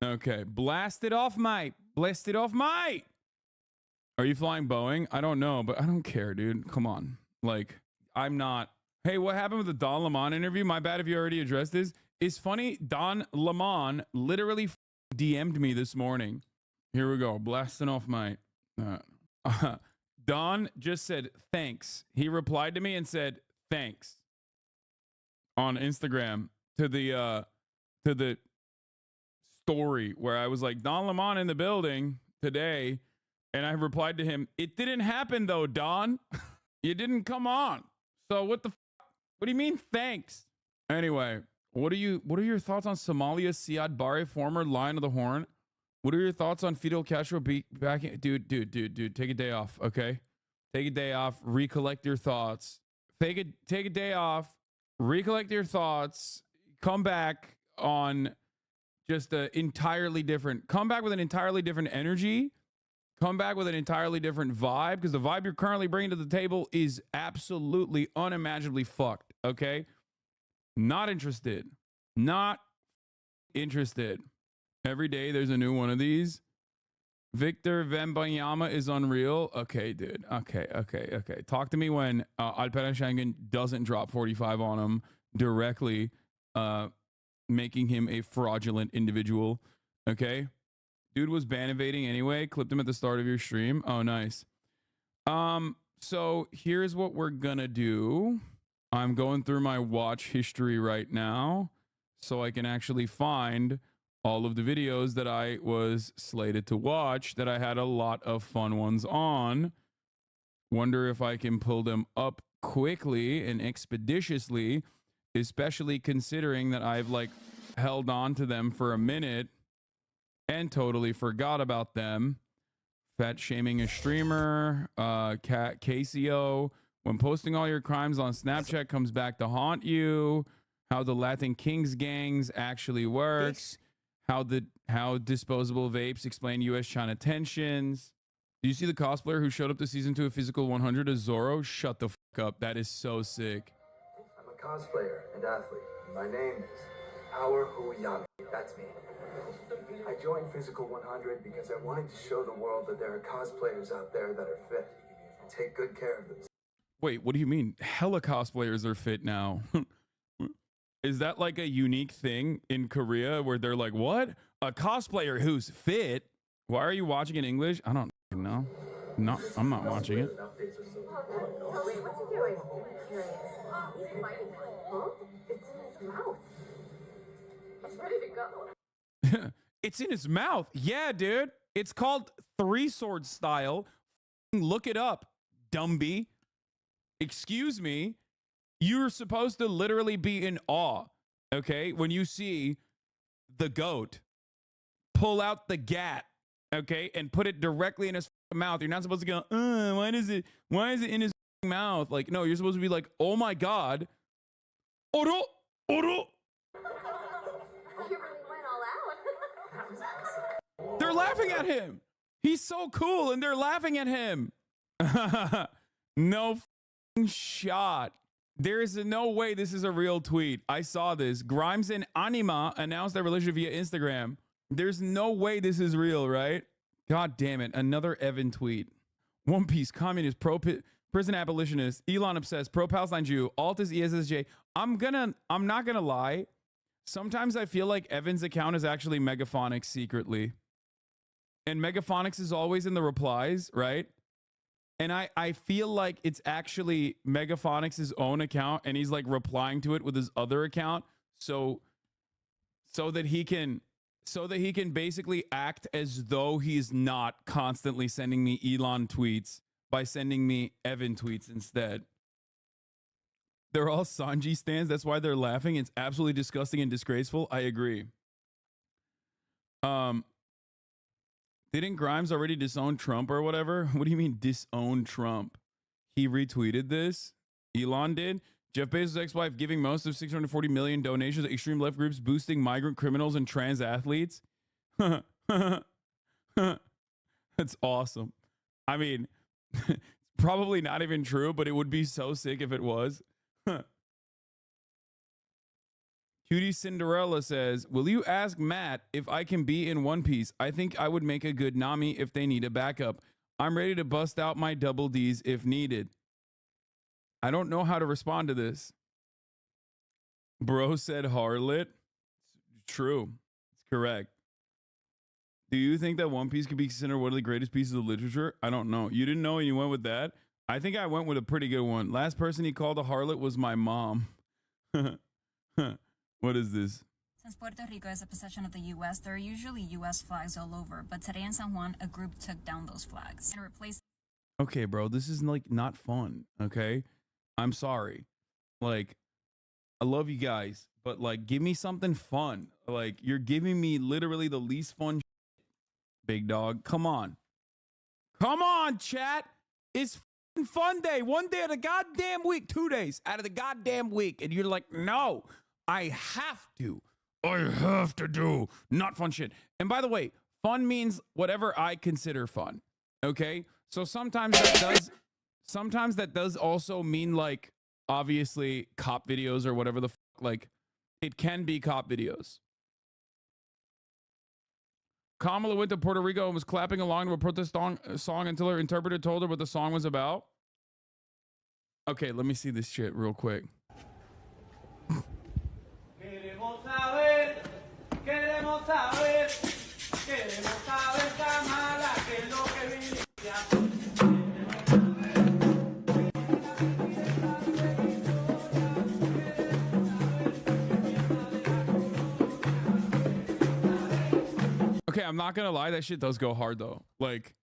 Okay. Blast it off, mate. Blast it off, mate. Are you flying Boeing? I don't know, but I don't care, dude. Come on. Like, I'm not. Hey, what happened with the Don Lemon interview? My bad if you already addressed this. It's funny. Don Lemon literally DM'd me this morning. Here we go. Blasting off, mate. Don just said, thanks. He replied to me and said, thanks. On Instagram to the story where I was like, Don Lemon in the building today. And I replied to him, it didn't happen though, Don. You didn't come on. So what do you mean thanks? Anyway, what are your thoughts on Somalia's Siad Barre, former Lion of the Horn? What are your thoughts on Fidel Castro back in, dude, take a day off, okay? Take a day off, recollect your thoughts. Take a day off, recollect your thoughts, come back on just come back with an entirely different energy. Come back with an entirely different vibe, because the vibe you're currently bringing to the table is absolutely unimaginably fucked, okay? Not interested. Not interested. Every day there's a new one of these. Victor Wembanyama is unreal. Okay, dude. Okay. Talk to me when Alperen Şengün doesn't drop 45 on him directly, making him a fraudulent individual, okay? Dude was ban evading anyway. Clipped him at the start of your stream. Oh, nice. So here's what we're gonna do. I'm going through my watch history right now so I can actually find all of the videos that I was slated to watch that I had a lot of fun ones on. Wonder if I can pull them up quickly and expeditiously, especially considering that I've like held on to them for a minute and totally forgot about them. Fat shaming a streamer, Casio, when posting all your crimes on Snapchat comes back to haunt you, how the Latin Kings gangs actually works, how disposable vapes explain US-China tensions. Do you see the cosplayer who showed up this season to a physical 100 as Zorro? Shut the fuck up. That is so sick. I'm a cosplayer and athlete. My name is Power Huyami. That's me. I joined Physical 100 because I wanted to show the world that there are cosplayers out there that are fit and take good care of themselves. Wait, what do you mean? Hella cosplayers are fit now. Is that like a unique thing in Korea where they're like, what? A cosplayer who's fit? Why are you watching in English? I don't know. No, I'm not watching it. Wait, what's he doing? He's biting one. Huh? It's in his mouth. He's ready to go. It's in his mouth. Yeah, dude. It's called Three Sword Style. Look it up, Dumby. Excuse me. You're supposed to literally be in awe, okay? When you see the goat pull out the gat, okay, and put it directly in his mouth. You're not supposed to go, why is it in his mouth? Like, no, you're supposed to be like, oh my God. Oro, oro. You really went all out. They're laughing at him. He's so cool and they're laughing at him. No shot. There is no way this is a real tweet. I saw this. Grimes and Anima announced their relationship via Instagram. There's no way this is real, right? God damn it. Another Evan tweet. One Piece, communist, prison abolitionist, Elon obsessed, pro-Palestine Jew, Altus ESSJ. I'm not gonna lie. Sometimes I feel like Evan's account is actually Megaphonics secretly. And Megaphonics is always in the replies, right? And I feel like it's actually Megaphonics' own account and he's like replying to it with his other account so that he can basically act as though he's not constantly sending me Elon tweets by sending me Evan tweets instead. They're all Sanji stans. That's why they're laughing. It's absolutely disgusting and disgraceful. I agree. Didn't Grimes already disown Trump or whatever? What do you mean disown Trump? He retweeted this. Elon did. Jeff Bezos' ex-wife giving most of 640 million donations to extreme left groups boosting migrant criminals and trans athletes. That's awesome. I mean, it's probably not even true, but it would be so sick if it was. Cutie Cinderella says, will you ask Matt if I can be in One Piece? I think I would make a good Nami if they need a backup. I'm ready to bust out my double Ds if needed. I don't know how to respond to this. Bro said harlot. True. It's correct. Do you think that One Piece could be considered one of the greatest pieces of literature? I don't know. You didn't know and you went with that? I think I went with a pretty good one. Last person he called a harlot was my mom. What is this? Since Puerto Rico is a possession of the U.S., there are usually U.S. flags all over, but today in San Juan, a group took down those flags and replaced. Okay, bro, this is like not fun, okay? I'm sorry. Like, I love you guys, but like, give me something fun. Like, you're giving me literally the least fun shit, big dog. Come on. Come on, chat. It's fun day. One day of the goddamn week. 2 days out of the goddamn week. And you're like, no, I have to. I have to do not fun shit. And by the way, fun means whatever I consider fun. Okay? So sometimes that does also mean like obviously cop videos or whatever the fuck. Like it can be cop videos. Kamala went to Puerto Rico and was clapping along to a protest song until her interpreter told her what the song was about. Okay, let me see this shit real quick. Okay, I'm not gonna lie, that shit does go hard though. Like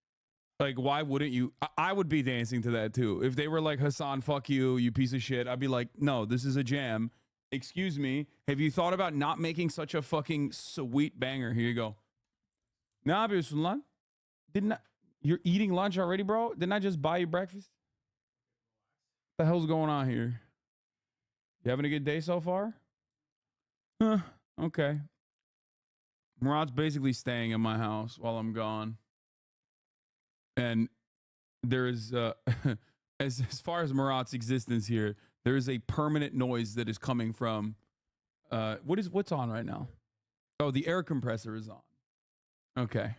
why wouldn't you? I would be dancing to that too. If they were like, Hasan, fuck you, you piece of shit, I'd be like, no, this is a jam. Excuse me, have you thought about not making such a fucking sweet banger? Here you go. Nah, didn't I, you're eating lunch already, bro? Didn't I just buy you breakfast? What the hell's going on here? You having a good day so far? Huh, okay. Murad's basically staying in my house while I'm gone. And there is, as far as Murad's existence here, there is a permanent noise that is coming from, what's on right now? Oh, the air compressor is on. Okay.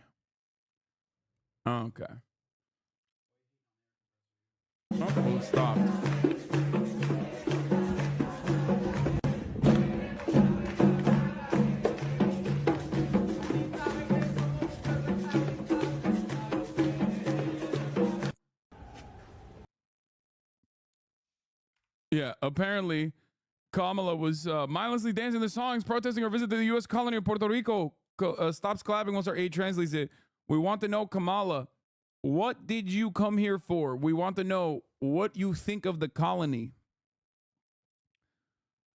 Okay. Oh, stop. Yeah, apparently Kamala was mindlessly dancing the songs, protesting her visit to the U.S. colony of Puerto Rico. Stops clapping once our aide translates it. We want to know, Kamala, what did you come here for? We want to know what you think of the colony.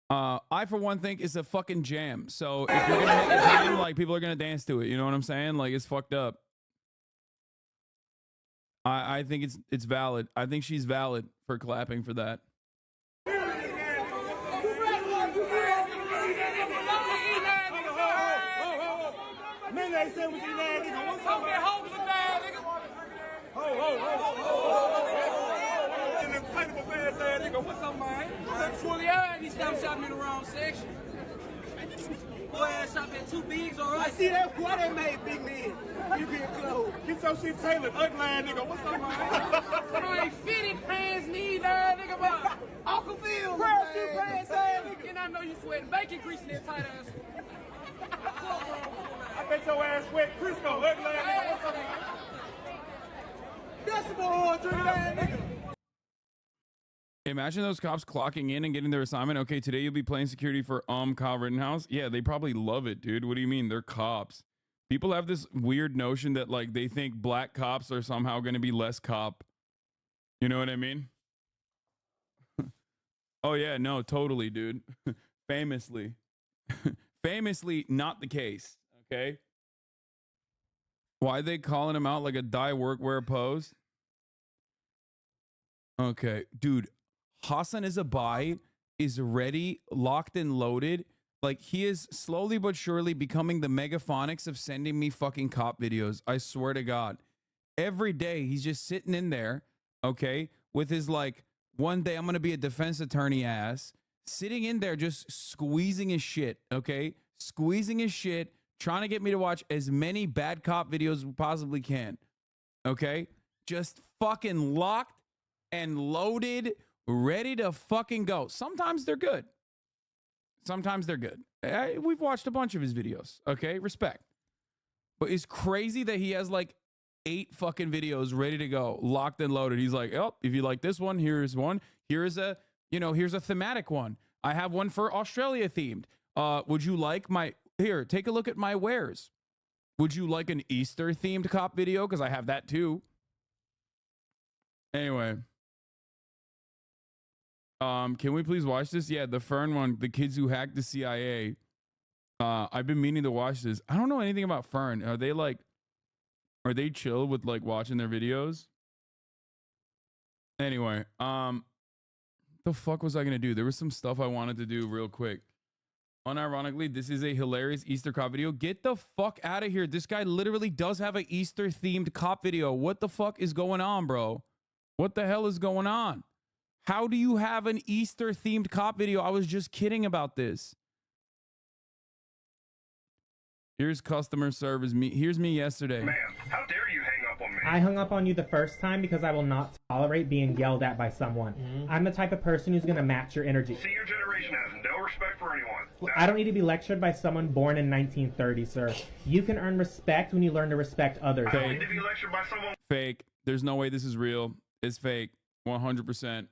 I, for one, think it's a fucking jam. So if you're going to make a jam, like, people are going to dance to it. You know what I'm saying? Like, it's fucked up. I think it's valid. I think she's valid for clapping for that. What's up, man? Fully out, he stopped shopping in the wrong section. Boy, I shop at 2 bigs, all right? I see that. Why they made big men? You get clothes. Get your shit tailored, ugly ass nigga. What's up, man? I ain't fitted pants neither, nigga, but Uncle Phil. Where's your pants ass, nigga? And I know you sweating bacon grease in that tight ass. I bet your ass sweat Crisco, ugly ass nigga. What's up, man? That's the boy, drinking ass nigga. Imagine those cops clocking in and getting their assignment. Okay, today you'll be playing security for Kyle Rittenhouse. Yeah, they probably love it, dude. What do you mean? They're cops. People have this weird notion that like they think black cops are somehow going to be less cop. You know what I mean? Oh yeah, no, totally, dude. Famously. Famously not the case, okay? Why are they calling him out like a die workwear pose? Okay, dude. Hasan is a buy, is ready, locked and loaded. Like, he is slowly but surely becoming the Megaphonics of sending me fucking cop videos. I swear to God. Every day, he's just sitting in there, okay, with his, like, one day I'm going to be a defense attorney ass, sitting in there just squeezing his shit, okay? Squeezing his shit, trying to get me to watch as many bad cop videos as we possibly can, okay? Just fucking locked and loaded, ready to fucking go. Sometimes they're good. Sometimes they're good. We've watched a bunch of his videos, okay? Respect. But it's crazy that he has like 8 fucking videos ready to go, locked and loaded. He's like, oh, if you like this one, here's one. Here's a, here's a thematic one. I have one for Australia themed. Would you like here, take a look at my wares. Would you like an Easter themed cop video? Because I have that too. Anyway. Can we please watch this? Yeah, the Fern one, the kids who hacked the CIA. I've been meaning to watch this. I don't know anything about Fern. Are they chill with like watching their videos? Anyway, the fuck was I gonna do? There was some stuff I wanted to do real quick. Unironically, this is a hilarious Easter cop video. Get the fuck out of here. This guy literally does have an Easter themed cop video. What the fuck is going on, bro? What the hell is going on? How do you have an Easter themed cop video? I was just kidding about this. Here's customer service. Here's me yesterday. Ma'am, how dare you hang up on me? I hung up on you the first time because I will not tolerate being yelled at by someone. I'm the type of person who's going to match your energy. See, your generation has no respect for anyone. I don't need to be lectured by someone born in 1930, sir. You can earn respect when you learn to respect others. I don't need to be lectured by someone. Fake. There's no way this is real. It's fake. 100%.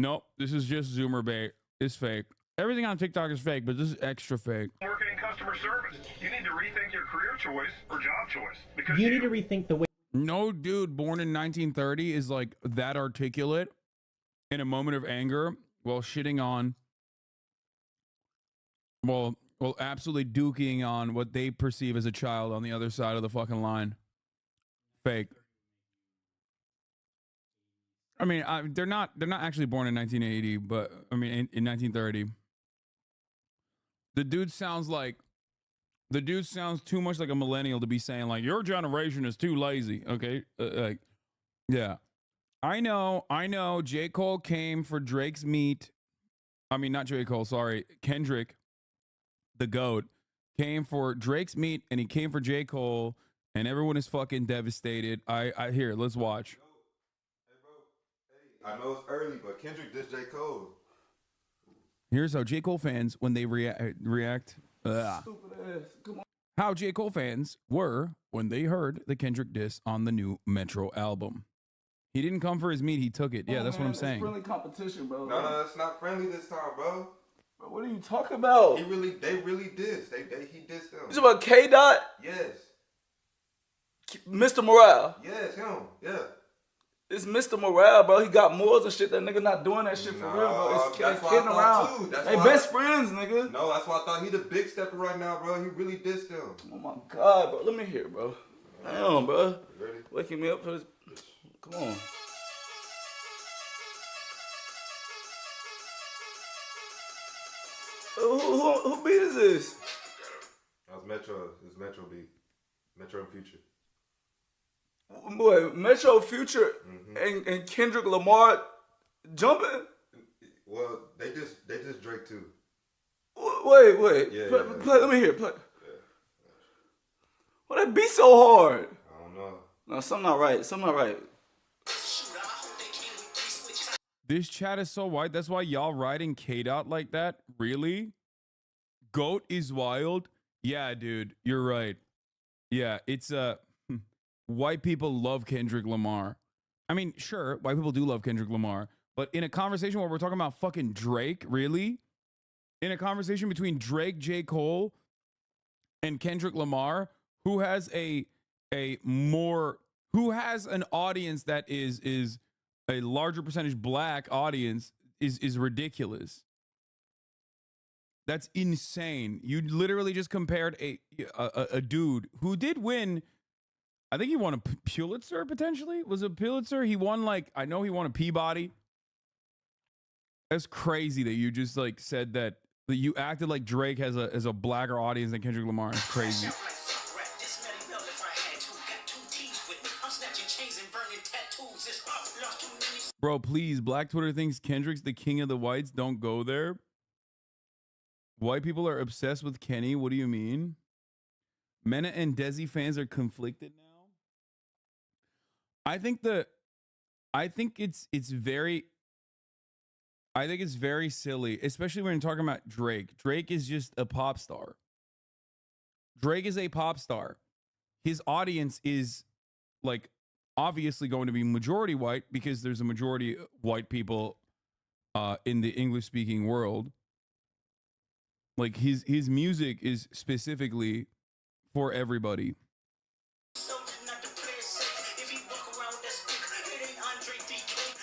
Nope. This is just Zoomer bait. It's fake. Everything on TikTok is fake, but this is extra fake. Working in customer service. You need to rethink your career choice or job choice. Because You need to rethink the way No dude born in 1930 is like that articulate in a moment of anger while shitting on, well, absolutely duking on what they perceive as a child on the other side of the fucking line. Fake. I mean, they're not actually born in 1980, but I mean in 1930. The dude sounds too much like a millennial to be saying like your generation is too lazy. Okay, like, yeah, I know. J. Cole came for Drake's meat. I mean, not J. Cole. Sorry, Kendrick, the GOAT, came for Drake's meat, and he came for J. Cole, and everyone is fucking devastated. I here. Let's watch. I know it's early, but Kendrick dissed J. Cole. Here's how J. Cole fans, when they react. Stupid ass. Come on. How J. Cole fans were when they heard the Kendrick diss on the new Metro album. He didn't come for his meat, he took it. Yeah, that's what I'm saying. It's friendly competition, bro. No, it's not friendly this time, bro. Bro, what are you talking about? They really dissed. He dissed them. You talking about K-Dot? Yes. Mr. Morale. Yes, him. Yeah. It's Mr. Morale, bro. He got morals and shit. That nigga not doing that shit for real, bro. It's that's kidding around. Too. They best friends, nigga. No, that's why I thought he the big stepper right now, bro. He really dissed him. Oh my God, bro. Let me hear, bro. Damn, bro. Ready? Waking me up for this. Come on. Who beat is this? That was Metro. It was Metro beat. Metro and Future. Boy, Metro Future and Kendrick Lamar jumping. Well, they just Drake too. Wait. Yeah, play. Let me hear. Play. Yeah. Why that beat so hard? I don't know. No, something not right. This chat is so white. That's why y'all riding K-Dot like that? Really? GOAT is wild? Yeah, dude. You're right. Yeah, it's white people love Kendrick Lamar. I mean, sure, white people do love Kendrick Lamar. But in a conversation where we're talking about fucking Drake, really? In a conversation between Drake, J. Cole, and Kendrick Lamar, who has an audience that is a larger percentage black audience is ridiculous. That's insane. You literally just compared a dude who did win. I think he won a Pulitzer potentially. Was it Pulitzer? He won I know he won a Peabody. That's crazy that you just said that you acted like Drake has a blacker audience than Kendrick Lamar. It's crazy. Bro, please. Black Twitter thinks Kendrick's the king of the whites. Don't go there. White people are obsessed with Kenny. What do you mean? Mena and Desi fans are conflicted now. I think it's very silly, especially when you're talking about Drake. Drake is just a pop star. Drake is a pop star. His audience is like obviously going to be majority white because there's a majority white people in the English speaking world. Like his music is specifically for everybody.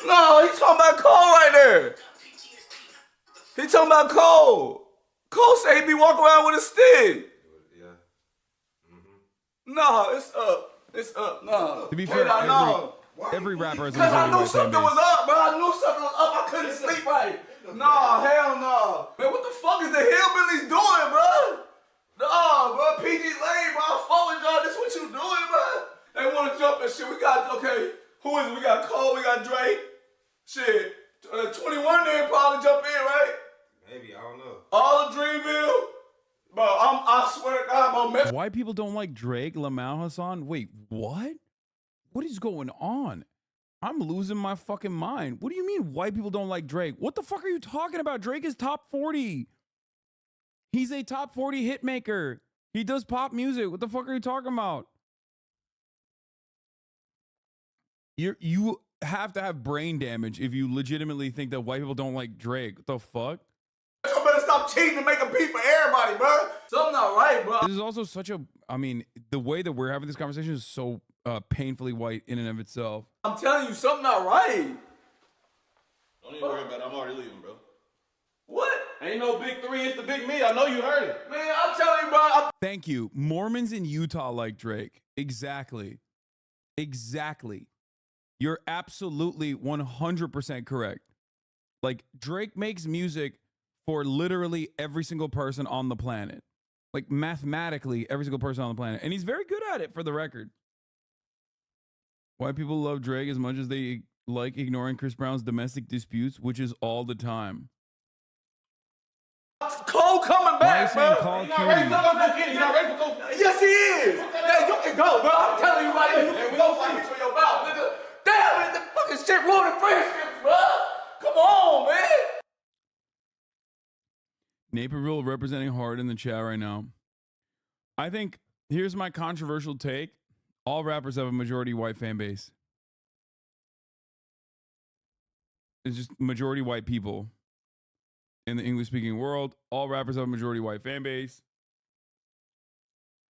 No, he's talking about Cole right there. He talking about Cole. Cole say he be walking around with a stick. Yeah. No, it's up. It's up. No. To be fair, every rapper has a Because I majority knew white fan something base. was up, bro. I knew something was up. I couldn't sleep right. No, hell no. Man, what the fuck is the hillbillies doing, bro? No, bro. PG Lane, bro. I fuck with y'all. This what you doing, bro? They want to jump and shit. We got, okay. Who is it? We got Cole. We got Drake. Shit. 21 there probably jump in, right? Maybe, I don't know. All of Dreamville. Bro, I swear to God, bro. Why people don't like Drake, Lamau Hassan? Wait, what? What is going on? I'm losing my fucking mind. What do you mean white people don't like Drake? What the fuck are you talking about? Drake is top 40. He's a top 40 hit maker. He does pop music. What the fuck are you talking about? You have to have brain damage if you legitimately think that white people don't like Drake. What the fuck? You better stop cheating and make a beat for everybody, bro. Something not right, bro. This is also such a, I mean, the way that we're having this conversation is so painfully white in and of itself. I'm telling you, something not right. Don't even worry about it. I'm already leaving, bro. What? Ain't no big three. It's the big me. I know you heard it. Man, I'm telling you, bro. Thank you. Mormons in Utah like Drake. Exactly. You're absolutely 100% correct. Like, Drake makes music for literally every single person on the planet. Like, mathematically, every single person on the planet. And he's very good at it, for the record. White people love Drake as much as they like ignoring Chris Brown's domestic disputes, which is all the time. Cole coming back, bro. Cole You're not ready for Cole. You're not ready for Cole. Yes, he is. Yeah, you can go, bro. I'm telling you right now, you can go fight for your mouth, nigga. Damn it, the fucking shit ruining friendships, bro. Come on, man. Naperville representing hard in the chat right now. I think, here's my controversial take. All rappers have a majority white fan base. It's just majority white people in the English-speaking world. All rappers have a majority white fan base.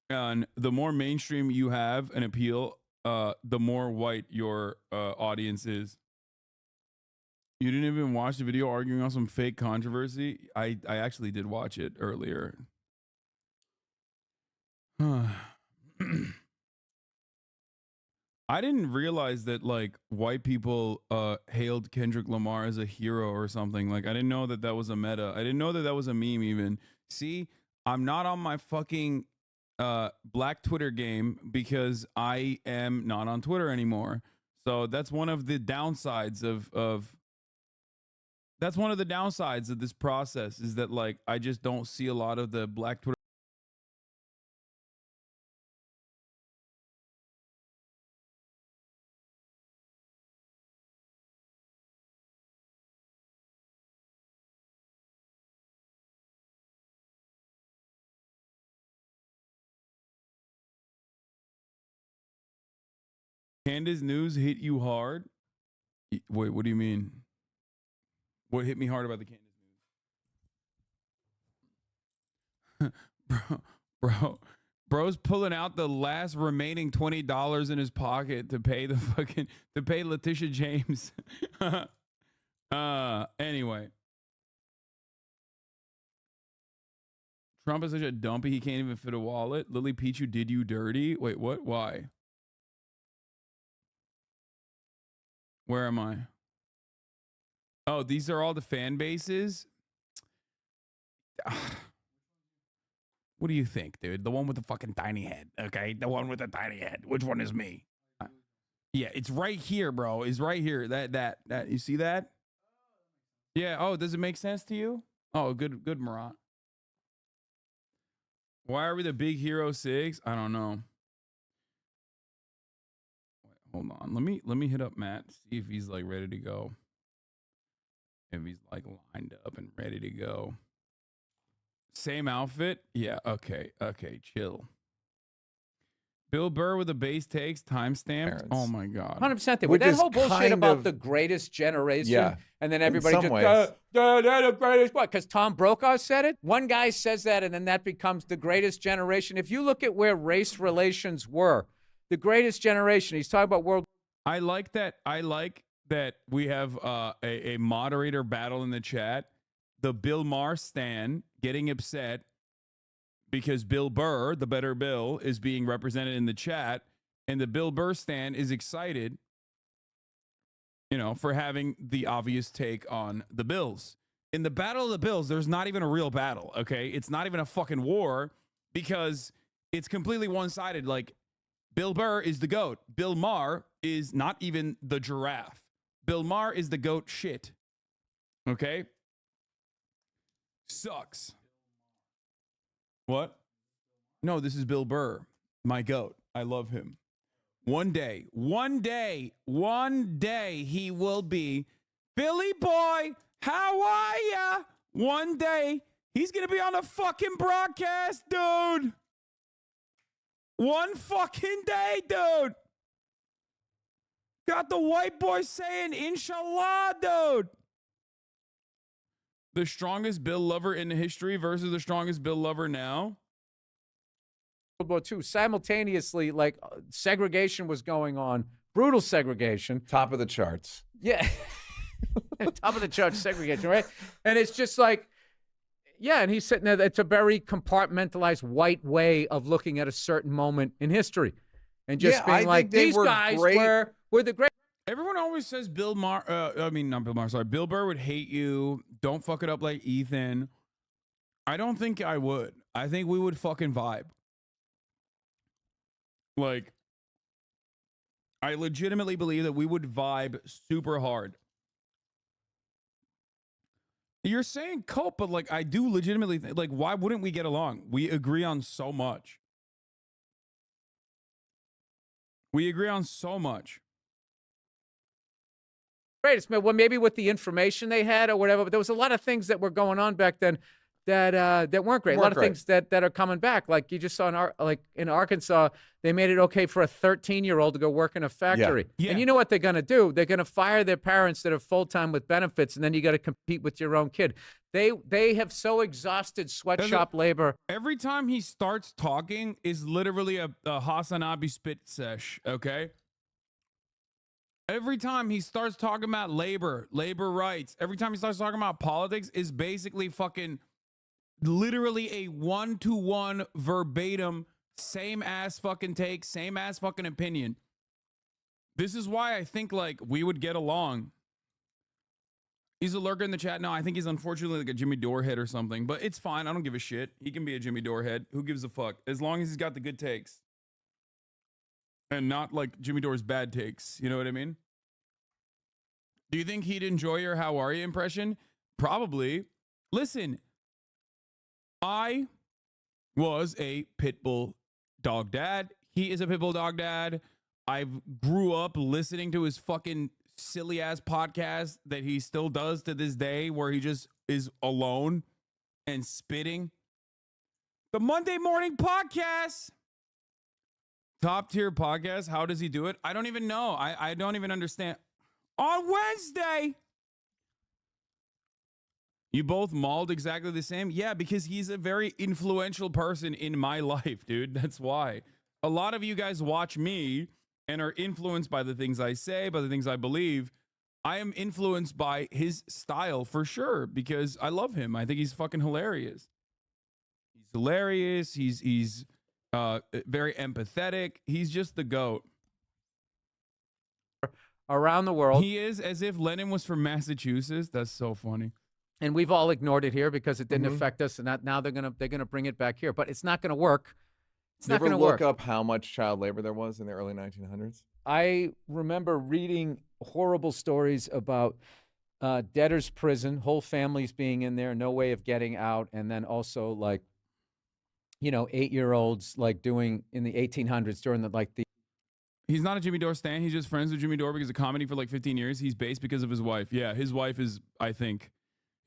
And the more mainstream you have an appeal, the more white your audience is. You didn't even watch the video arguing on some fake controversy? I actually did watch it earlier. I didn't realize that, like, white people hailed Kendrick Lamar as a hero or something. Like, I didn't know that that was a meta. I didn't know that that was a meme even. See, I'm not on my fucking black Twitter game because I am not on Twitter anymore. So that's one of the downsides of that's one of the downsides of this process, is that, like, I just don't see a lot of the black Twitter. Candace News hit you hard? Wait, what do you mean? What hit me hard about the Candace News? Bro's pulling out the last remaining $20 in his pocket to pay the fucking, to pay Letitia James. Anyway. Trump is such a dumpy, he can't even fit a wallet. Lily Pichu did you dirty? Wait, what? Why? Where am I? Oh, these are all the fan bases? What do you think, dude? The one with the fucking tiny head, okay? The one with the tiny head. Which one is me? Yeah, it's right here, bro. It's right here. That you see that? Yeah. Oh, does it make sense to you? Oh, good, Murat. Why are we the big hero 6? I don't know. Wait, hold on. Let me hit up Matt, see if he's like ready to go. If he's like lined up and ready to go. Same outfit? Yeah, okay, chill. Bill Burr with the base takes, timestamped. Oh my God. 100%. With that whole bullshit about the greatest generation, and then everybody just they're the greatest. What? Because Tom Brokaw said it? One guy says that, and then that becomes the greatest generation. If you look at where race relations were, the greatest generation, he's talking about world. I like that we have a moderator battle in the chat. The Bill Maher stan getting upset because Bill Burr, the better Bill, is being represented in the chat, and the Bill Burr stan is excited, for having the obvious take on the Bills. In the Battle of the Bills, there's not even a real battle, okay? It's not even a fucking war because it's completely one-sided. Like, Bill Burr is the GOAT. Bill Maher is not even the giraffe. Bill Maher is the GOAT shit. Okay? Sucks. What? No, this is Bill Burr, my GOAT. I love him. One day, he will be Billy boy. How are ya? One day, he's going to be on a fucking broadcast, dude. One fucking day, dude. Got the white boy saying, inshallah, dude. The strongest Bill lover in history versus the strongest Bill lover now. World War II. Simultaneously, like, segregation was going on. Brutal segregation. Top of the charts. Yeah. Top of the charts segregation, right? And it's just like, yeah, and he's sitting there. It's a very compartmentalized white way of looking at a certain moment in history. And just being like, these guys were the great. Everyone always says Bill Burr would hate you. Don't fuck it up like Ethan. I don't think I would. I think we would fucking vibe. Like, I legitimately believe that we would vibe super hard. You're saying cope, but like, I do legitimately think, like, why wouldn't we get along? We agree on so much. Greatest, man. Well, maybe with the information they had or whatever, but there was a lot of things that were going on back then that weren't great. A lot of things that are coming back. Like you just saw in Arkansas, they made it okay for a 13-year-old to go work in a factory. Yeah. And you know what they're going to do? They're going to fire their parents that are full-time with benefits, and then you got to compete with your own kid. They have so exhausted sweatshop labor. Every time he starts talking is literally a Hasan Abi spit sesh, okay? Every time he starts talking about labor rights, every time he starts talking about politics is basically fucking literally a 1-to-1 verbatim, same ass fucking take, same ass fucking opinion. This is why I think like we would get along. He's a lurker in the chat. No, I think he's unfortunately like a Jimmy Dorehead or something, but it's fine. I don't give a shit. He can be a Jimmy Dorehead. Who gives a fuck? As long as he's got the good takes. And not like Jimmy Dore's bad takes. You know what I mean? Do you think he'd enjoy your how are you impression? Probably. Listen, I was a pit bull dog dad. He is a pit bull dog dad. I grew up listening to his fucking silly ass podcast that he still does to this day, where he just is alone and spitting. The Monday Morning Podcast. Top tier podcast. How does he do it? I don't even know. I don't even understand. On Wednesday. You both mauled exactly the same? Yeah, because he's a very influential person in my life, dude. That's why. A lot of you guys watch me and are influenced by the things I say, by the things I believe. I am influenced by his style for sure because I love him. I think he's fucking hilarious. He's hilarious. He's very empathetic. He's just the GOAT. Around the world. He is, as if Lenin was from Massachusetts. That's so funny. And we've all ignored it here because it didn't affect us, and now they're gonna bring it back here. But it's not gonna work. It's not going to look work. up how much child labor there was in the early 1900s? I remember reading horrible stories about debtor's prison, whole families being in there, no way of getting out, and then also like, 8-year-olds like doing in the 1800s during the He's not a Jimmy Dore stan. He's just friends with Jimmy Dore because of comedy for like 15 years. He's based because of his wife. Yeah, his wife is, I think,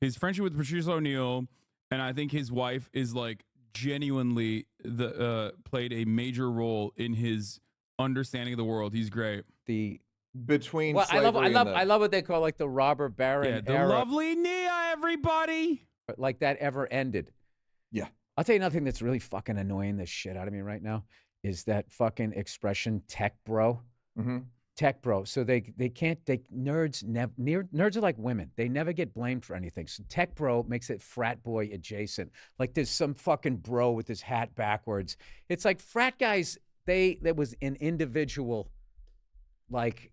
his friendship with Patrice O'Neal, and I think his wife is like genuinely played a major role in his understanding of the world. He's great. Between I slavery love what they call like the robber baron Yeah, the era. lovely Nia, everybody. Like that ever ended. Yeah. I'll tell you nothing that's really fucking annoying the shit out of me right now is that fucking expression tech bro. Mm-hmm. Tech bro. So nerds are like women. They never get blamed for anything. So tech bro makes it frat boy adjacent. Like there's some fucking bro with his hat backwards. It's like frat guys, there was an individual like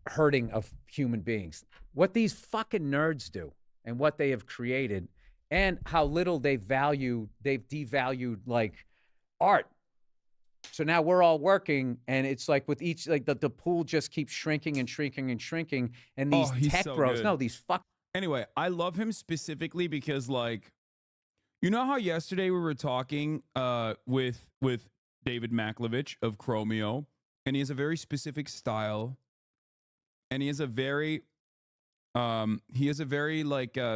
hurting of human beings. What these fucking nerds do and what they have created and how little they've devalued like art. So now we're all working, and it's like with each, like the pool just keeps shrinking and shrinking and shrinking. And these tech bros, these fuck. Anyway, I love him specifically because, like, you know how yesterday we were talking with David Maklovich of Chromeo, and he has a very specific style, and he has a very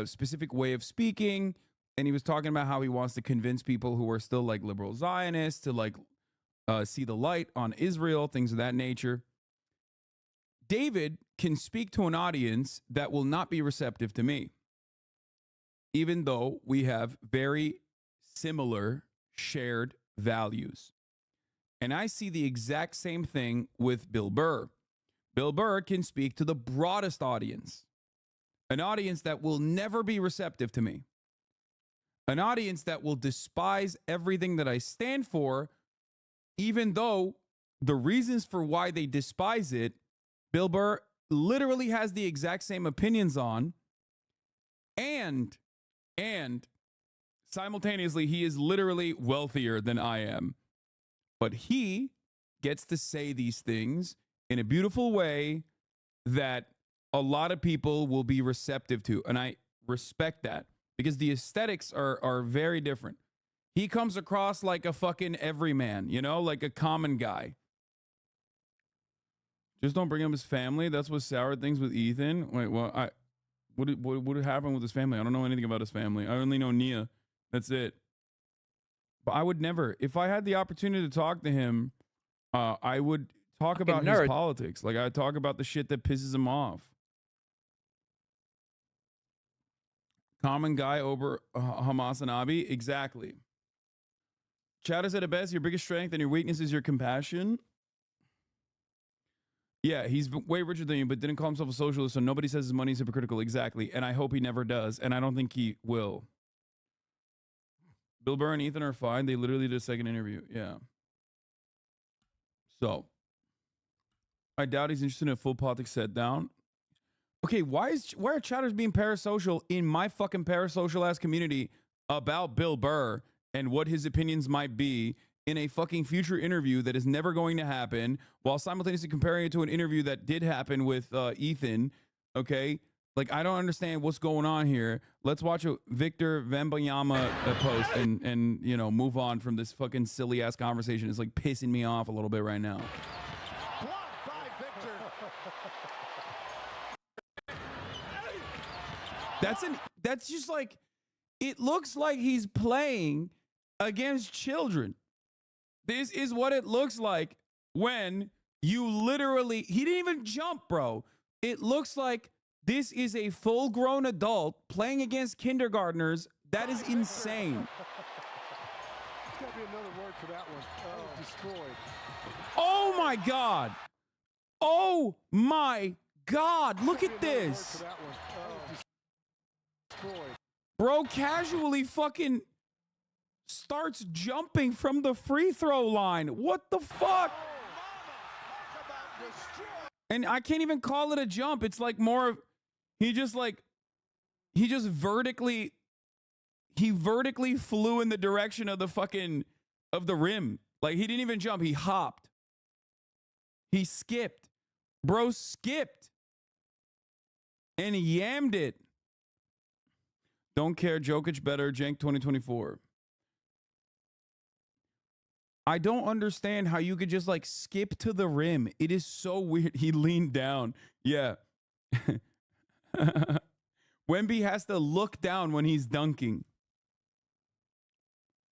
specific way of speaking, and he was talking about how he wants to convince people who are still like liberal Zionists to like see the light on Israel, things of that nature. David can speak to an audience that will not be receptive to me, even though we have very similar shared values. And I see the exact same thing with Bill Burr. Bill Burr can speak to the broadest audience, an audience that will never be receptive to me, an audience that will despise everything that I stand for, even though the reasons for why they despise it, Bill Burr literally has the exact same opinions on, and simultaneously, he is literally wealthier than I am. But he gets to say these things in a beautiful way that a lot of people will be receptive to. And I respect that because the aesthetics are very different. He comes across like a fucking everyman, like a common guy. Just don't bring up his family. That's what soured things with Ethan. Wait, well, what happened with his family? I don't know anything about his family. I only know Nia. That's it. But I would never, if I had the opportunity to talk to him, I would talk Fucking about nerd. his politics. Like I'd talk about the shit that pisses him off. Common guy over Hamas and Abi. Exactly. Chad said it best. Your biggest strength and your weakness is your compassion. Yeah, he's way richer than you, but didn't call himself a socialist, so nobody says his money is hypocritical. Exactly. And I hope he never does. And I don't think he will. Bill Burr and Ethan are fine. They literally did a second interview. Yeah. So, I doubt he's interested in a full politics set down. Okay, why are chatters being parasocial in my fucking parasocial ass community about Bill Burr and what his opinions might be in a fucking future interview that is never going to happen, while simultaneously comparing it to an interview that did happen with Ethan? Okay, like I don't understand what's going on here. Let's watch a Victor Wembanyama post and move on from this fucking silly ass conversation. It's like pissing me off a little bit right now. That's just like, it looks like he's playing against children. This is what it looks like when you literally, he didn't even jump, bro. It looks like this is a full-grown adult playing against kindergartners. That is insane. There's got to be another word for that one. Destroyed. Oh my God. Oh my God. Look at this. Bro casually fucking starts jumping from the free throw line. What the fuck? And I can't even call it a jump. It's like more of, he vertically flew in the direction of the fucking, of the rim. Like, he didn't even jump. He hopped. He skipped. Bro skipped. And he yammed it. Don't care. Jokic better. Jank 2024. I don't understand how you could just like skip to the rim. It is so weird. He leaned down. Yeah. Wemby has to look down when he's dunking.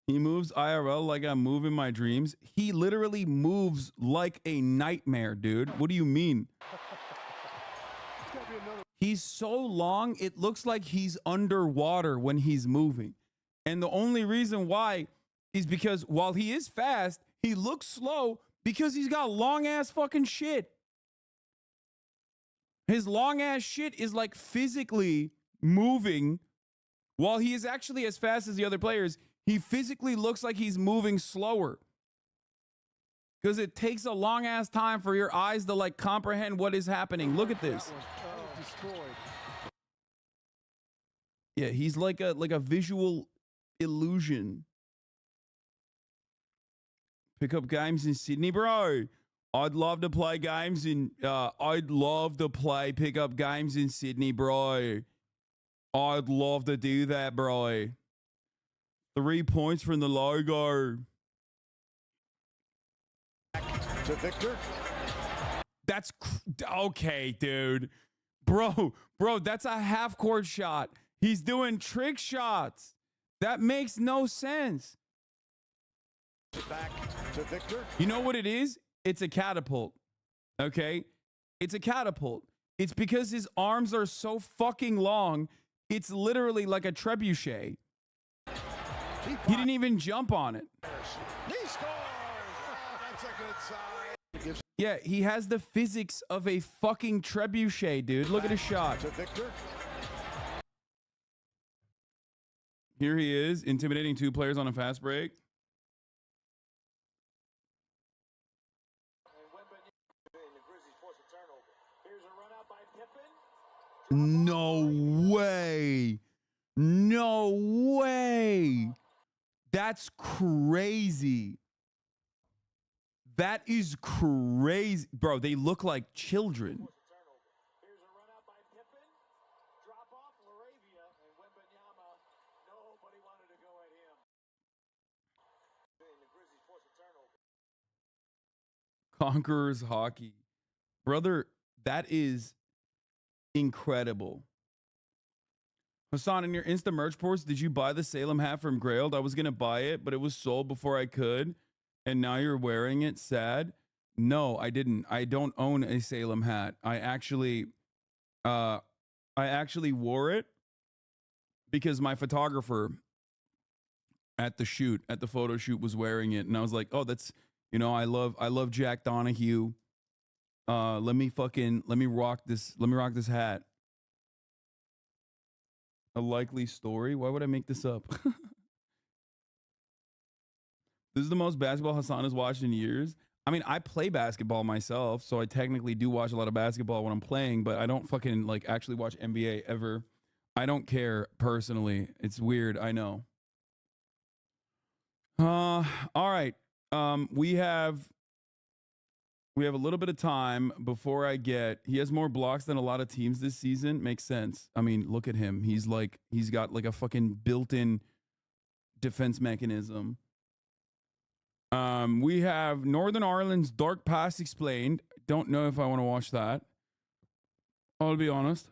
He moves IRL like I'm moving my dreams. He literally moves like a nightmare, dude. What do you mean? He's so long, it looks like he's underwater when he's moving. And the only reason why is because while he is fast, he looks slow because he's got long ass fucking shit. His long ass shit is like physically moving while he is actually as fast as the other players. He physically looks like he's moving slower because it takes a long ass time for your eyes to like comprehend what is happening. Look at this. Yeah, he's like a visual illusion. Pick up games in Sydney, bro. I'd love to play games in. I'd love to play pickup games in Sydney, bro. I'd love to do that, bro. 3 points from the logo. To Victor. That's okay, dude. Bro, that's a half court shot. He's doing trick shots. That makes no sense. Back to Victor. You know what it is? It's a catapult. Okay? It's a catapult. It's because his arms are so fucking long. It's literally like a trebuchet. He didn't even jump on it. He scores. Oh, that's a good sign. Yeah, he has the physics of a fucking trebuchet, dude. Look at his shot. To Victor. Here he is, intimidating 2 players on a fast break. No way. No way. That's crazy. That is crazy. Bro, they look like children. Conquerors hockey. Brother, that is incredible. Hasan, in your Insta merch post, did you buy the Salem hat from Grailed? I was going to buy it, but it was sold before I could. And now you're wearing it. Sad. No, I didn't. I don't own a Salem hat. I actually wore it because my photographer at the photo shoot was wearing it. And I was like, oh, that's, you know, I love Jack Donahue. Let me rock this hat. A likely story? Why would I make this up? This is the most basketball Hasan has watched in years. I mean, I play basketball myself, so I technically do watch a lot of basketball when I'm playing, but I don't fucking like actually watch NBA ever. I don't care personally. It's weird, I know. All right. We have a little bit of time before I get. He has more blocks than a lot of teams this season. Makes sense. I mean, look at him. He's got like a fucking built-in defense mechanism. We have Northern Ireland's Dark Past explained. Don't know if I want to watch that. I'll be honest.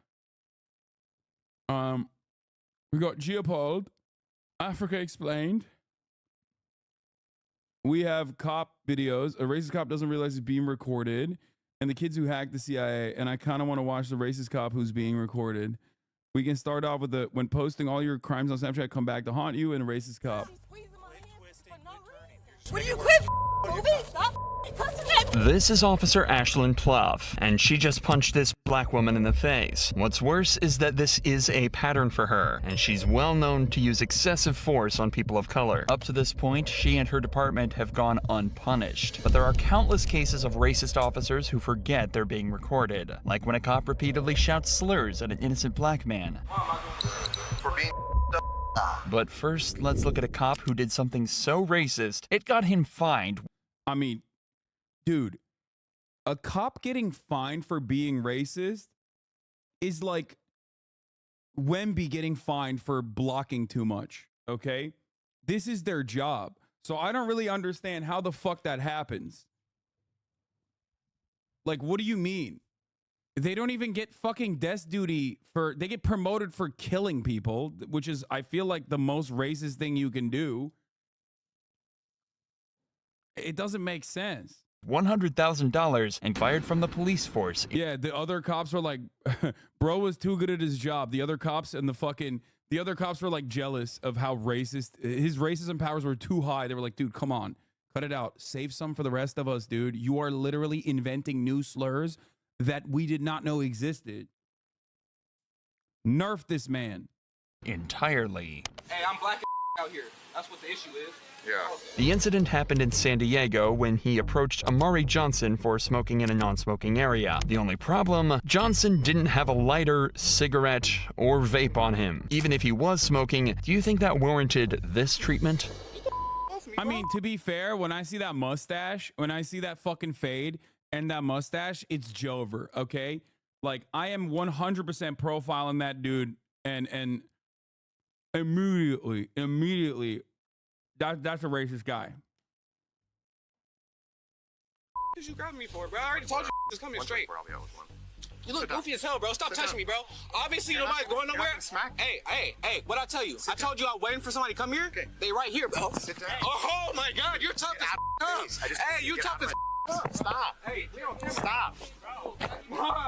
We got Geopold, Africa explained. We have cop videos. A racist cop doesn't realize he's being recorded. And the kids who hacked the CIA. And I kind of want to watch the racist cop who's being recorded. We can start off with when posting all your crimes on Snapchat come back to haunt you and a racist cop. Will you quit moving? Stop touching it! This is Officer Ashlyn Pluff, and she just punched this black woman in the face. What's worse is that this is a pattern for her, and she's well known to use excessive force on people of color. Up to this point, she and her department have gone unpunished. But there are countless cases of racist officers who forget they're being recorded, like when a cop repeatedly shouts slurs at an innocent black man. For being But first, let's look at a cop who did something so racist, it got him fined. I mean, dude, a cop getting fined for being racist is like Wemby getting fined for blocking too much, okay? This is their job. So I don't really understand how the fuck that happens. Like, what do you mean? They don't even get fucking desk duty for, they get promoted for killing people, which is, I feel like, the most racist thing you can do. It doesn't make sense. $100,000 and fired from the police force. Yeah, the other cops were like, bro was too good at his job. The other cops and the other cops were like jealous of how racist, his racism powers were too high. They were like, dude, come on, cut it out. Save some for the rest of us, dude. You are literally inventing new slurs that we did not know existed. Nerf this man. Entirely. Hey, I'm black out here. That's what the issue is. Yeah. The incident happened in San Diego when he approached Amari Johnson for smoking in a non-smoking area. The only problem, Johnson didn't have a lighter, cigarette, or vape on him. Even if he was smoking, do you think that warranted this treatment? I mean, to be fair, when I see that mustache, when I see that fucking fade and that mustache, it's Jover, okay? Like, I am 100% profiling that dude and immediately, that's a racist guy. What you grabbing me for, bro? I already told you just come here straight. You look goofy as hell, bro. Stop touching me, bro. Obviously, nobody's going nowhere. Hey, what I tell you? I told you I was waiting for somebody to come here. They right here, bro. Sit down. Oh my God, you're tough as up. Hey, you tough as Stop. Hey, Stop. Bro,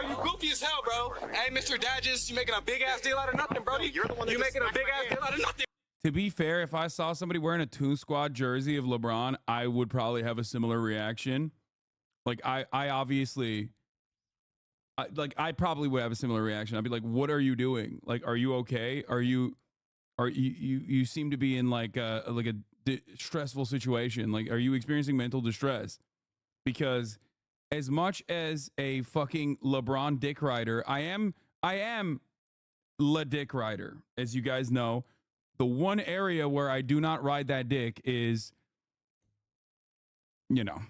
you goofy as hell, bro. Hey, Mr. Dadges, you making a big ass deal out of nothing, Brody. You're the one that you making a big ass deal out of nothing. To be fair, if I saw somebody wearing a Toon Squad jersey of LeBron, I would probably have a similar reaction. Like, I obviously, I probably would have a similar reaction. I'd be like, what are you doing? Like, are you okay? You seem to be in like a stressful situation. Like, are you experiencing mental distress? Because as much as a fucking LeBron dick rider, I am la dick rider, as you guys know. The one area where I do not ride that dick is, you know,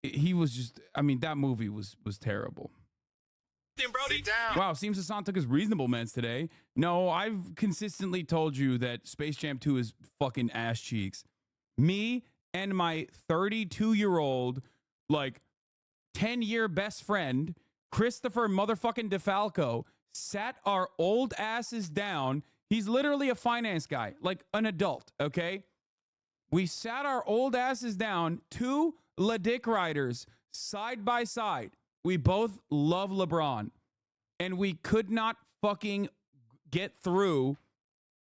he was just, I mean, that movie was terrible. Sit down. Wow, seems Hasan took his reasonable meds today. No, I've consistently told you that Space Jam 2 is fucking ass cheeks. Me and my 32-year-old, like, 10-year best friend, Christopher motherfucking DeFalco, sat our old asses down. He's literally a finance guy, like an adult, okay? We sat our old asses down, two La Dick riders, side by side. We both love LeBron. And we could not fucking get through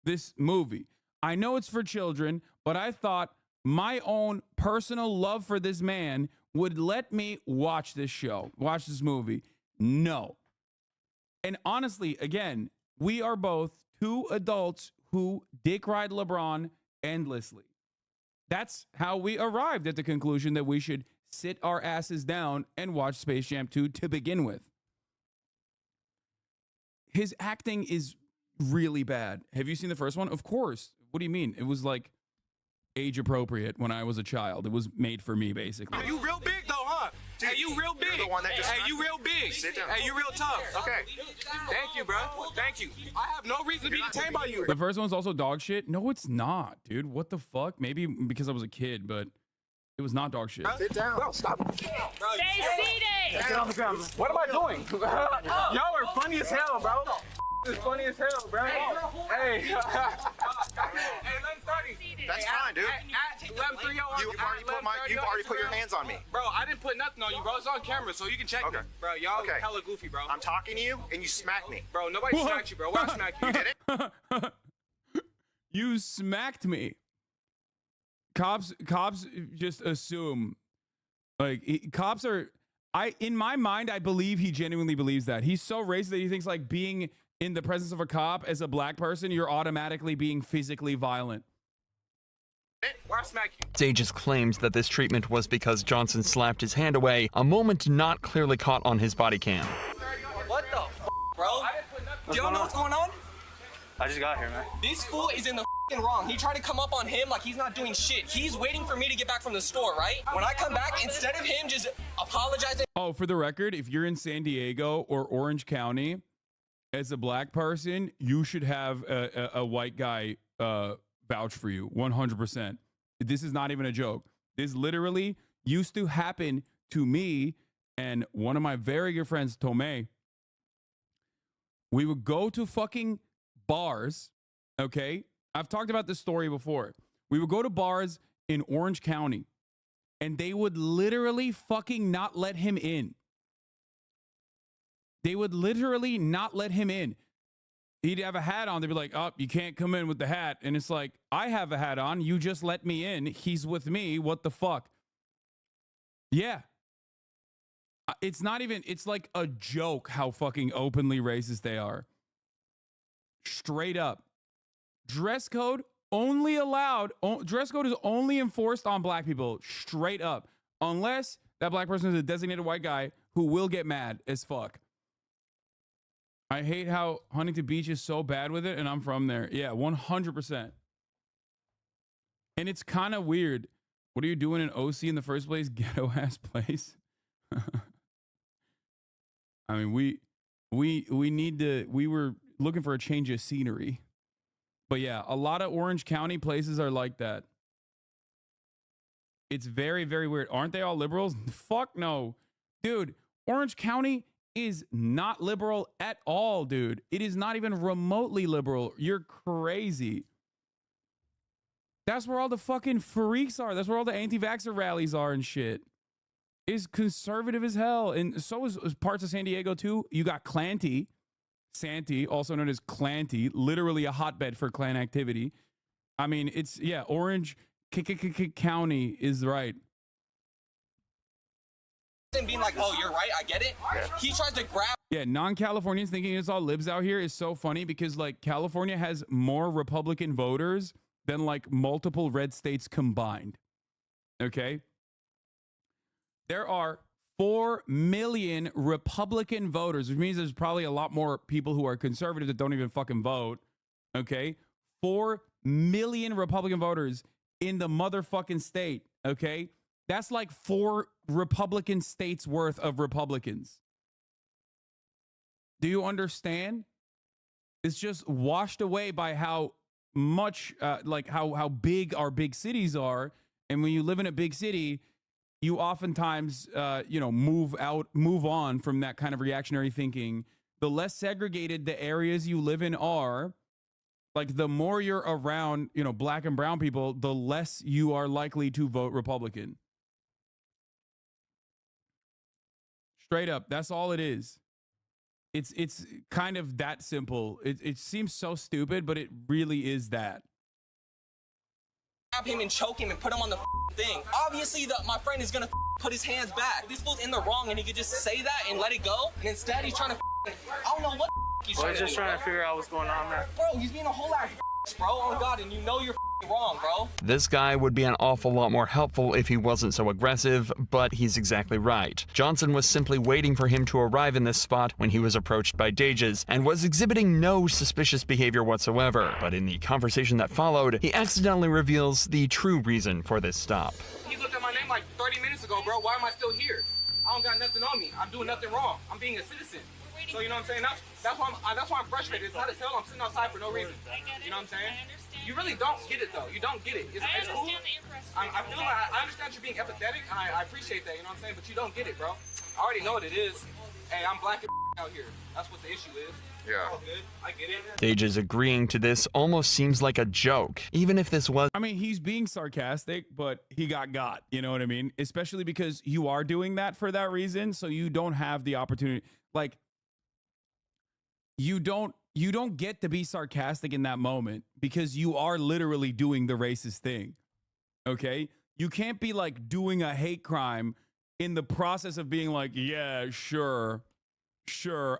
this movie. I know it's for children, but I thought my own personal love for this man would let me watch this show, watch this movie. No. And honestly, again, we are both two adults who dick ride LeBron endlessly. That's how we arrived at the conclusion that we should sit our asses down and watch Space Jam 2 to begin with. His acting is really bad. Have you seen the first one? Of course. What do you mean? It was like age appropriate when I was a child. It was made for me, basically. You real big though, huh? Dude, hey, you real big. You're the one that just hey, you real big. Sit down. Hey, you real tough. Okay. Thank you, bro. Thank you. I have no reason to be detained by you. The first one's also dog shit. No, it's not, dude. What the fuck? Maybe because I was a kid, but it was not dog shit. Sit down. Bro, stop. Stay seated. Get on the ground. What am I doing? Y'all are funny as hell, bro. It's funny as hell, bro. Hey. Hey, 11:30. That's fine, dude. At 11:30, You've already put your hands on me. Bro, I didn't put nothing on you, bro. It's on camera, so you can check Okay. it. Bro, y'all hella goofy, bro. I'm talking to you, and you smacked me. Bro, nobody smacked you, bro. Where I smacked you? You did it? You smacked me. Cops just assume, like, cops are, in my mind, I believe he genuinely believes that. He's so racist that he thinks, like, being in the presence of a cop as a black person, you're automatically being physically violent. Where I smack you? Dages claims that this treatment was because Johnson slapped his hand away, a moment not clearly caught on his body cam. What the f, bro? Do y'all know what's going on? I just got here, man. This fool is in the wrong. He tried to come up on him like he's not doing shit. He's waiting for me to get back from the store, right? When I come back, instead of him just apologizing. Oh, for the record, if you're in San Diego or Orange County, as a black person, you should have a white guy vouch for you 100%. This is not even a joke. This literally used to happen to me and one of my very good friends, Tomei. We would go to fucking bars, okay? I've talked about this story before. We would go to bars in Orange County, and they would literally fucking not let him in. They would literally not let him in. He'd have a hat on. They'd be like, oh, you can't come in with the hat. And it's like, I have a hat on. You just let me in. He's with me. What the fuck? Yeah. It's not even, it's like a joke how fucking openly racist they are. Straight up. Dress code only allowed, dress code is only enforced on black people. Straight up. Unless that black person is a designated white guy who will get mad as fuck. I hate how Huntington Beach is so bad with it, and I'm from there. Yeah, 100%. And it's kind of weird. What are you doing in OC in the first place? Ghetto ass place. I mean, we were looking for a change of scenery. But yeah, a lot of Orange County places are like that. It's very, very weird. Aren't they all liberals? Fuck no. Dude, Orange County is not liberal at all, dude. It is not even remotely liberal. You're crazy. That's where all the fucking freaks are. That's where all the anti-vaxxer rallies are and shit. It's conservative as hell. And so is parts of San Diego too. You got Clanty, Santee, also known as Clanty, literally a hotbed for Klan activity. I mean, it's, yeah, Orange County is right. And being like, oh, you're right, I get it. He tries to grab. Yeah, non-Californians thinking it's all libs out here is so funny because, like, California has more Republican voters than, like, multiple red states combined. Okay? There are 4 million Republican voters, which means there's probably a lot more people who are conservative that don't even fucking vote. Okay? 4 million Republican voters in the motherfucking state. Okay? That's like 4 Republican states worth of Republicans. Do you understand? It's just washed away by how much, like how big our big cities are. And when you live in a big city, you oftentimes, move on from that kind of reactionary thinking. The less segregated the areas you live in are, like the more you're around, black and brown people, the less you are likely to vote Republican. Straight up, that's all it is. It's kind of that simple. It seems so stupid, but it really is that. Grab him and choke him and put him on the thing. Obviously, my friend is gonna put his hands back. This fool's in the wrong, and he could just say that and let it go. And instead, he's trying to. I don't know what he's trying to do. We're just trying to figure out what's going on, man. Bro, he's being a whole ass bro. Oh God, and you know you're wrong, bro. This guy would be an awful lot more helpful if he wasn't so aggressive, but he's exactly right. Johnson was simply waiting for him to arrive in this spot when he was approached by Dages, and was exhibiting no suspicious behavior whatsoever. But in the conversation that followed, he accidentally reveals the true reason for this stop. He looked at my name like 30 minutes ago, bro. Why am I still here? I don't got nothing on me. I'm doing nothing wrong. I'm being a citizen. So you know what I'm saying? That's why I'm frustrated. It's not a sale. I'm sitting outside for no reason. You know what I'm saying? You really don't get it though. You don't get it. It's cool. I feel like I understand you're being empathetic, and I appreciate that. You know what I'm saying? But you don't get it, bro. I already know what it is. Hey, I'm black out here. That's what the issue is. Yeah. All good. I get it. Dages agreeing to this almost seems like a joke, even if this was. I mean, he's being sarcastic, but he got. You know what I mean? Especially because you are doing that for that reason, so you don't have the opportunity. Like, you don't get to be sarcastic in that moment because you are literally doing the racist thing. Okay? You can't be like doing a hate crime in the process of being like, yeah, sure,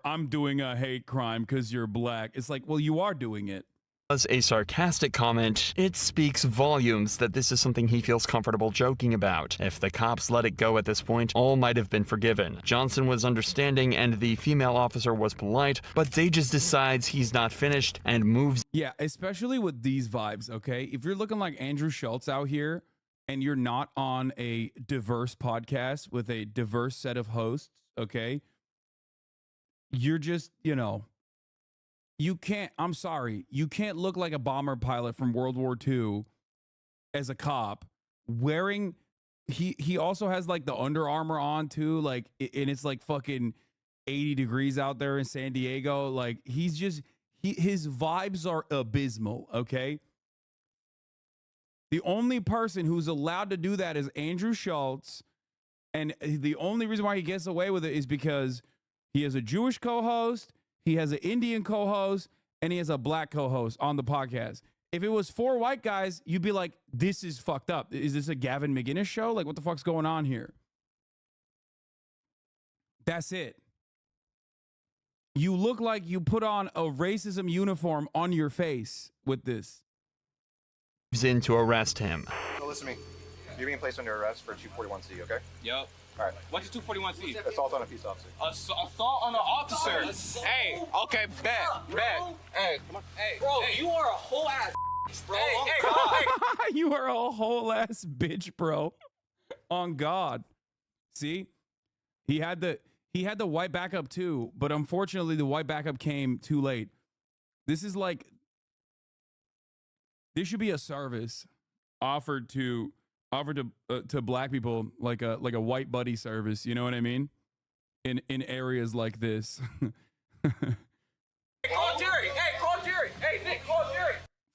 I'm doing a hate crime because you're black. It's like, well, you are doing it. was a sarcastic comment, it speaks volumes that this is something he feels comfortable joking about. If the cops let it go at this point, all might have been forgiven. Johnson was understanding and the female officer was polite, but Dages decides he's not finished and moves. Yeah, especially with these vibes, okay? If you're looking like Andrew Schultz out here and you're not on a diverse podcast with a diverse set of hosts, okay? You're just, you can't, I'm sorry, you can't look like a bomber pilot from World War II as a cop wearing, he also has like the Under Armour on too, like, and it's like fucking 80 degrees out there in San Diego. Like, he's just, his vibes are abysmal, okay? The only person who's allowed to do that is Andrew Schultz, and the only reason why he gets away with it is because he has a Jewish co-host, he has an Indian co-host, and he has a black co-host on the podcast. If it was 4 white guys, you'd be like, this is fucked up. Is this a Gavin McInnes show? Like, what the fuck's going on here? That's it. You look like you put on a racism uniform on your face with this. In to arrest him. So listen to me. You're being placed under arrest for 241C, okay? Yep. All right. What's the 241C? Assault on a peace officer. Assault on an officer. Hey, okay, bet. Hey, come on. Hey, Bro, hey. you are a whole ass bro. Hey, You are a whole ass bitch, bro. On God. See? He had the white backup too, but unfortunately the white backup came too late. This is like, there should be a service offered to black people, like a white buddy service. You know what I mean? In areas like this. Call Jerry. Hey, call Jerry. Hey, Nick, call Jerry.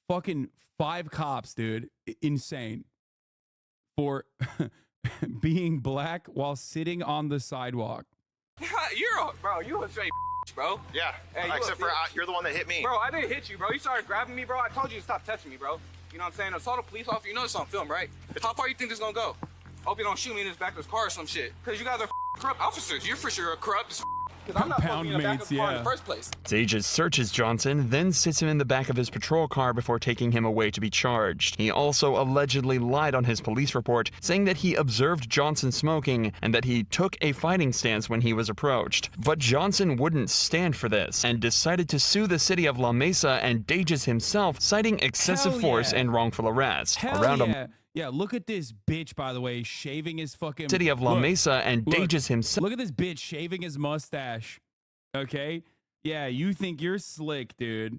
Fucking 5 cops, dude. Insane. For being black while sitting on the sidewalk. You a straight bro. Yeah. Hey, except for you're the one that hit me. Bro, I didn't hit you, bro. You started grabbing me, bro. I told you to stop touching me, bro. You know what I'm saying? Assault a police officer. You know this on film, right? How far you think this gonna go? Hope you don't shoot me in this back of this car or some shit. Because you guys are corrupt officers. You're for sure corrupt. Because I'm not fucking in the back of the car in the first place. Dages searches Johnson, then sits him in the back of his patrol car before taking him away to be charged. He also allegedly lied on his police report, saying that he observed Johnson smoking and that he took a fighting stance when he was approached. But Johnson wouldn't stand for this and decided to sue the city of La Mesa and Dages himself, citing excessive force and wrongful arrest. Yeah, look at this bitch, by the way, shaving his fucking... City of La Mesa and Dages himself. Look at this bitch shaving his mustache, okay? Yeah, you think you're slick, dude.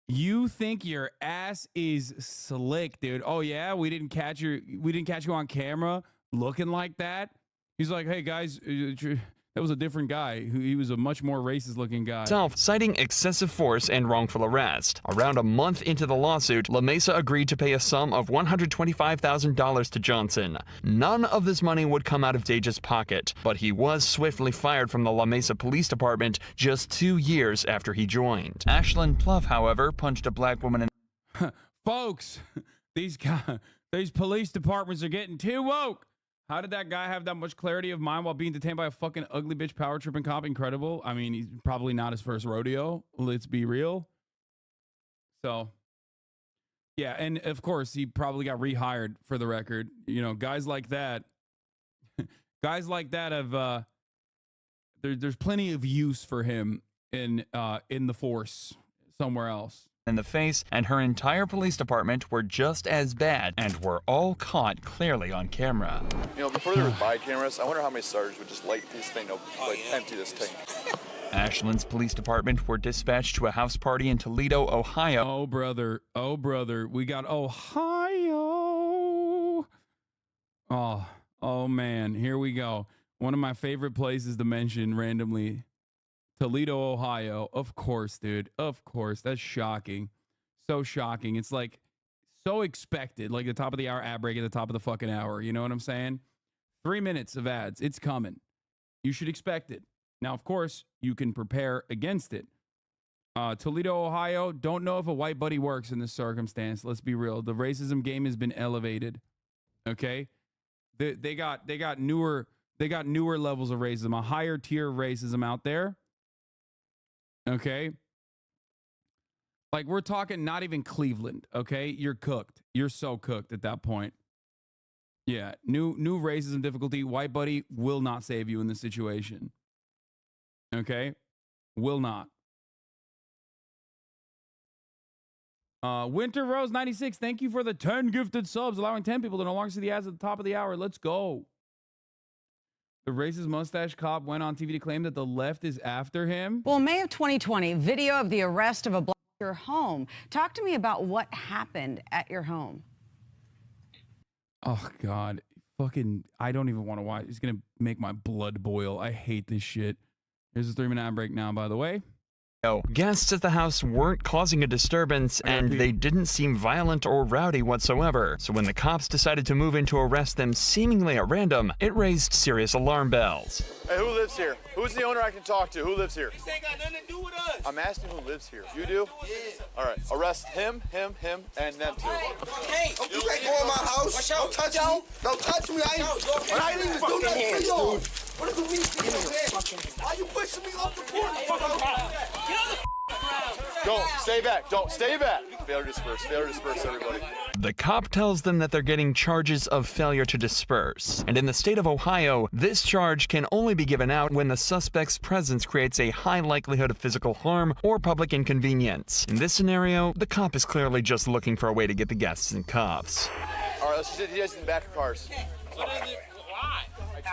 You think your ass is slick, dude. Oh, yeah? We didn't catch you on camera looking like that? He's like, hey, guys... that was a different guy. He was a much more racist looking guy. Citing excessive force and wrongful arrest. Around a month into the lawsuit, La Mesa agreed to pay a sum of $125,000 to Johnson. None of this money would come out of Dages' pocket, but he was swiftly fired from the La Mesa Police Department just 2 years after he joined. Ashlyn Pluff, however, punched a black woman in... Folks, these police departments are getting too woke. How did that guy have that much clarity of mind while being detained by a fucking ugly bitch power tripping cop? Incredible. I mean, he's probably not his first rodeo. Let's be real. So, yeah, and of course, he probably got rehired for the record. You know, guys like that have, there's plenty of use for him in the force somewhere else. In the face, and her entire police department were just as bad and were all caught clearly on camera. You know, before there was body cameras, I wonder how many sergeants would just light this thing up, empty this thing. Ashland's police department were dispatched to a house party in Toledo, Ohio. Oh, brother. We got Ohio. Oh, man. Here we go. One of my favorite places to mention randomly. Toledo, Ohio. Of course, dude. Of course. That's shocking. So shocking. It's like so expected. Like the top of the hour ad break at the top of the fucking hour. You know what I'm saying? 3 minutes of ads. It's coming. You should expect it. Now, of course, you can prepare against it. Toledo, Ohio. Don't know if a white buddy works in this circumstance. Let's be real. The racism game has been elevated. Okay? They got newer levels of racism, a higher tier of racism out there. Okay. Like, we're talking not even Cleveland, okay? You're cooked. You're so cooked at that point. Yeah, new racism difficulty. White buddy will not save you in this situation. Okay? Will not. Winter Rose 96, thank you for the 10 gifted subs, allowing 10 people to no longer see the ads at the top of the hour. Let's go. The racist mustache cop went on TV to claim that the left is after him. Well, May of 2020, video of the arrest of a black at your home. Talk to me about what happened at your home. Oh, God. Fucking, I don't even want to watch. It's going to make my blood boil. I hate this shit. Here's a 3-minute ad break now, by the way. Guests at the house weren't causing a disturbance, and they didn't seem violent or rowdy whatsoever. So when the cops decided to move in to arrest them seemingly at random, it raised serious alarm bells. Hey, who lives here? Who's the owner I can talk to? Who lives here? This ain't got nothing to do with us. I'm asking who lives here. You do? Yeah. All right. Arrest him, and them two. Hey, you can't go in my house. Don't touch me. Don't touch me. I ain't even do nothing to you. What is the reason? Why you pushing me off the porch, bro? Get on the ground. Don't stay back. Don't stay back. Failure to disperse. Failure to disperse, everybody. The cop tells them that they're getting charges of failure to disperse. And in the state of Ohio, this charge can only be given out when the suspect's presence creates a high likelihood of physical harm or public inconvenience. In this scenario, the cop is clearly just looking for a way to get the guests in cuffs. All right, let's just sit you guys in the back of cars. What is it? Why?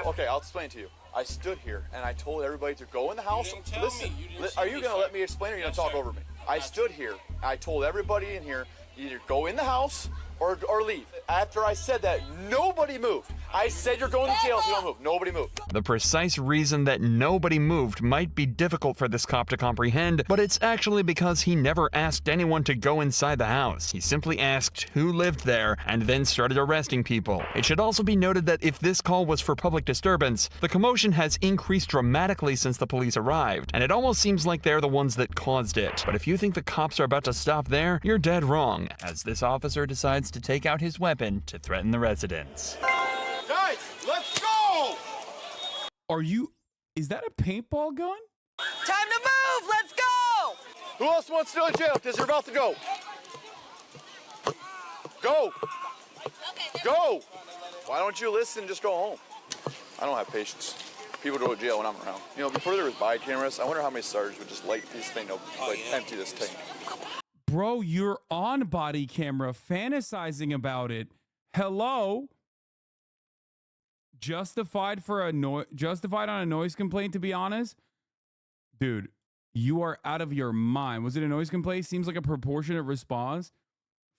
Okay, I'll explain to you. I stood here and I told everybody to go in the house. You didn't tell Listen, me. You didn't are see you me, going to sir. let me explain or are you going to Yes, talk sir. over me? I stood here. I told everybody in here either go in the house or leave. After I said that, nobody moved. I said you're going to jail if you don't move. Nobody moved. The precise reason that nobody moved might be difficult for this cop to comprehend, but it's actually because he never asked anyone to go inside the house. He simply asked who lived there and then started arresting people. It should also be noted that if this call was for public disturbance, the commotion has increased dramatically since the police arrived, and it almost seems like they're the ones that caused it. But if you think the cops are about to stop there, you're dead wrong, as this officer decides to take out his weapon to threaten the residents. Guys, let's go! Is that a paintball gun? Time to move! Let's go! Who else wants to go to jail because you're about to go? Go! Go! Why don't you listen and just go home? I don't have patience. People go to jail when I'm around. You know, before there was body cameras, I wonder how many sergeants would just light this thing up, empty this tank. Bro, you're on body camera fantasizing about it. Hello? Justified on a noise complaint, to be honest? Dude, you are out of your mind. Was it a noise complaint? Seems like a proportionate response.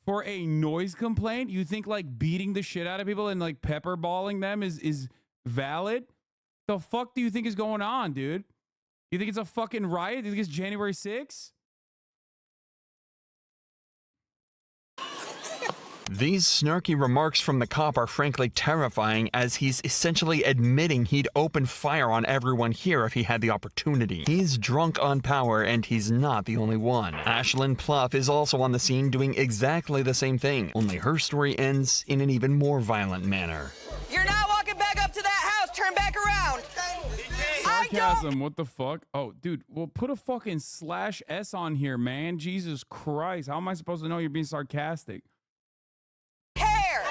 For a noise complaint, you think like beating the shit out of people and like pepper balling them is valid? The fuck do you think is going on, dude? You think it's a fucking riot? Do you think it's January 6th? These snarky remarks from the cop are frankly terrifying, as he's essentially admitting he'd open fire on everyone here if he had the opportunity. He's drunk on power, and he's not the only one. Ashlyn Pluff is also on the scene doing exactly the same thing, only her story ends in an even more violent manner. You're not walking back up to that house. Turn back around. Sarcasm, what the fuck? Oh, dude, well, put a fucking /S on here, man. Jesus Christ. How am I supposed to know you're being sarcastic? Hair.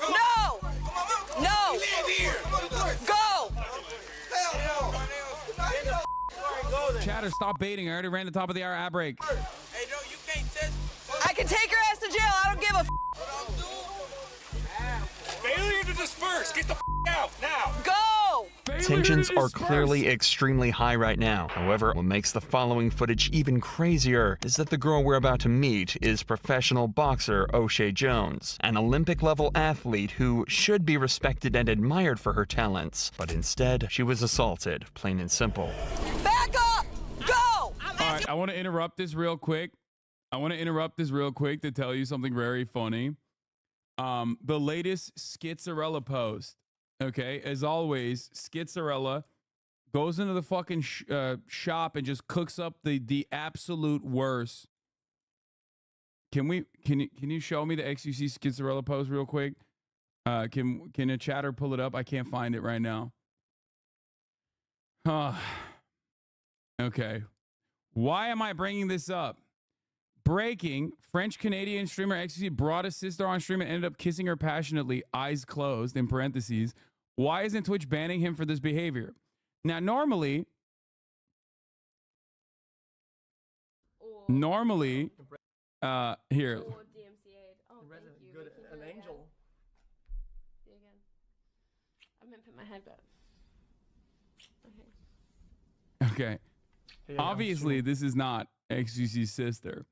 No. No. Go. Chatter, stop baiting. I already ran the top of the hour ad break. Hey, no, you can't test. I can take your ass to jail. I don't give a Failure to disperse. Get the out now. Go. Tensions are clearly extremely high right now. However, what makes the following footage even crazier is that the girl we're about to meet is professional boxer O'Shea Jones, an Olympic-level athlete who should be respected and admired for her talents. But instead, she was assaulted, plain and simple. Back up. Go. All right, I want to interrupt this real quick. To tell you something very funny. The latest Schizzarella post. Okay, as always, Schizzarella goes into the fucking shop and just cooks up the absolute worst. Can you show me the XUC Schizzarella post real quick? Can a chatter pull it up? I can't find it right now. Okay. Why am I bringing this up? breaking. French-Canadian streamer XQC brought his sister on stream and ended up kissing her passionately, eyes closed, in parentheses. Why isn't Twitch banning him for this behavior? Now, normally, here. Or DMCA. Oh, thank you. Good, an angel. See you again. I'm gonna put my head back. Okay. Okay. Obviously, this is not XQC's sister.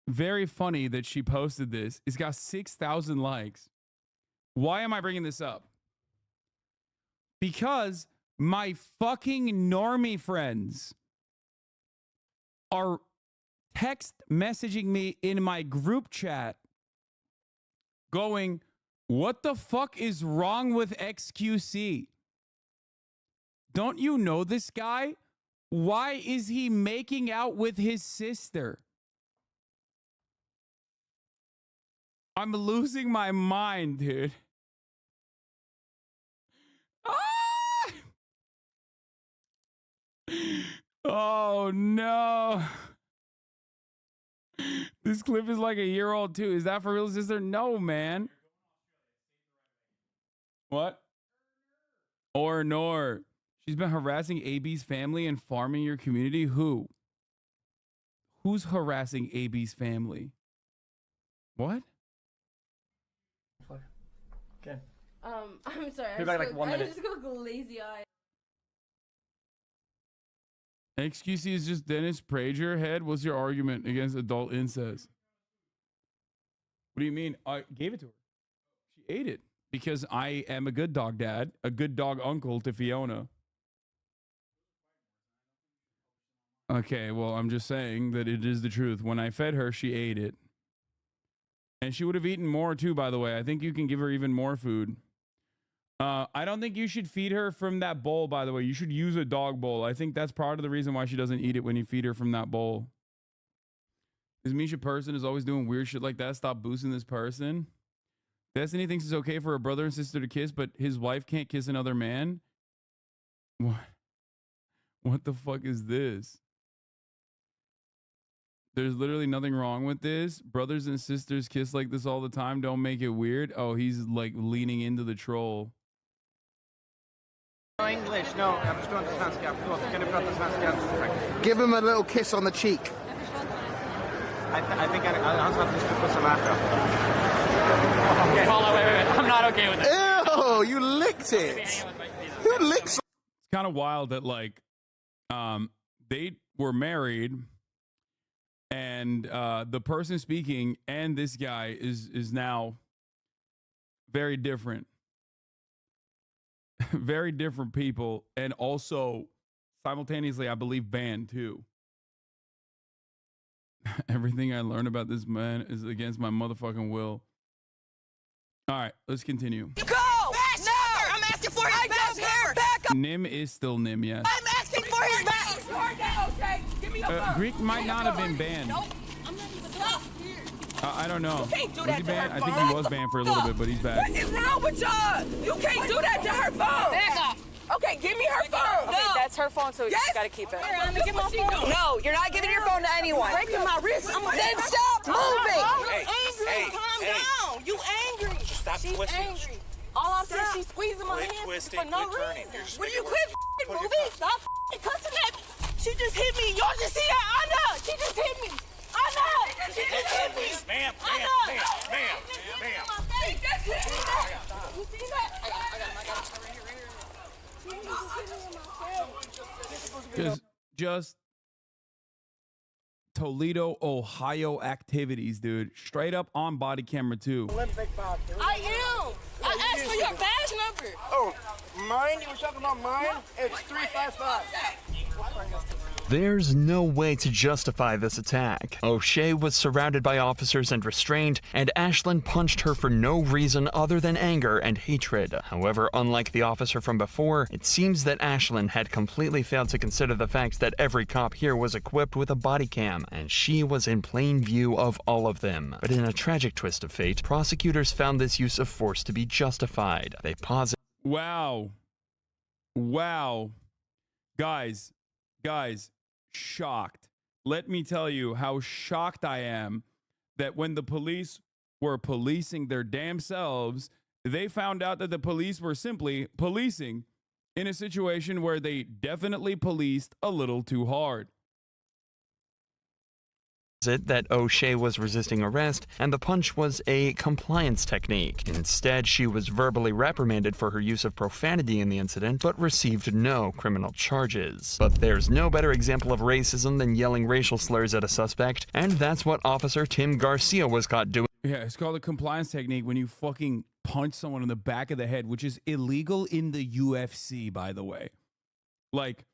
Very funny that she posted this. It's got 6,000 likes. Why am I bringing this up? Because my fucking normie friends are text messaging me in my group chat going, what the fuck is wrong with XQC? Don't you know this guy? Why is he making out with his sister? I'm losing my mind, dude. Ah! Oh, no. This clip is like a year old, too. Is that for real, sister? No, man. What? Or nor. She's been harassing AB's family and farming your community. Who? Who's harassing AB's family? What? Okay. I'm sorry. Be back like 1 minute. I just go lazy eye. XQC is just Dennis Prager head. What's your argument against adult incest? What do you mean? I gave it to her. She ate it because I am a good dog dad, a good dog uncle to Fiona. Okay, well, I'm just saying that it is the truth. When I fed her, she ate it. And she would have eaten more too, by the way. I think you can give her even more food. I don't think you should feed her from that bowl, by the way. You should use a dog bowl. I think that's part of the reason why she doesn't eat it when you feed her from that bowl. This Misha person is always doing weird shit like that. Stop boosting this person. Destiny thinks it's okay for a brother and sister to kiss, but his wife can't kiss another man. What? What the fuck is this? There's literally nothing wrong with this. Brothers and sisters kiss like this all the time. Don't make it weird. Oh, he's like leaning into the troll. No English, no. Jag förstår inte svenska. Förlåt, kan du prata svenska? Give him a little kiss on the cheek. I think I'm supposed to put some after. Okay. Hold on, wait. I'm not okay with it. Ew, you licked it. Who licks? It's kind of wild that like, they were married, and the person speaking and this guy is now very different. Very different people, and also simultaneously, I believe, banned too. Everything I learned about this man is against my motherfucking will. All right, let's continue. Go! No! I'm asking for his back. Back up! Nim is still Nim, yes. I'm asking for his back. Okay, give me your phone. Greek might not have been banned. Nope. I'm not even stop. I don't know. You can't do Was that he to banned? her I think phone. he was banned for a little bit, but he's back. What is wrong with y'all? You can't do that to her phone. Back up. Okay, give me her phone. Okay, that's her phone, so Yes. she's got to keep it. Let me get my phone. No, you're not giving your phone to anyone. Breaking my wrist. Then stop moving. Hey, angry. Calm down. You angry. Stop She's twisting. angry. All I'm saying, she's squeezing my Quit hand twisting, for no quit turning. reason. You're just Will you making quit Put your moving? Stop cussing at me. She just hit me. Y'all just see that? I know. She just hit me. I know. She just hit me. Ma'am, I know. She just hit me. You see that? I got it. Just Toledo, Ohio activities, dude. Straight up on body camera too. I am. I asked for your badge number. Oh, mine? You were talking about mine? It's 355. There's no way to justify this attack. O'Shea was surrounded by officers and restrained, and Ashlyn punched her for no reason other than anger and hatred. However, unlike the officer from before, it seems that Ashlyn had completely failed to consider the fact that every cop here was equipped with a body cam, and she was in plain view of all of them. But in a tragic twist of fate, prosecutors found this use of force to be justified. They posited. Wow. Guys, shocked. let me tell you how shocked I am that when the police were policing their damn selves, they found out that the police were simply policing in a situation where they definitely policed a little too hard. It that O'Shea was resisting arrest and the punch was a compliance technique. Instead, she was verbally reprimanded for her use of profanity in the incident, but received no criminal charges. But there's no better example of racism than yelling racial slurs at a suspect, and that's what Officer Tim Garcia was caught doing. Yeah, it's called a compliance technique when you fucking punch someone in the back of the head, which is illegal in the UFC, by the way. Like,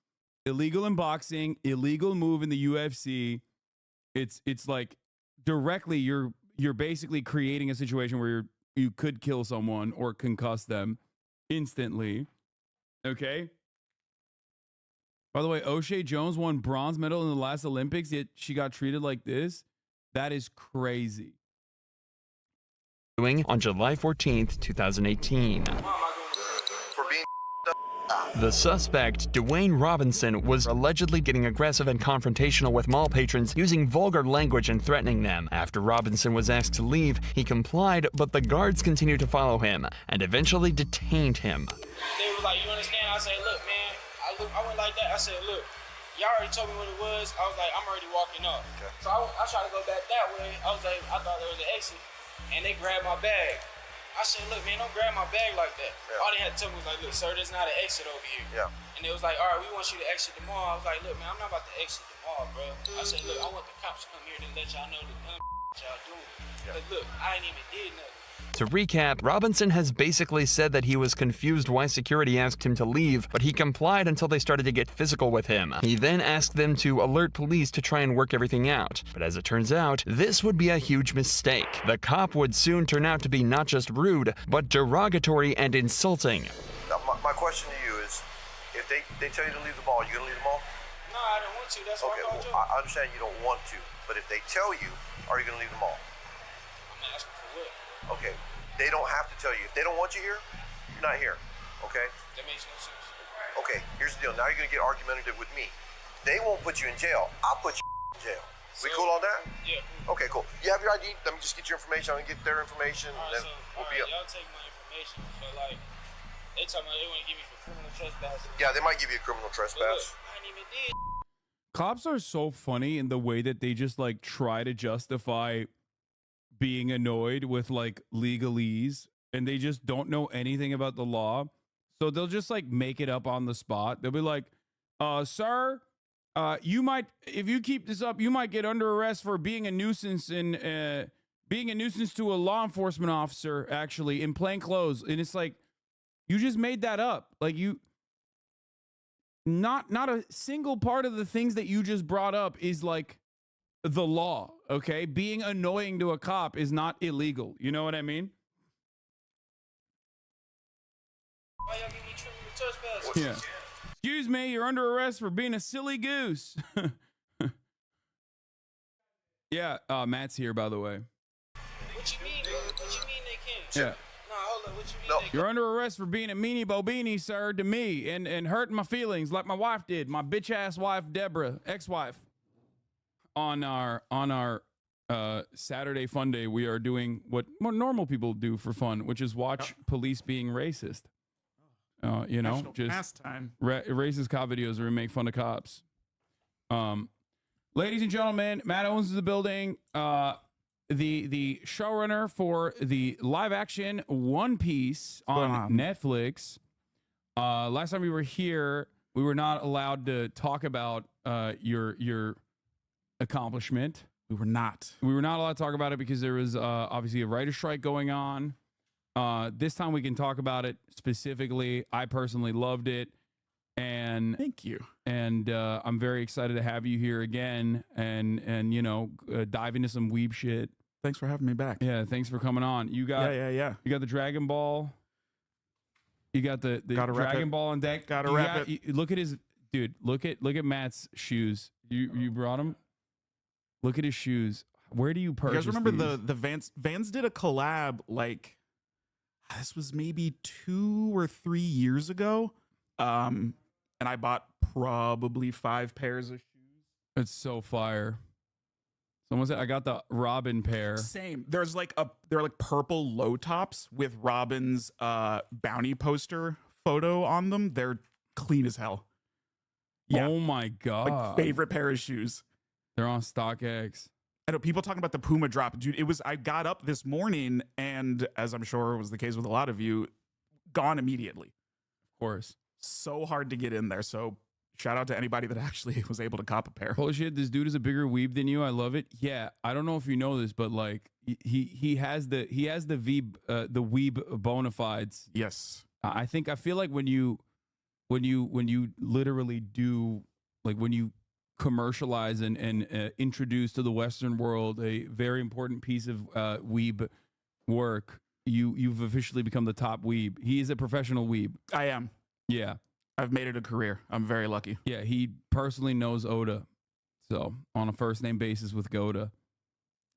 illegal in boxing, illegal move in the UFC. It's like directly you're basically creating a situation where you could kill someone or concuss them instantly. Okay? By the way, O'Shea Jones won bronze medal in the last Olympics, yet she got treated like this. That is crazy. On July 14th, 2018. The suspect, Dwayne Robinson, was allegedly getting aggressive and confrontational with mall patrons, using vulgar language and threatening them. After Robinson was asked to leave, he complied, but the guards continued to follow him and eventually detained him. They was like, you understand? I said, look, man, I went like that. I said, look, y'all already told me what it was. I was like, I'm already walking off. Okay. So I tried to go back that way. I was like, I thought there was an exit, and they grabbed my bag. I said, look, man, don't grab my bag like that. Yeah. All they had to tell me was like, look, sir, there's not an exit over here. Yeah. And they was like, all right, we want you to exit the mall. I was like, look, man, I'm not about to exit the mall, bro. I said, look, I want the cops to come here to let y'all know the dumb y'all doing. Yeah. But look, I ain't even did nothing. To recap, Robinson has basically said that he was confused why security asked him to leave, but he complied until they started to get physical with him. He then asked them to alert police to try and work everything out. But as it turns out, this would be a huge mistake. The cop would soon turn out to be not just rude, but derogatory and insulting. Now, my question to you is, if they tell you to leave the mall, you gonna leave the mall? No, I don't want to. That's why I called you. I understand you don't want to, but if they tell you, are you gonna leave the mall? I'm asking for what? Okay, they don't have to tell you. If they don't want you here, you're not here, okay? That makes no sense. Okay, here's the deal. Now you're going to get argumentative with me. They won't put you in jail. I'll put you in jail. We cool on that? Yeah. Okay, cool. You have your ID? Let me just get your information. I'm going to get their information, and then we'll be up. Y'all take my information. So, like, they talking about they want to give me for criminal trespass. Yeah, they might give you a criminal trespass. Look, I ain't even did. Cops are so funny in the way that they just, like, try to justify being annoyed with like legalese, and they just don't know anything about the law, so they'll just like make it up on the spot. They'll be like, sir, you might, if you keep this up, you might get under arrest for being a nuisance and being a nuisance to a law enforcement officer, actually, in plain clothes. And it's like, you just made that up. Like, you not a single part of the things that you just brought up is like the law, okay? Being annoying to a cop is not illegal. You know what I mean? Why y'all give me criminal trespass? Yeah. Excuse me, you're under arrest for being a silly goose. Yeah, Matt's here, by the way. What you mean, bro? What you mean they can't? Yeah. Nah, hold on. What you mean they You're under arrest for being a meanie bobini, sir, to me, and hurting my feelings like my wife did, my bitch-ass wife, Deborah, ex-wife. On our Saturday fun day, we are doing what more normal people do for fun, which is watch police being racist. You know, National just pastime. Racist cop videos where we make fun of cops. Ladies and gentlemen, Matt Owens is in the building. The showrunner for the live action One Piece on Netflix. Last time we were here, we were not allowed to talk about your accomplishment. We were not allowed to talk about it because there was obviously a writer's strike going on. This time we can talk about it specifically. I personally loved it, and thank you. And I'm very excited to have you here again, and you know, dive into some weeb shit. Thanks for having me back. Yeah, thanks for coming on. You got yeah. You got the Dragon Ball. You got the Dragon Ball on deck. Look at his dude. Look at Matt's shoes. You brought him. Look at his shoes. Where do you purchase? You guys remember these? the Vans did a collab, like this was maybe 2 or 3 years ago. And I bought probably 5 pairs of shoes. It's so fire. Someone said I got the Robin pair. Same. They're like purple low tops with Robin's bounty poster photo on them. They're clean as hell. Yeah. Oh my god. Like favorite pair of shoes. They're on StockX. I know people talking about the Puma drop. Dude, I got up this morning and, as I'm sure was the case with a lot of you, gone immediately. Of course. So hard to get in there. So shout out to anybody that actually was able to cop a pair. Holy shit, this dude is a bigger weeb than you. I love it. Yeah, I don't know if you know this, but like he has the weeb bona fides. Yes. I feel like when you literally do, like when you commercialize and introduce to the Western world a very important piece of weeb work, you've officially become the top weeb. He is a professional weeb. I am. Yeah. I've made it a career. I'm very lucky. Yeah, he personally knows Oda. So on a first name basis with Goda.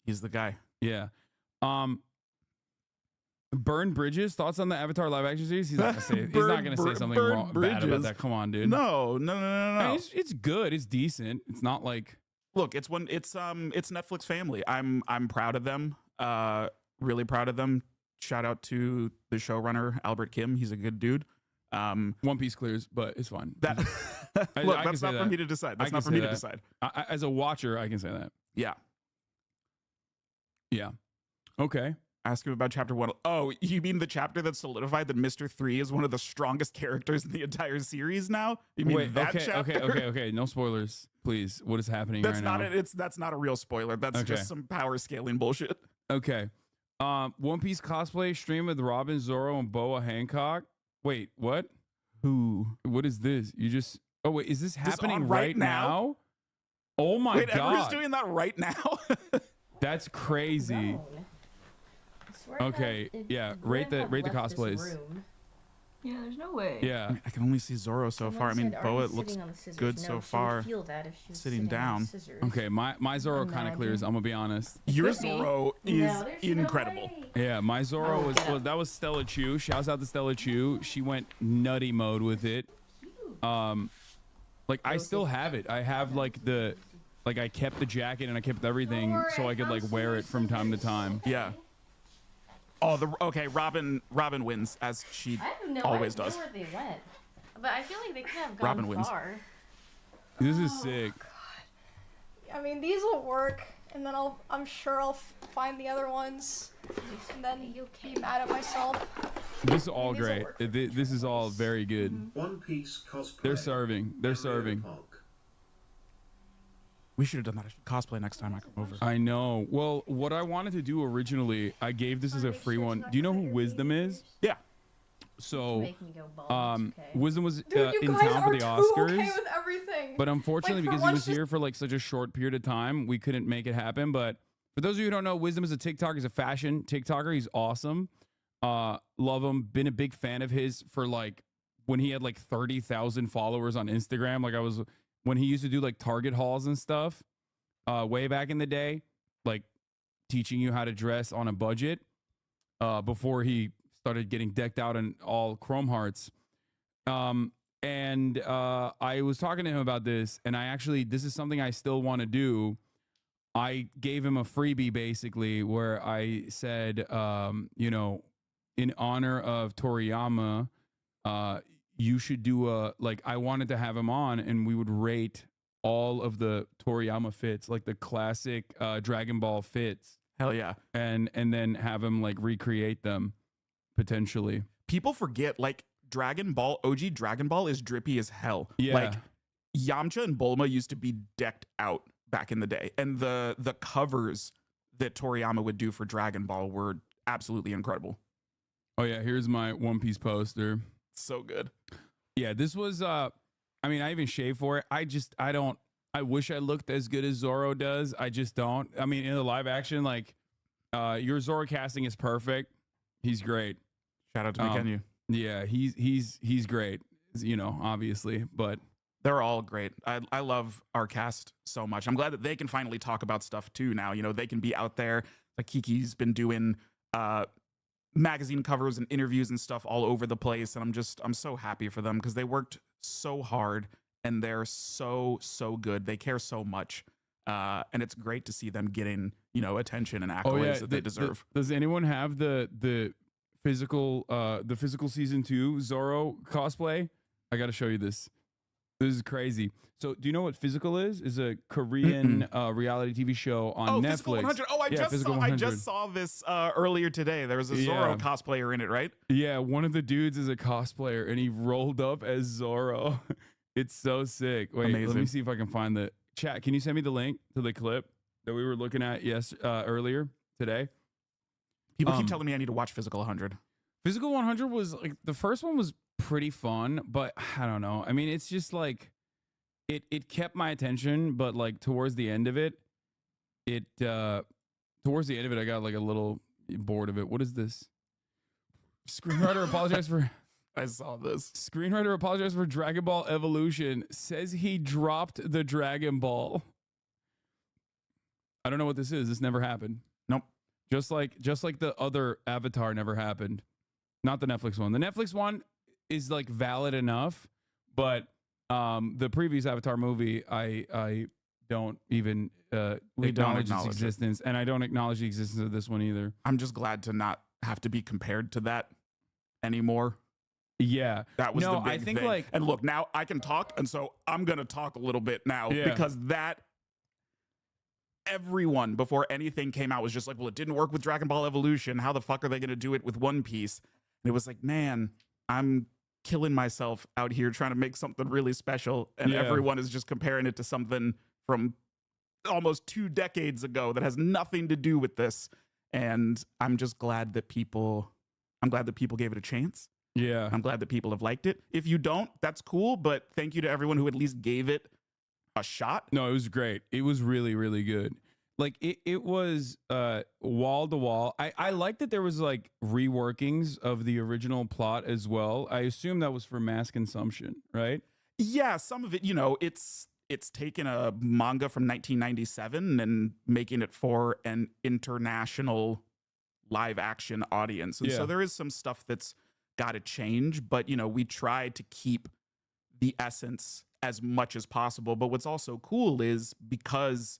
He's the guy. Yeah. Burn Bridges, thoughts on the Avatar live action series? He's not gonna say something wrong bad about that. Come on, dude. No. It's good. It's decent. It's not like, look, it's Netflix family. I'm proud of them. Really proud of them. Shout out to the showrunner Albert Kim. He's a good dude. One Piece clears, but it's fine. That look, that's not for me to decide. That's not for me to decide. As a watcher, I can say that. Yeah. Yeah. Okay. Ask him about chapter 1. Oh, you mean the chapter that solidified that Mr. 3 is one of the strongest characters in the entire series now? You mean chapter? Okay. No spoilers, please. What is happening right now? That's not a real spoiler. That's just some power scaling bullshit. Okay. One Piece cosplay stream with Robin, Zoro, and Boa Hancock. Wait, what? Who? What is this? Oh wait, is this happening right now? Oh my god! Everyone's doing that right now. That's crazy. Okay, yeah. Rate the cosplays. Yeah, there's no way. Yeah, I can only see Zoro so far. I mean, Boa looks good so far. Sitting down. Okay, my Zoro kind of clears. I'm gonna be honest. Your Zoro is incredible. Yeah, my Zoro that was Stella Chu. Shouts out to Stella Chu. She went nutty mode with it. Like I still have it. I have I kept the jacket and I kept everything so I could like wear it from time to time. Yeah. Oh, okay. Robin wins as she always does. I don't know where they went, but I feel like they could have Robin gone wins. far. This is sick. I mean, these will work, and then I'm sure I'll find the other ones, and then you'll be mad at myself. This is all great. This is all very good. One Piece cosplay. They're serving. They're serving. We should have done that cosplay next time I come over. I know. Well, what I wanted to do originally, I gave this as a free one. Do you know who Wisdom is? Yeah. So, Wisdom was in town for the Oscars. Okay with everything. But unfortunately, because he was here for like such a short period of time, we couldn't make it happen. But for those of you who don't know, Wisdom is a TikToker. He's a fashion TikToker. He's awesome. Love him. Been a big fan of his for like when he had like 30,000 followers on Instagram. Like when he used to do like Target hauls and stuff way back in the day, like teaching you how to dress on a budget before he started getting decked out in all chrome hearts. And I was talking to him about this, and this is something I still want to do. I gave him a freebie basically where I said, in honor of Toriyama, you should do I wanted to have him on and we would rate all of the Toriyama fits, like the classic Dragon Ball fits. Hell yeah. And then have him like recreate them potentially. People forget like OG Dragon Ball is drippy as hell. Yeah. Like Yamcha and Bulma used to be decked out back in the day. And the covers that Toriyama would do for Dragon Ball were absolutely incredible. Oh yeah, here's my One Piece poster. So good. Yeah, this was I even shaved for it. I wish I looked as good as Zoro does. I just don't. I mean, in the live action, like your Zoro casting is perfect. He's great. Shout out to McKenyu. Yeah, he's great, obviously, but they're all great. I love our cast so much. I'm glad that they can finally talk about stuff too now. They can be out there. Like Kiki's been doing magazine covers and interviews and stuff all over the place, and I'm so happy for them because they worked so hard and they're so good. They care so much, and it's great to see them getting attention and accolades that they deserve. Does anyone have the physical season 2 Zorro cosplay? I got to show you this. This is crazy. So, do you know what Physical is? Is a Korean reality TV show on Netflix. Physical 100. Oh, I just saw this earlier today. There was a Zorro cosplayer in it, right? Yeah, one of the dudes is a cosplayer, and he rolled up as Zorro. It's so sick. Wait, Amazing. Let me see if I can find the chat. Can you send me the link to the clip that we were looking at earlier today? People keep telling me I need to watch Physical 100. Physical 100 was like, the first one was pretty fun, but I don't know. I mean, it's just like it kept my attention, but like towards the end of it, I got like a little bored of it. What is this? Screenwriter apologized for I saw this. Screenwriter apologized for Dragon Ball Evolution. Says he dropped the Dragon Ball. I don't know what this is. This never happened. Nope. Just like the other Avatar never happened. Not the Netflix one. The Netflix one is like valid enough, but the previous Avatar movie, I don't even acknowledge its existence, and I don't acknowledge the existence of this one either. I'm just glad to not have to be compared to that anymore. Yeah, that was the big I think thing. like, and look, now I can talk, and so I'm gonna talk a little bit now because that. Everyone before anything came out was just like, well, it didn't work with Dragon Ball Evolution. How the fuck are they going to do it with One Piece? And it was like, man, I'm killing myself out here trying to make something really special. And everyone is just comparing it to something from almost 2 decades ago that has nothing to do with this. And I'm just glad that people gave it a chance. Yeah. I'm glad that people have liked it. If you don't, that's cool. But thank you to everyone who at least gave it a shot. No, it was great. It was really, really good. Like it was wall to wall. I like that there was like reworkings of the original plot as well. I assume that was for mass consumption, right? Yeah, some of it, it's taken a manga from 1997 and making it for an international live action audience. And so there is some stuff that's got to change, but we tried to keep the essence as much as possible. But what's also cool is because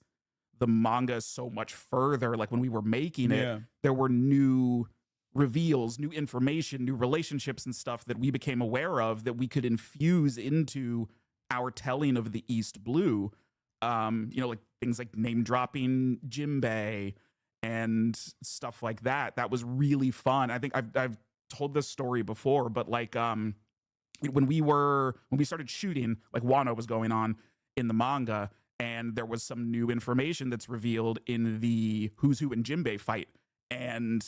the manga is so much further, like when we were making it, there were new reveals, new information, new relationships and stuff that we became aware of that we could infuse into our telling of the East Blue. Like things like name dropping Jimbei and stuff like that. That was really fun. I think I've told this story before, but like when we started shooting, like Wano was going on in the manga, and there was some new information that's revealed in the Who's Who and Jimbei fight. And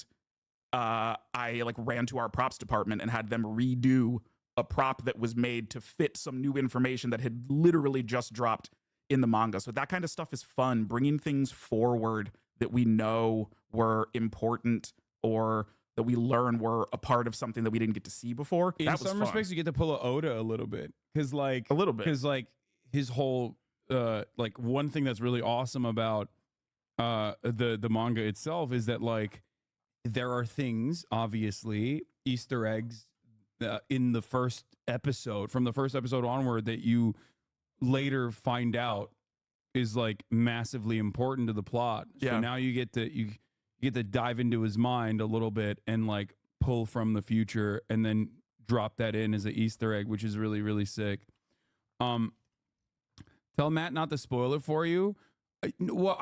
I like ran to our props department and had them redo a prop that was made to fit some new information that had literally just dropped in the manga. So that kind of stuff is fun, bringing things forward that we know were important or that we learn were a part of something that we didn't get to see before. In some respects, you get to pull a Oda a little bit, because like a little bit, because like his whole like one thing that's really awesome about the manga itself is that like there are things, obviously Easter eggs in the first episode, from the first episode onward, that you later find out is like massively important to the plot. So now you get to dive into his mind a little bit and like pull from the future and then drop that in as an Easter egg, which is really, really sick. Tell Matt not to spoil it for you. Well,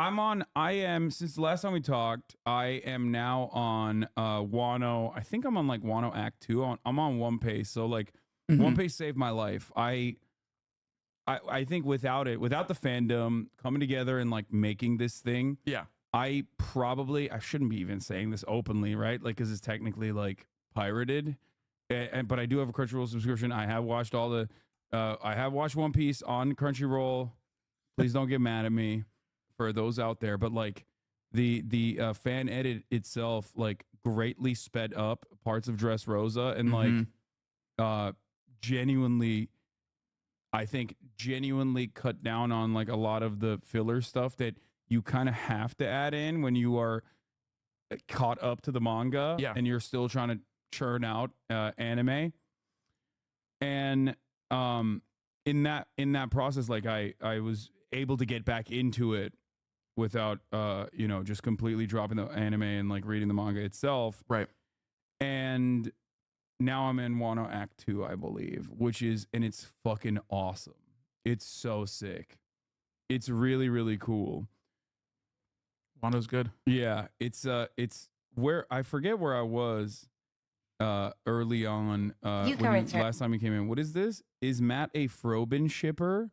I am, since the last time we talked, I am now on Wano. I think I'm on like Wano Act 2. I'm on One Piece. So like One Piece saved my life. I think without the fandom coming together and like making this thing, I shouldn't be even saying this openly, right? Like, because it's technically like pirated, but I do have a Crunchyroll subscription. I have watched I have watched One Piece on Crunchyroll. Please don't get mad at me for those out there, but like the fan edit itself like greatly sped up parts of Dressrosa and like genuinely cut down on like a lot of the filler stuff that you kind of have to add in when you are caught up to the manga and you're still trying to churn out anime. And in that process, like I was able to get back into it without just completely dropping the anime and like reading the manga itself. Right. And now I'm in Wano Act 2, I believe, and it's fucking awesome. It's so sick. It's really, really cool. Wano's good. Yeah, it's where I forget where I was early on last time he came in. What is this? Is Matt a Frobin shipper?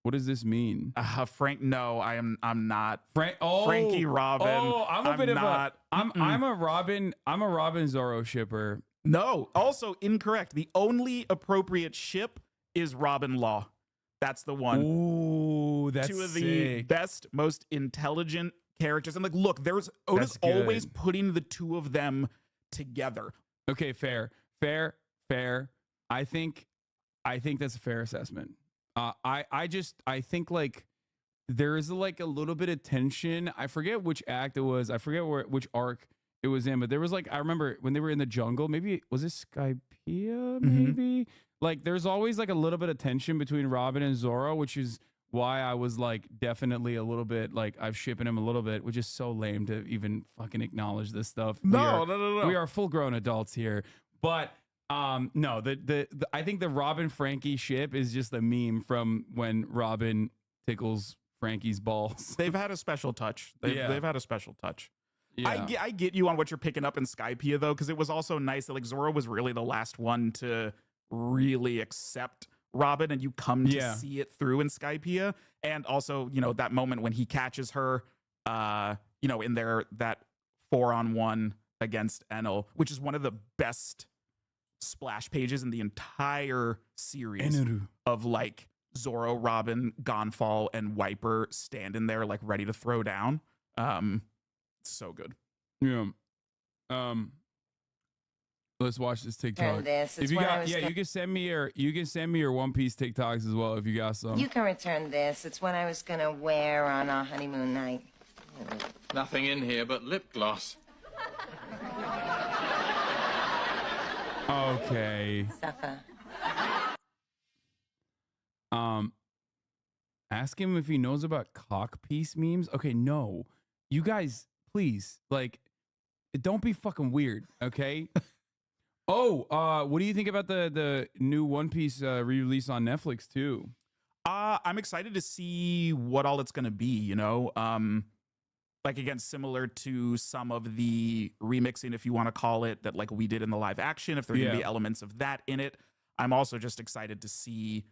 What does this mean? Frank, no, I'm not. Oh, Frankie Robin. Oh, I'm a bit not, of a I'm a Robin Zoro shipper. No, also incorrect. The only appropriate ship is Robin Law. That's the one. Ooh, that's two of sick. The best, most intelligent characters. And like, look, there's Oda's always putting the two of them together. Okay, fair. I think that's a fair assessment. I think like there is like a little bit of tension. I forget which act it was. I forget which arc it was in, but there was like, I remember when they were in the jungle, maybe was it Skypiea? Maybe like there's always like a little bit of tension between Robin and Zoro, which is why I was like definitely a little bit like I'm shipping him a little bit, which is so lame to even fucking acknowledge this stuff. No. We are full grown adults here, but no, I think the Robin Frankie ship is just a meme from when Robin tickles Frankie's balls. They've had a special touch. They've had a special touch. Yeah. I get you on what you're picking up in Skypiea though, because it was also nice that like Zoro was really the last one to really accept Robin, and you come to see it through in Skypiea. And also, that moment when he catches her, in that 4-on-1 against Enel, which is one of the best splash pages in the entire series of like Zoro, Robin, Gonfall, and Wiper standing there like ready to throw down. So good. Yeah. Let's watch this TikTok. If you got, you can send me your One Piece TikToks as well if you got some. You can return this. It's what I was gonna wear on our honeymoon night. Nothing in here but lip gloss. Okay. Suffer. Ask him if he knows about cock piece memes. Okay, no. You guys, please, like, don't be fucking weird, okay? What do you think about the new One Piece re-release on Netflix too? I'm excited to see what all it's gonna be, like again, similar to some of the remixing, if you want to call it, that like we did in the live action, if there are gonna be elements of that in it. I'm also just excited to see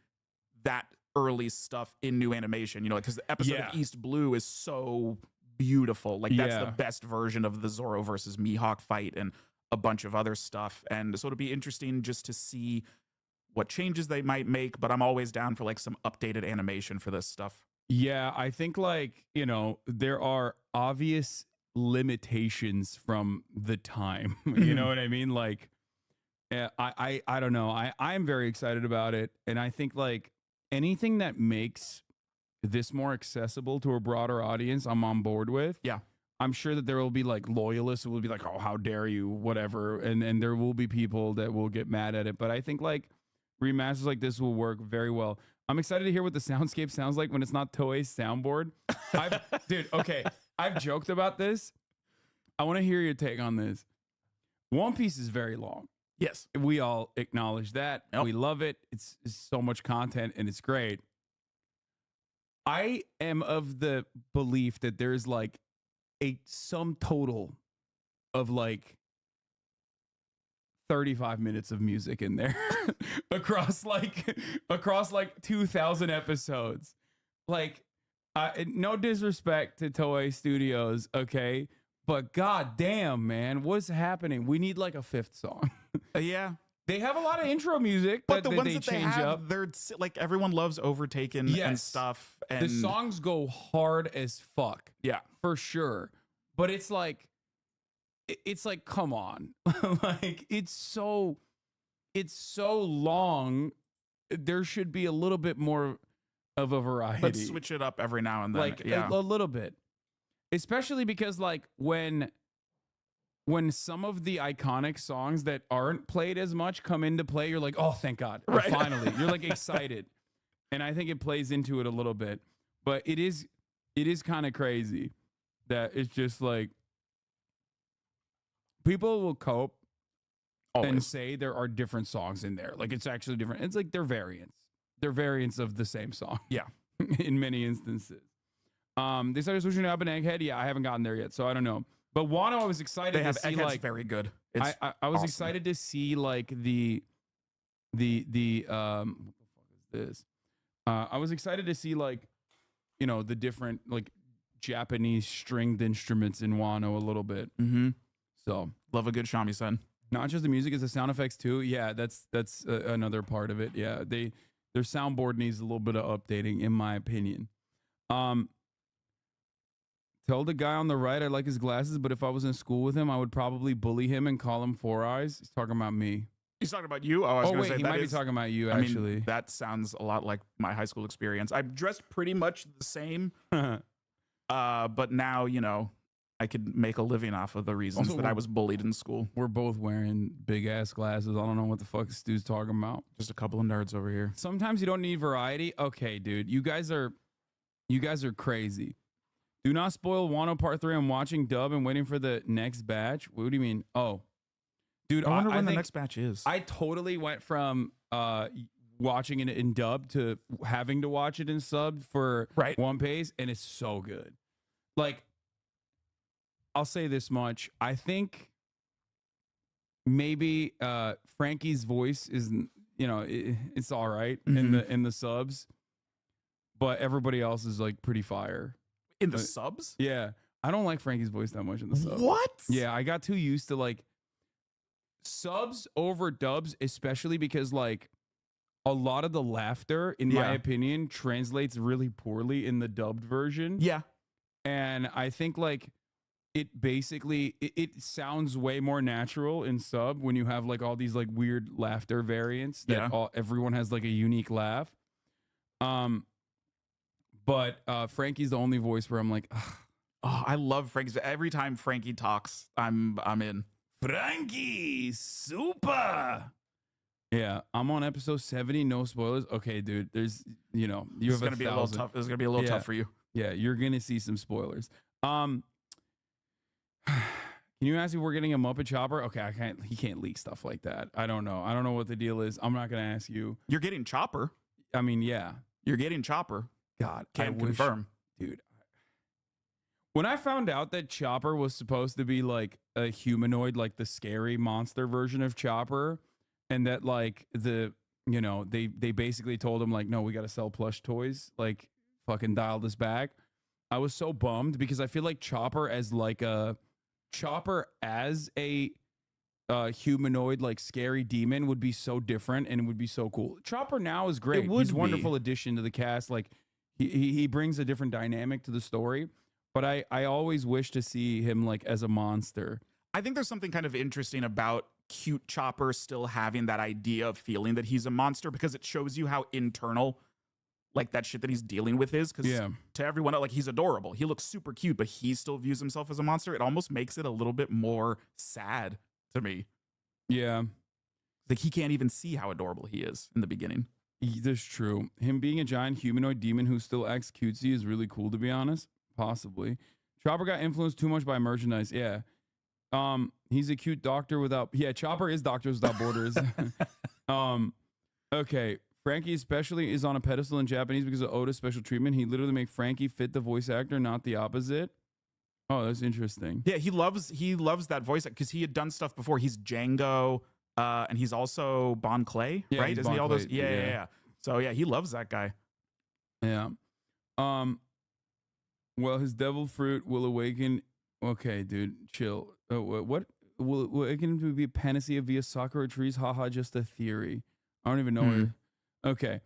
that early stuff in new animation, because the episode of East Blue is so beautiful. Like that's the best version of the Zoro versus Mihawk fight and a bunch of other stuff. And so it'll be interesting just to see what changes they might make, but I'm always down for like some updated animation for this stuff. Yeah, I think like, there are obvious limitations from the time. You know what I mean? Like, I don't know. I am very excited about it. And I think like anything that makes this more accessible to a broader audience, I'm on board with. Yeah. I'm sure that there will be like loyalists who will be like, oh, how dare you, whatever. And there will be people that will get mad at it. But I think like remasters like this will work very well. I'm excited to hear what the soundscape sounds like when it's not Toei's soundboard. Dude, okay. I've joked about this. I want to hear your take on this. One Piece is very long. Yes. We all acknowledge that. Yep. We love it. It's so much content and it's great. I am of the belief that there's like a sum total of like 35 minutes of music in there across like 2,000 episodes. Like, no disrespect to Toei Studios, okay? But god damn, man, what's happening? We need like a fifth song. Yeah. They have a lot of intro music, but the ones they that change they have, up. They're like everyone loves Overtaken and stuff. And the songs go hard as fuck. Yeah, for sure. But it's like, come on, like it's so long. There should be a little bit more of a variety. Let's switch it up every now and then. Like a little bit, especially because like when some of the iconic songs that aren't played as much come into play, you're like, oh, thank God. Right. Finally. You're like excited. And I think it plays into it a little bit. But it is kind of crazy that it's just like people will cope and say there are different songs in there. Like it's actually different. It's like they're variants. They're variants of the same song. Yeah. In many instances. They started switching up an Egghead. Yeah, I haven't gotten there yet, so I don't know. But Wano, I was excited to see Egghead's like very good. I was excited to see like the what the fuck is this? I was excited to see like, you know, the different like Japanese stringed instruments in Wano a little bit. Mm-hmm. So love a good shamisen. Not just the music, it's the sound effects too. Yeah, that's another part of it. Yeah, their soundboard needs a little bit of updating, in my opinion. Tell the guy on the right I like his glasses, but if I was in school with him, I would probably bully him and call him Four Eyes. He's talking about me. He's talking about you? Oh, I was gonna say, he might be talking about you, actually. I mean, that sounds a lot like my high school experience. I dressed pretty much the same, but now, you know, I could make a living off of the reasons Also, that I was bullied in school. We're both wearing big-ass glasses. I don't know what the fuck Stu's talking about. Just a couple of nerds over here. Sometimes you don't need variety. Okay, dude. You guys are crazy. Do not spoil Wano Part 3. I'm watching dub and waiting for the next batch. What do you mean? Oh. Dude, I wonder when the think next batch is. I totally went from watching it in dub to having to watch it in sub for One Piece, and it's so good. Like, I'll say this much. I think maybe Frankie's voice is, you know, it's all right in the subs, but everybody else is like pretty fire. In the subs? Yeah. I don't like Frankie's voice that much in the subs. What? Yeah, I got too used to like subs over dubs, especially because like a lot of the laughter, in my opinion, translates really poorly in the dubbed version. Yeah. And I think like it basically it sounds way more natural in sub when you have like all these like weird laughter variants that everyone has like a unique laugh. But Frankie's the only voice where I'm like, ugh. Oh, I love Frankie's. Every time Frankie talks, I'm in. Frankie, super. Yeah, I'm on episode 70. No spoilers. Okay, dude. There's, you know, you This is gonna be a little tough. This is gonna be a little tough for you. Yeah, you're gonna see some spoilers. Can you ask if we're getting a Muppet Chopper? Okay, I can't. He can't leak stuff like that. I don't know. I don't know what the deal is. I'm not gonna ask you. You're getting Chopper. I mean, yeah, you're getting Chopper. God, can't confirm, dude. When I found out that Chopper was supposed to be like a humanoid, like the scary monster version of Chopper, and that like they basically told him like, no, we got to sell plush toys, like fucking dial this back. I was so bummed because I feel like Chopper as a humanoid, like scary demon would be so different and it would be so cool. Chopper now is great. He's a wonderful addition to the cast. Like he brings a different dynamic to the story. But I always wish to see him like as a monster. I think there's something kind of interesting about cute Chopper still having that idea of feeling that he's a monster, because it shows you how internal like that shit that he's dealing with is. Because to everyone, like, he's adorable. He looks super cute, but he still views himself as a monster. It almost makes it a little bit more sad to me. Yeah. Like he can't even see how adorable he is in the beginning. That's true. Him being a giant humanoid demon who still acts cutesy is really cool, to be honest. Possibly. Chopper got influenced too much by merchandise. Yeah. He's a cute doctor without... Yeah, Chopper is Doctors Without Borders. Okay. Frankie especially is on a pedestal in Japanese because of Oda's special treatment. He literally made Frankie fit the voice actor, not the opposite. Oh, that's interesting. Yeah, he loves that voice because he had done stuff before. He's Django, and he's also Bon Clay, right? Isn't he all those? Yeah. So yeah, he loves that guy. Yeah. Well, his devil fruit will awaken. Okay, dude, chill. What will awaken him to be a panacea via sakura trees? Haha, just a theory. I don't even know. Okay.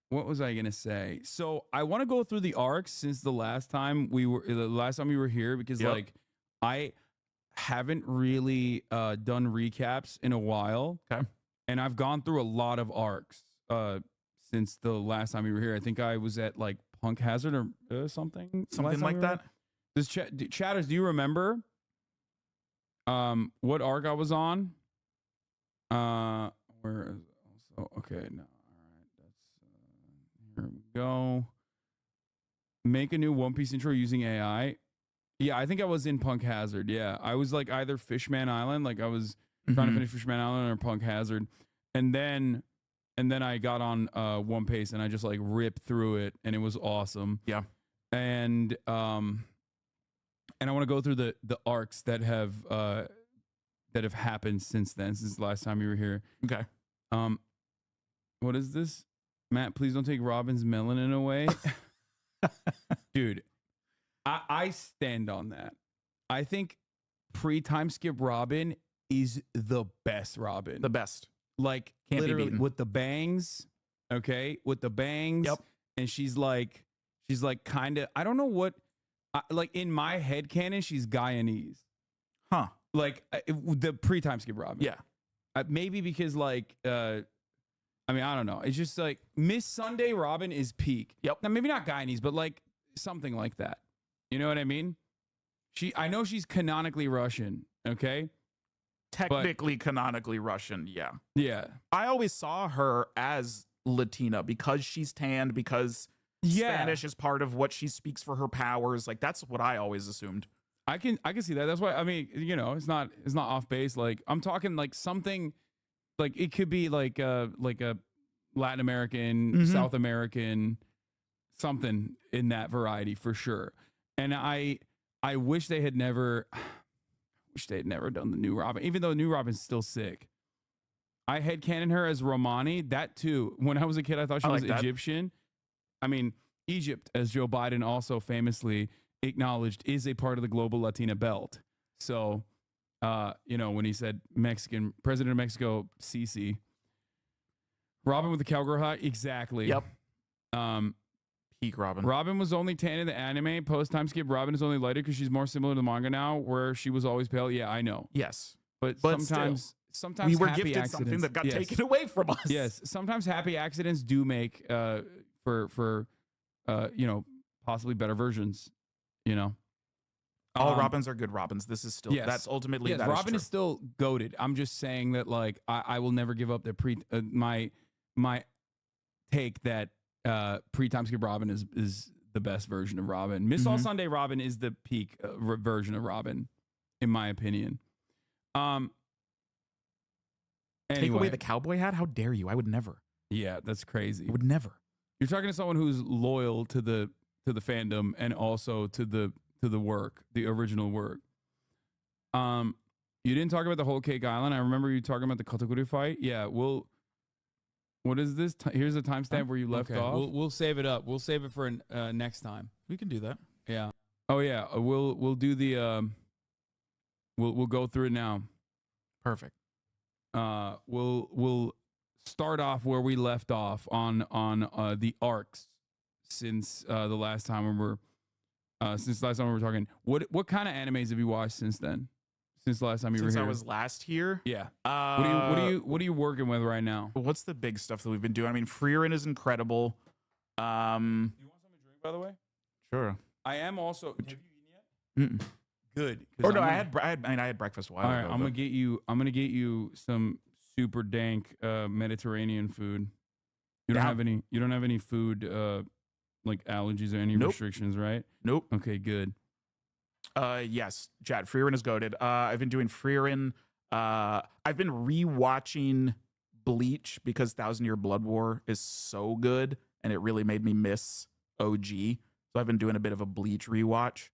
What was I gonna say? So I want to go through the arcs since the last time we were here, because like I haven't really done recaps in a while. Okay. And I've gone through a lot of arcs since the last time we were here. I think I was at like Punk Hazard or something like that. Does chatters, do you remember what arc I was on? Where is also okay, no. All Here we go. Make a new One Piece intro using AI. Yeah, I think I was in Punk Hazard. Yeah, I was like either Fishman Island, like I was trying to finish Fishman Island, or Punk Hazard, and then I got on One Piece and I just like ripped through it, and it was awesome. Yeah, and I want to go through the arcs that have happened since then, since the last time you were here. Okay. What is this? Matt, please don't take Robin's melanin away. Dude, I stand on that. I think pre-time skip Robin is the best Robin. The best. Like, Can't be literally beaten. with the bangs. Okay, with the bangs. Yep. And she's like kind of, I don't know what, like in my head canon, she's Guyanese. Huh. Like the pre-time skip Robin. Yeah. Maybe because like, I mean, I don't know. It's just like Miss Sunday Robin is peak. Yep. Now maybe not Guyanese, but like something like that. You know what I mean? I know she's canonically Russian. Okay. Technically, canonically Russian. Yeah. Yeah. I always saw her as Latina because she's tanned, because Spanish is part of what she speaks for her powers. Like that's what I always assumed. I can see that. That's why, I mean, you know, it's not off base. Like I'm talking like something, like it could be like a Latin American, South American, something in that variety for sure. And I wish they had never done the new Robin, even though the new Robin's still sick. I headcanon her as Romani. That too. When I was a kid, I thought she was Egyptian. I mean, Egypt, as Joe Biden also famously acknowledged, is a part of the global Latina belt. So, you know, when he said Mexican, President of Mexico, Sisi. Robin with the cowgirl hat, exactly. Yep. Peak Robin. Robin was only tan in the anime. Post time skip, Robin is only lighter because she's more similar to the manga now, where she was always pale. Yeah, I know. Yes. But sometimes we were gifted accidents, something that got taken away from us. Yes. Sometimes happy accidents do make for you know, possibly better versions, you know. All Robins are good Robins. This is still, that's ultimately, yes, that Robin is is still goated. I'm just saying that, like, I will never give up the my take that pre-time skip Robin is the best version of Robin. Miss All Sunday Robin is the peak version of Robin, in my opinion. Take away the cowboy hat? How dare you? I would never. Yeah, that's crazy. I would never. You're talking to someone who's loyal to the fandom and also to the work, the original work. You didn't talk about the Whole Cake Island. I remember you talking about the Katakuri fight. Yeah, what is this? Here's a timestamp where you left off. We'll save it up. We'll save it for next time. We can do that. Yeah. Oh yeah. We'll do the we'll go through it now. Perfect. We'll start off where we left off on the arcs since the last time we were talking. What kind of animes have you watched since then? Since the last time you were here? Since I was last here? Yeah. What are you working with right now? What's the big stuff that we've been doing? I mean, Freerin is incredible. Do you want something to drink, by the way? Sure. I am also. Have you eaten yet? Good. Or no, I had breakfast a while ago. All right, I'm gonna get you some super dank Mediterranean food. You don't have any food like allergies or any restrictions, right? Nope. Okay, good. Yes, Chad, Freerin is goated. I've been doing Freerin. I've been rewatching Bleach because Thousand Year Blood War is so good, and it really made me miss OG. So I've been doing a bit of a Bleach rewatch.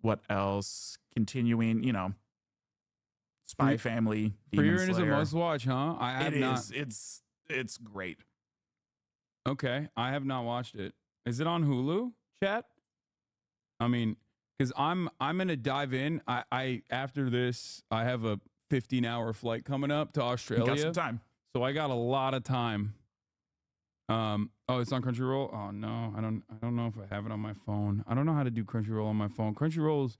What else? Continuing, you know, Spy Family. Freerin is a must watch, huh? I have not. It's great. Okay, I have not watched it. Is it on Hulu, chat? I mean, because I'm gonna dive in. I after this, I have a 15-hour flight coming up to Australia. You got some time. So I got a lot of time. Oh, it's on Crunchyroll. Oh no, I don't know if I have it on my phone. I don't know how to do Crunchyroll on my phone. Crunchyroll's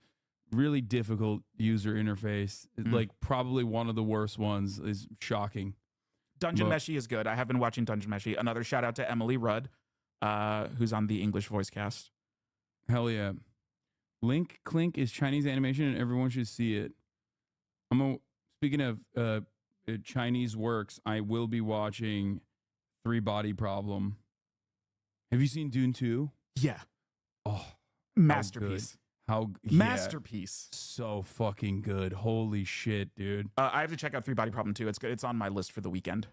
really difficult user interface. Like probably one of the worst ones. Is shocking. Dungeon Meshi is good. I have been watching Dungeon Meshi. Another shout out to Emily Rudd, who's on the English voice cast. Hell yeah. Link Clink is Chinese animation and everyone should see it. Speaking of Chinese works, I will be watching Three Body Problem. Have you seen Dune 2? Yeah. Oh, masterpiece. Masterpiece. So fucking good. Holy shit, dude. I have to check out Three Body Problem too. It's good. It's on my list for the weekend.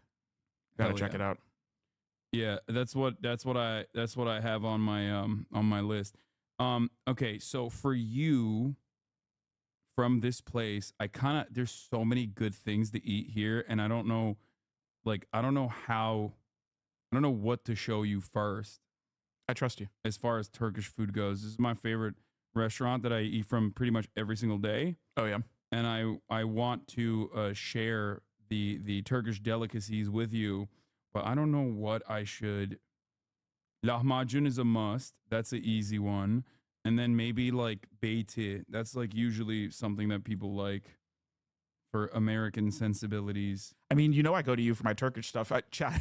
Gotta check it out. Yeah, that's what I have on my list. Okay, so for you from this place, there's so many good things to eat here, and I don't know what to show you first. I trust you. As far as Turkish food goes, this is my favorite restaurant that I eat from pretty much every single day. Oh yeah. And I want to share the Turkish delicacies with you, but I don't know what I should. Lahmacun is a must. That's an easy one. And then maybe like beyti. That's like usually something that people like for American sensibilities. I mean, you know, I go to you for my Turkish stuff.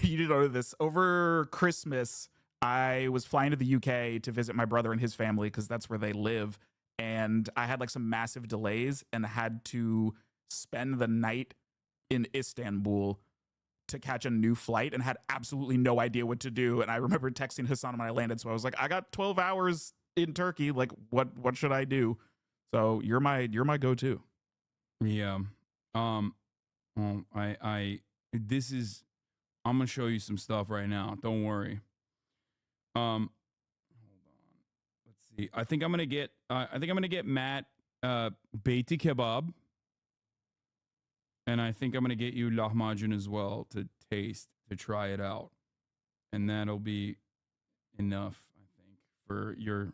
You didn't know this. Over Christmas, I was flying to the UK to visit my brother and his family because that's where they live. And I had like some massive delays and had to spend the night in Istanbul to catch a new flight and had absolutely no idea what to do. And I remember texting Hasan when I landed. So I was like, I got 12 hours in Turkey. Like, what should I do? So you're my go-to. Yeah. I'm gonna show you some stuff right now. Don't worry. Hold on. Let's see. I think I'm gonna get Matt beyti kebab. And I think I'm gonna get you lahmacun as well to taste, to try it out. And that'll be enough, I think, for your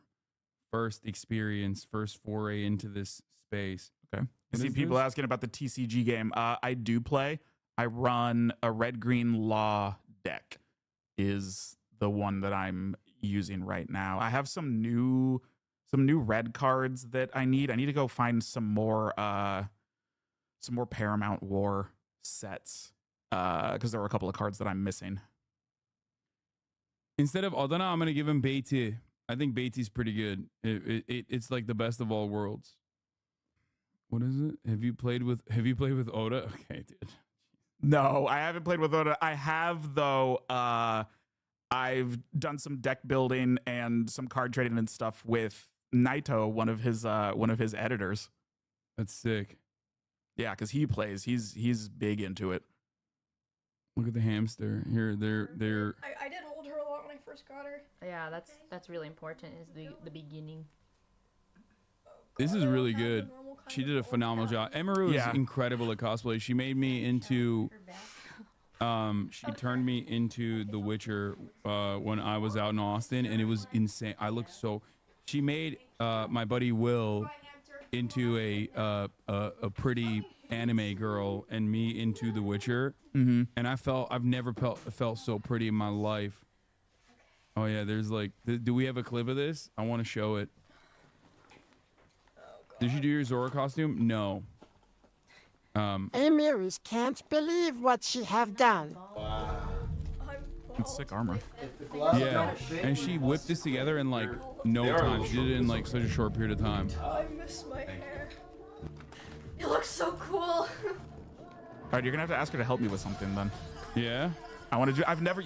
first experience, first foray into this space. Okay. I see people asking about the TCG game. I do play. I run a Red Green Law deck is the one that I'm using right now. I have some new red cards that I need. I need to go find some more Paramount War sets because there were a couple of cards that I'm missing. Instead of Adana, I'm gonna give him beyti. I think beyti's pretty good. It's like the best of all worlds. What is it? Have you played with Oda? Okay, dude. No, I haven't played with Oda. I have though. I've done some deck building and some card trading and stuff with Naito, one of his editors. That's sick. Yeah, because he plays. He's big into it. Look at the hamster here. They're. I did hold her a lot when I first got her. Yeah, that's really important. Is the beginning. This is really good. She did a phenomenal job. Emaru is incredible at cosplay. She made me into. She turned me into The Witcher when I was out in Austin, and it was insane. I looked so. She made my buddy Will into a pretty anime girl, and me into The Witcher. Mm-hmm. And I've never felt so pretty in my life. Oh yeah, there's like, do we have a clip of this? I want to show it. Did you do your Zora costume? No. Emiris can't believe what she have done. It's sick armor. Yeah, and she whipped this together in like no time. She did it in like such a short period of time. I miss my hair. It looks so cool. All right, you're gonna have to ask her to help me with something then. Yeah. I want to do. I've never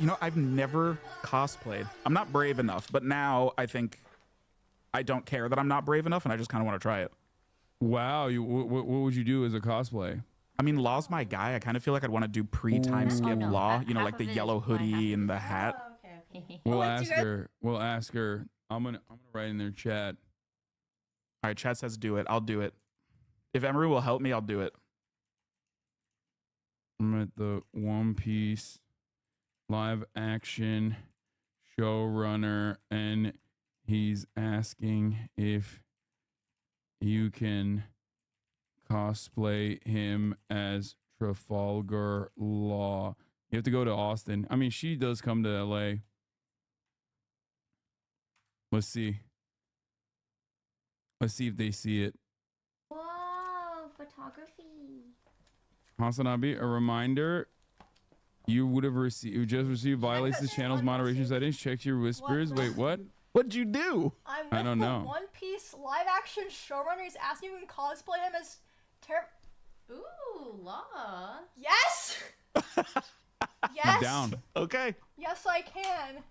cosplayed. I'm not brave enough, but now I think I don't care that I'm not brave enough, and I just kind of want to try it. Wow, what would you do as a cosplay? I mean, Law's my guy. I kind of feel like I'd want to do pre-time skip Law. You know, like the yellow hoodie and the hat. We'll ask her. We'll ask her. I'm gonna write in their chat. All right, chat says do it. I'll do it. If Emery will help me, I'll do it. I'm at the One Piece live action showrunner, and he's asking if you can cosplay him as Trafalgar Law. You have to go to Austin. I mean, she does come to LA. Let's see. Let's see if they see it. Whoa, photography. Hasanabi, a reminder. You would have received violates the channel's moderation settings. Check your whispers. Wait, what? What'd you do? I don't know. One Piece live action showrunner is asking if you can cosplay him as Ooh, Law. Yes. He's down. Okay. Yes, I can.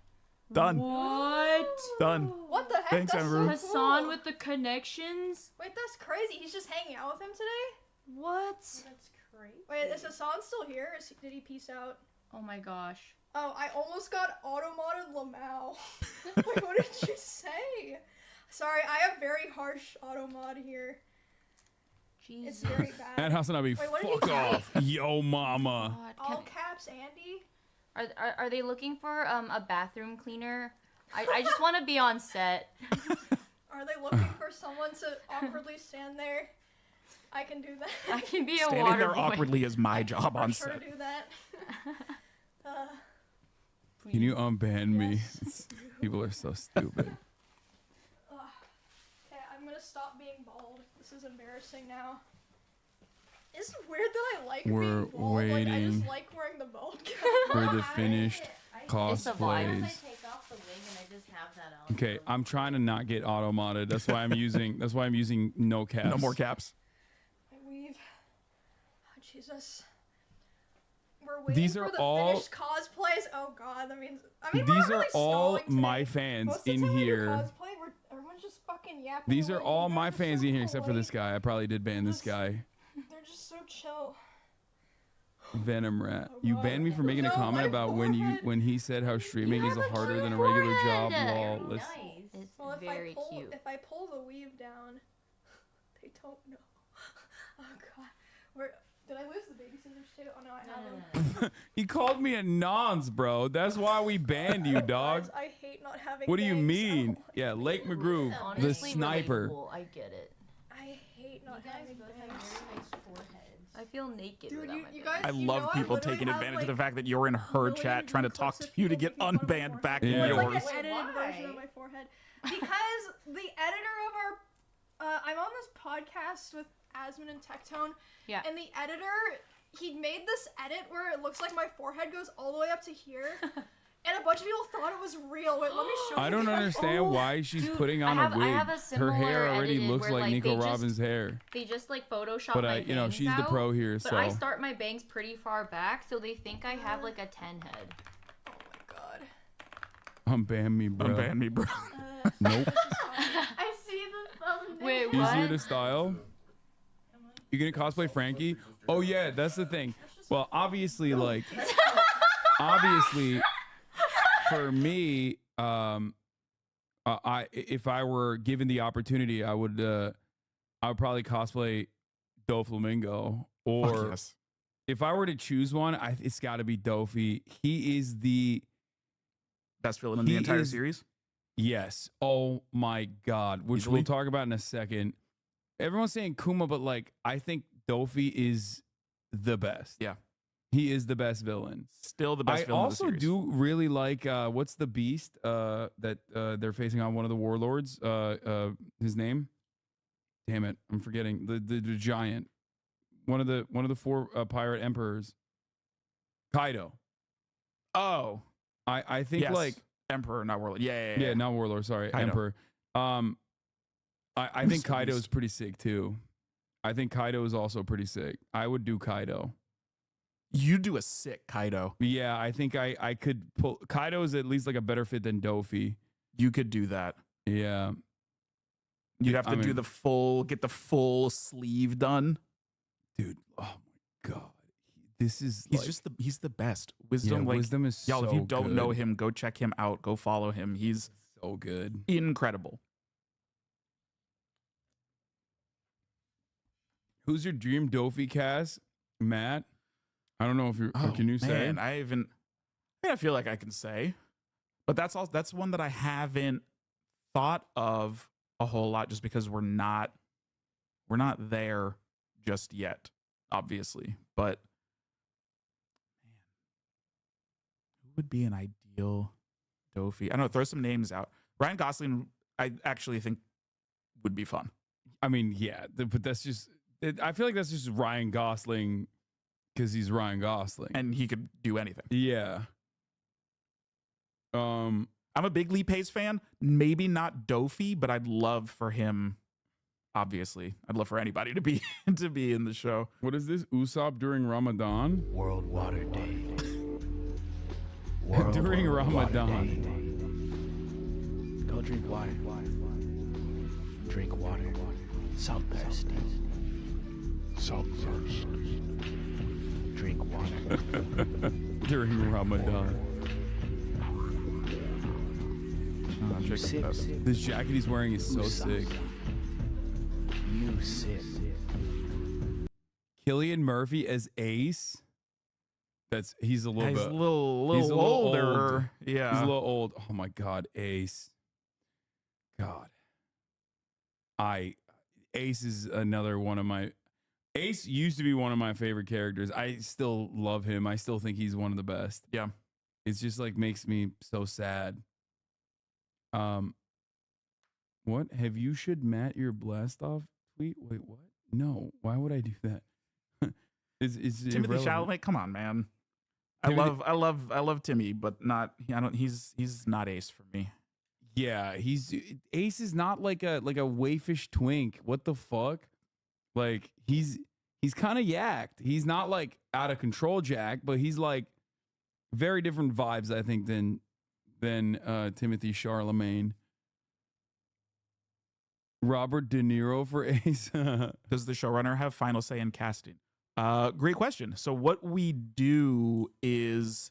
Done. What? Done. What the heck? Thanks, That's Amaru. so Hasan cool. with the connections? Wait, that's crazy. He's just hanging out with him today? What? That's crazy. Wait, is Hasan still here? Did he peace out? Oh my gosh. Oh, I almost got auto-modded Lamau. Wait, what did you say? Sorry, I have very harsh auto-mod here. Jesus. It's very bad. That house and I'll be Wait, what did fuck he say? off. Yo, mama. All caps, Andy? Are they looking for a bathroom cleaner? I just want to be on set. Are they looking for someone to awkwardly stand there? I can do that. I can be a Standing water there boy. awkwardly is my job on For sure set. do that. Can you unban me? People are so stupid. Okay, I'm gonna stop being bald. This is embarrassing now. It's weird that I like We're being bald. Like, I waiting just like wearing the bald cap. for the finished It's a vibe. cosplays. take off the wig and I just have that on. Okay, I'm trying to not get auto modded. That's why I'm using no caps. No more caps. My weave. Oh, Jesus. We're waiting These for are the all- finished cosplays. Oh God, that means. I mean, These we're not are really all stalling today. my fans Most of the in time we do here. Cosplay, everyone's just fucking yapping. These are away. all You my guys are fans so in here except for polite. this guy. I probably did ban this guy. They're just so chill. Venom Rat. You banned me for making a No, comment my about when he said how streaming is harder than a regular job. Lol. Listen. It's Well, very cute. If I pull the weave down, they don't know. Oh God, did I lose the babysitters too? Oh no, I haven't. He called me a nonce, bro. That's why we banned you, dog. Guys, I hate not having. What do you bangs. mean? Yeah, Lake McGrew, the Honestly, sniper. relatable. I get it. I hate not having bangs. I feel naked Dude, without my you guys. I you love know people literally taking have, advantage of like, the fact that you're in her millions chat trying to of talk clips to of you to people get making fun of my unbanned forehead. back Yeah. in It's yours. like an edited version of my forehead. Because the editor of our, I'm on this podcast with Asmon and Tectone. Yeah. And the editor, he made this edit where it looks like my forehead goes all the way up to here. And a bunch of people thought it was real. Wait, let me show you. I don't guys. understand why she's Dude, putting on I have a wig. a Her similar hair already edited looks where, like like, they Nico just- Robbins' hair. They just like Photoshop But my you know, bangs she's the out, pro here, but so. I start my bangs pretty far back, so they think I have like a 10 head. Oh my God. Unban me, bro. Unban me, bro. Nope. I see the thumbnail. Wait, Easier what? to style. You gonna cosplay Frankie? Oh yeah, that's the thing. Well, obviously, like, obviously, for me, if I were given the opportunity, I would probably cosplay Doflamingo. Or yes. if I were to choose one, it's got to be Dofi. He is the best villain in the entire series. Yes. Oh my God. Which Easily. we'll talk about in a second. Everyone's saying Kuma, but like I think Dofi is the best. Yeah. He is the best villain. Still the best I villain of the also series. do really like what's the beast that they're facing on, one of the warlords. His name? Damn it, I'm forgetting. The giant. One of the four pirate emperors. Kaido. Oh. I think Yes. like Emperor, not Warlord. Yeah. not warlord, sorry. Kaido. Emperor. I think Kaido is pretty sick too. I think Kaido is also pretty sick. I would do Kaido. You do a sick Kaido. Yeah, I think I could pull. Kaido is at least like a better fit than Dofi. You could do that. Yeah. You'd have to do the full, get the full sleeve done. Dude, oh my God. This is he's the best. Wisdom, Yeah, like, Wisdom is y'all, if you so don't know good. him, go check him out. Go follow him. He's so good. Incredible. Who's your dream Dofi cast? Matt? I don't know if you're can you say? Man, I feel like I can say. But that's one that I haven't thought of a whole lot just because we're not there just yet, obviously. But man, who would be an ideal Dofi? I don't know, throw some names out. Ryan Gosling, I actually think would be fun. I mean, yeah, but that's just I feel like that's just Ryan Gosling because he's Ryan Gosling. And he could do anything. Yeah. I'm a big Lee Pace fan. Maybe not Dofi, but I'd love for him. Obviously, I'd love for anybody to be in the show. What is this? Usopp during Ramadan? World Water Day. during Ramadan. Go drink water. Drink water. Salt thirst. Salt thirst. Drink water. During Ramadan. This jacket he's wearing is so sick. You sip. Cillian Murphy as Ace. He's a little He's bit. a little he's a little older. old. Yeah. He's a little old. Oh my God, Ace. God. Ace is another one of my. Ace used to be one of my favorite characters. I still love him. I still think he's one of the best. Yeah. It's just like makes me so sad. What have you should Matt your blast off tweet? Wait, what? No, why would I do that? It's Timothy Chalamet. Come on, man. I love Timmy, but not. I don't. He's not Ace for me. Yeah, Ace is not like a waifish twink. What the fuck? Like he's kind of yacked. He's not like out of control Jack, but he's like very different vibes, I think, than Timothy Chalamet. Robert De Niro for Ace. Does the showrunner have final say in casting? Great question. So what we do is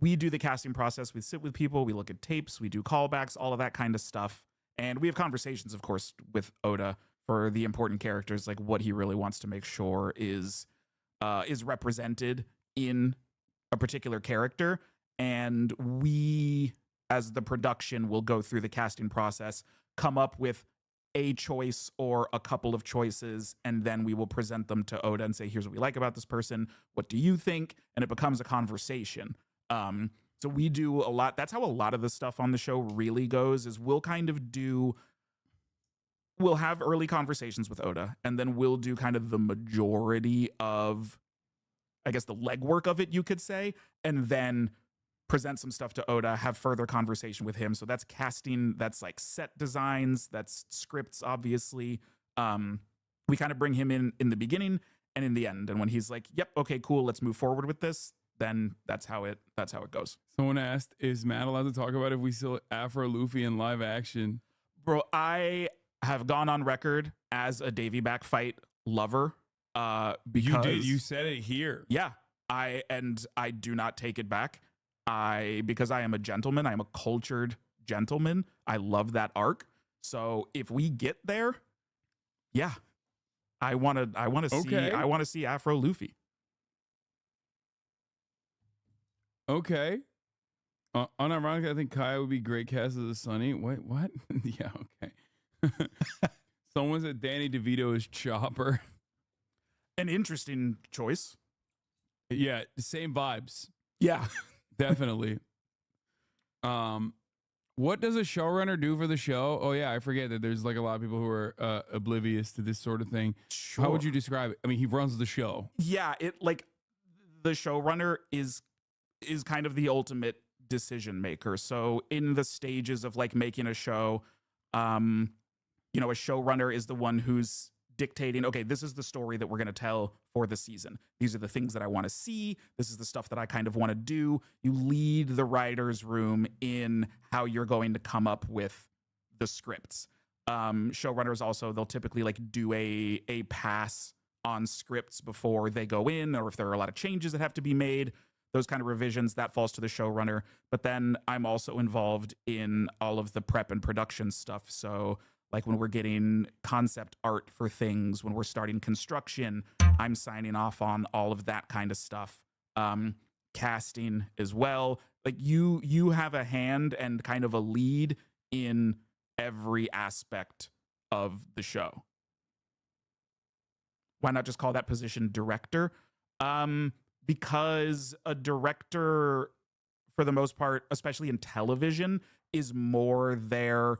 we do the casting process. We sit with people, we look at tapes, we do callbacks, all of that kind of stuff. And we have conversations, of course, with Oda for the important characters, like what he really wants to make sure is represented in a particular character. And we, as the production, will go through the casting process, come up with a choice or a couple of choices, and then we will present them to Oda and say, here's what we like about this person. What do you think? And it becomes a conversation. So we do a lot. That's how a lot of the stuff on the show really goes, is we'll have early conversations with Oda, and then we'll do kind of the majority of, I guess, the legwork of it, you could say, and then present some stuff to Oda, have further conversation with him. So that's casting, that's like set designs, that's scripts, obviously. We kind of bring him in the beginning and in the end. And when he's like, yep, okay, cool, let's move forward with this, then that's how it goes. Someone asked, is Matt allowed to talk about if we saw Afro Luffy in live action? Bro, I have gone on record as a Davy back fight lover. Because you said it here. Yeah. I do not take it back. Because I am a gentleman, I am a cultured gentleman. I love that arc. So if we get there, yeah, I want to see Afro Luffy. Okay. Unironically, I think Kai would be great cast as a Sunny. Wait, what? Yeah, okay. Someone said Danny DeVito is Chopper. An interesting choice. Yeah, same vibes. Yeah. Definitely. What does a showrunner do for the show? Oh yeah, I forget that there's like a lot of people who are oblivious to this sort of thing. Sure. How would you describe it? I mean, he runs the show. Yeah, the showrunner is kind of the ultimate decision maker. So in the stages of like making a show, a showrunner is the one who's dictating, okay, this is the story that we're going to tell for the season. These are the things that I want to see. This is the stuff that I kind of want to do. You lead the writer's room in how you're going to come up with the scripts. Showrunners also, they'll typically like do a pass on scripts before they go in, or if there are a lot of changes that have to be made, those kind of revisions, that falls to the showrunner. But then I'm also involved in all of the prep and production stuff. So like when we're getting concept art for things, when we're starting construction, I'm signing off on all of that kind of stuff. Casting as well. Like you have a hand and kind of a lead in every aspect of the show. Why not just call that position director? Because a director, for the most part, especially in television, is more there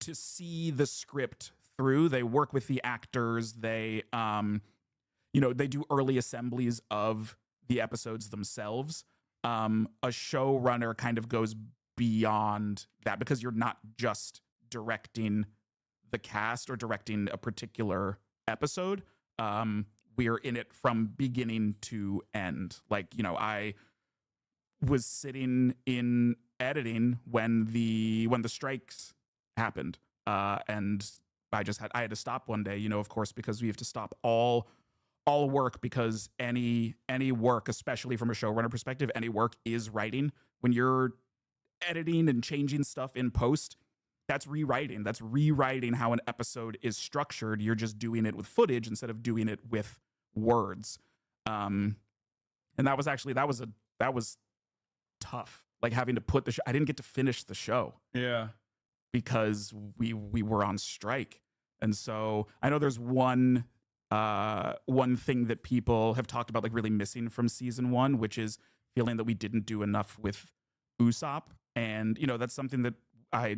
to see the script through. They work with the actors. They, they do early assemblies of the episodes themselves. A showrunner kind of goes beyond that because you're not just directing the cast or directing a particular episode. We're in it from beginning to end. Like, was sitting in editing when the strikes happened, and I had to stop one day, of course, because we have to stop all work, because any work, especially from a showrunner perspective, any work is writing. When you're editing and changing stuff in post, that's rewriting. That's rewriting how an episode is structured. You're just doing it with footage instead of doing it with words. And that was tough. Like having to put the show. I didn't get to finish the show. Yeah. Because we were on strike. And so I know there's one thing that people have talked about, like really missing from season 1, which is feeling that we didn't do enough with Usopp. And, that's something that I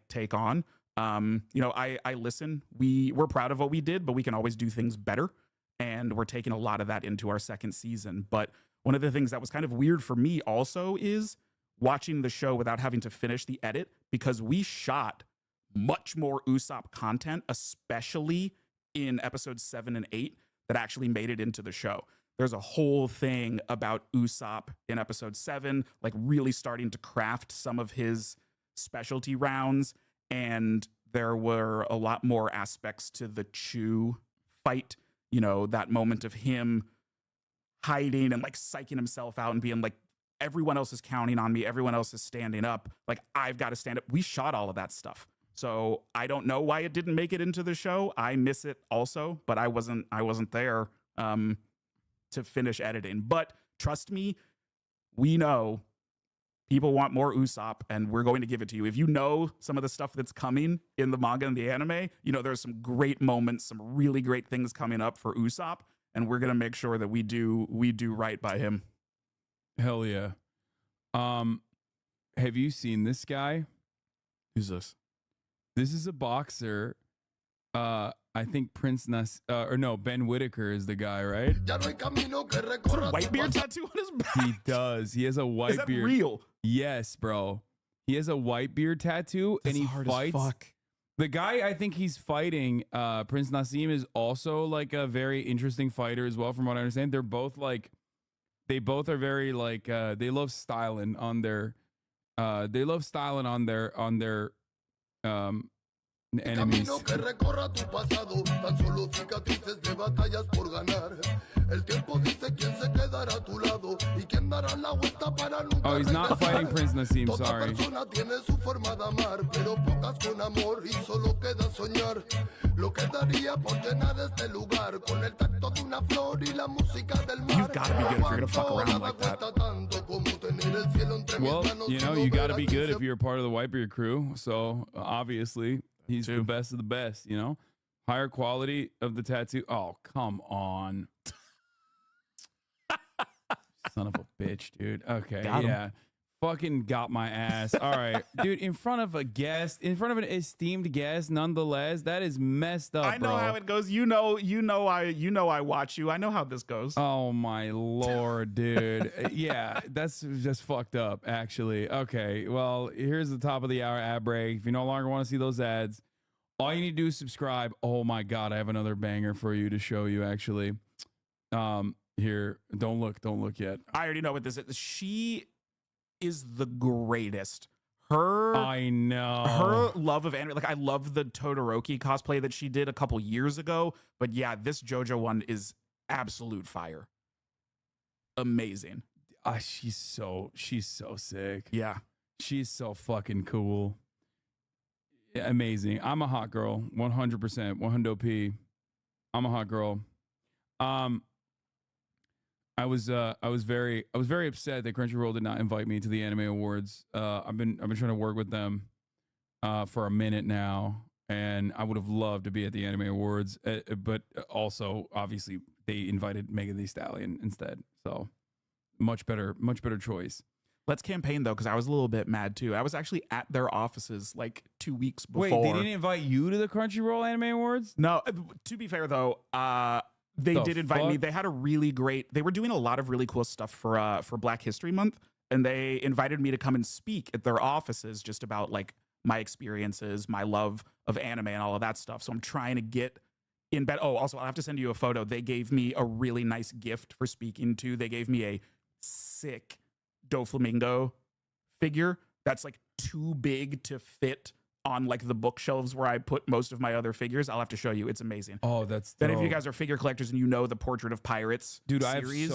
take on. I listen. We're proud of what we did, but we can always do things better. And we're taking a lot of that into our second season. But one of the things that was kind of weird for me also is watching the show without having to finish the edit, because we shot much more Usopp content, especially in episodes 7 and 8, that actually made it into the show. There's a whole thing about Usopp in episode 7, like really starting to craft some of his specialty rounds. And there were a lot more aspects to the Chew fight, that moment of him hiding and like psyching himself out and being like, everyone else is counting on me. Everyone else is standing up. Like, I've got to stand up. We shot all of that stuff. So I don't know why it didn't make it into the show. I miss it also, but I wasn't there to finish editing. But trust me, we know people want more Usopp, and we're going to give it to you. If you know some of the stuff that's coming in the manga and the anime, there's some great moments, some really great things coming up for Usopp, and we're going to make sure that we do right by him. Hell yeah. Have you seen this guy? Who's this? This is a boxer. I think Ben Whitaker is the guy, right? Whitebeard tattoo on his back. He does. He has a white Is that beard. real? Yes, bro. He has a white beard tattoo, That's and he hard fights. as fuck. The guy I think he's fighting, Prince Nassim, is also like a very interesting fighter as well, from what I understand. They're both like, they both are very like, they love styling on their enemies. Oh, he's not fighting Prince Nassim, sorry. You've got to be good if you're going to fuck around like that. Well, you got to be good if you're a part of the Whitebeard crew. So obviously, he's the best of the best, Higher quality of the tattoo. Oh, come on. Son of a bitch, dude. Okay, yeah. Fucking got my ass. All right, dude, in front of a guest, in front of an esteemed guest, nonetheless, that is messed up, I know bro. how it goes. I watch you. I know how this goes. Oh my lord, dude. Yeah, that's just fucked up, actually. Okay, well, here's the top of the hour ad break. If you no longer want to see those ads, all you need to do is subscribe. Oh my god, I have another banger for you to show you, actually. Here, don't look yet. I already know what this is. She is the greatest. I know her love of anime. Like, I love the Todoroki cosplay that she did a couple years ago. But yeah, this JoJo one is absolute fire. Amazing. She's so sick. Yeah, she's so fucking cool. Amazing. I'm a hot girl. 100%. 100p. I'm a hot girl. I was very upset that Crunchyroll did not invite me to the Anime Awards. I've been trying to work with them for a minute now, and I would have loved to be at the Anime Awards, but also obviously they invited Megan Thee Stallion instead. So much better choice. Let's campaign though, because I was a little bit mad too. I was actually at their offices like 2 weeks before. Wait, they didn't invite you to the Crunchyroll Anime Awards? No. To be fair though, they did invite me. They had a really great. They were doing a lot of really cool stuff for Black History Month, and they invited me to come and speak at their offices just about like my experiences, my love of anime, and all of that stuff. So I'm trying to get in bed. Oh, also, I'll have to send you a photo. They gave me a really nice gift for speaking to. They gave me a sick Doflamingo figure that's like too big to fit on like the bookshelves where I put most of my other figures. I'll have to show you. It's amazing. Oh, that's then if you dope. guys are figure collectors and you know the Portrait of Pirates Dude, series,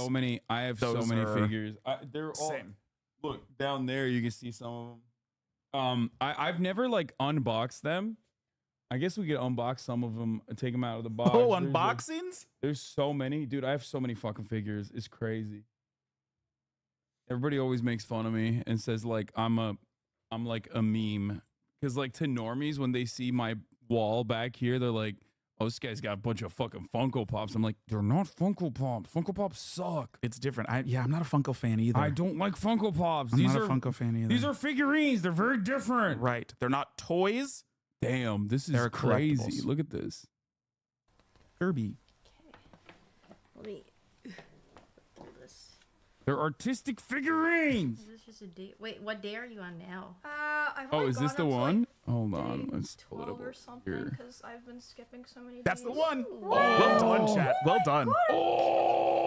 I have so those many are figures. They're all same. Look down there. You can see some of them. I've never like unboxed them. I guess we could unbox some of them, take them out of the box. Oh, There's unboxings? There's so many, dude. I have so many fucking figures. It's crazy. Everybody always makes fun of me and says like I'm like a meme, because like to normies, when they see my wall back here, they're like, "Oh, this guy's got a bunch of fucking Funko Pops." I'm like, they're not Funko Pops. Funko Pops suck. It's different. I'm not a Funko fan either. I don't like Funko Pops. I'm These not are a Funko fan either. These are figurines. They're very different. Right. They're not toys. Damn, this is They're crazy. collectibles. Look at this. Kirby. Let me pull this. They're artistic figurines. Is this just a day? Wait, what day are you on now? I've Oh, only is this gone the up to, one? like, Hold on. Let's pull it 12 up or something, here. because I've been skipping so many That's days. the one. Well done, chat. Well done.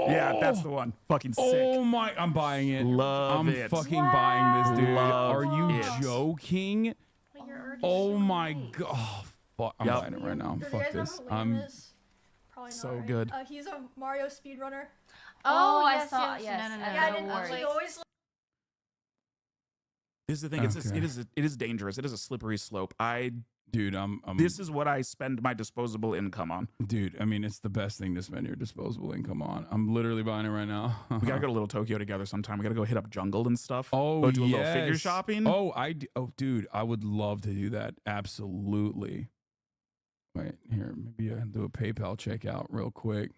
Yeah, that's the one. Fucking sick. Oh my! I'm buying it. Love I'm it. fucking buying this, dude. Love Are you it. joking? Oh my god! Oh, fuck. I'm Yep. buying it right now. Do you Fuck guys know this. who Liam I'm is? Probably not, so right? good. He's a Mario speedrunner. Oh, I yes, saw. yes. Yes. No, no, I no. Yeah, I know didn't. Wars. He always. This is the thing. It is dangerous. It is a slippery slope. Dude, I'm This is what I spend my disposable income on. dude. I mean, it's the best thing to spend your disposable income on. I'm literally buying it right now. We gotta go to Little Tokyo together sometime. We gotta go hit up Jungle and stuff. Oh, go do a little figure yes. shopping. Oh, dude, I would love to do that. Absolutely. Wait, here, maybe I can do a PayPal checkout real quick.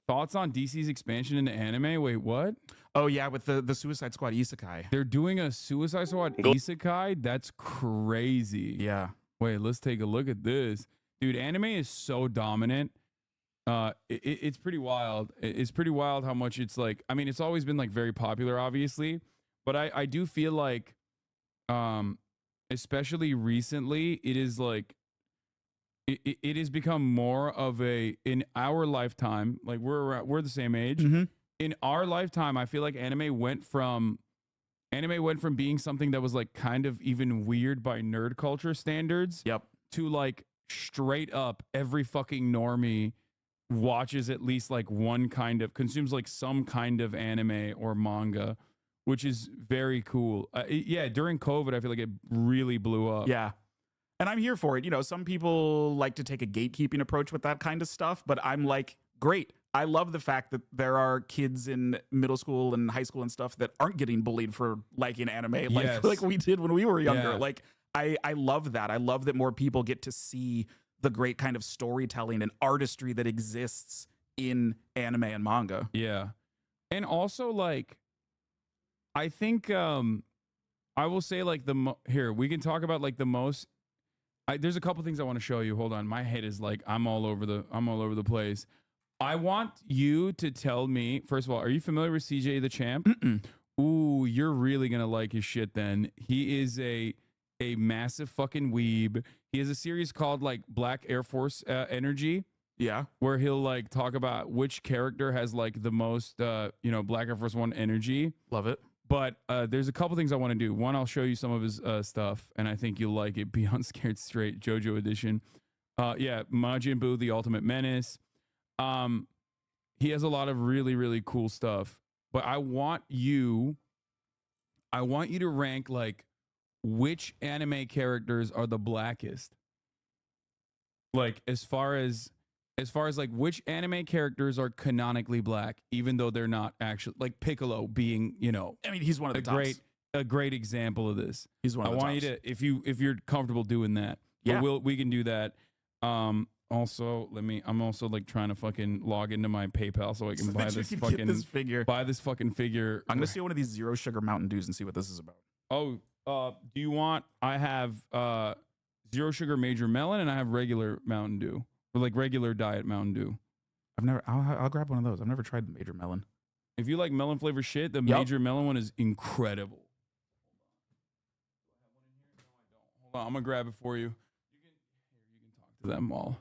Thoughts on DC's expansion into anime? Wait, what? Oh yeah, with the Suicide Squad isekai. They're doing a Suicide Squad isekai? That's crazy. Yeah. Wait, let's take a look at this. Dude, anime is so dominant. It's pretty wild. It's pretty wild how much it's like, I mean, it's always been like very popular, obviously, but I do feel like, especially recently, it is like, it has become more of in our lifetime, like we're the same age. Mm-hmm. In our lifetime, I feel like anime went from being something that was like kind of even weird by nerd culture standards. Yep. To like straight up every fucking normie watches at least like consumes like some kind of anime or manga, which is very cool. Yeah, during COVID, I feel like it really blew up. Yeah. And I'm here for it. You know, some people like to take a gatekeeping approach with that kind of stuff, but I'm like, great. I love the fact that there are kids in middle school and high school and stuff that aren't getting bullied for liking anime like we did when we were younger. Yeah. Like, I love that. I love that more people get to see the great kind of storytelling and artistry that exists in anime and manga. Yeah. And also, like, I think I will say, like, here, we can talk about, like, the most... there's a couple things I want to show you. Hold on. My head is, like, I'm all over the place. I want you to tell me, first of all, are you familiar with CJ the Champ? Mm-mm. Ooh, you're really going to like his shit then. He is a massive fucking weeb. He has a series called, like, Black Air Force Energy. Yeah. Where he'll like talk about which character has like the most, Black Air Force One energy. Love it. But there's a couple things I want to do. One, I'll show you some of his stuff, and I think you'll like it. Beyond Scared Straight, JoJo Edition. Majin Buu, The Ultimate Menace. He has a lot of really, really cool stuff. But I want you to rank like which anime characters are the blackest. Like as far as like which anime characters are canonically black, even though they're not actually, like Piccolo being, I mean, he's one of the tops. A great example of this. He's one of the I want tops. you to, if you're comfortable doing that, Yeah. we can do that. Also, I'm also like trying to fucking log into my PayPal so I can So buy that you this can fucking get this figure. Buy this fucking figure. I'm gonna see one of these Zero Sugar Mountain Dews and see what this is about. Oh, do you want? I have Zero Sugar Major Melon, and I have regular Mountain Dew, or like regular diet Mountain Dew. I'll grab one of those. I've never tried the Major Melon. If you like melon flavor shit, the Yep. Major Melon one is incredible. Hold on, I'm gonna grab it for you. You can talk to them while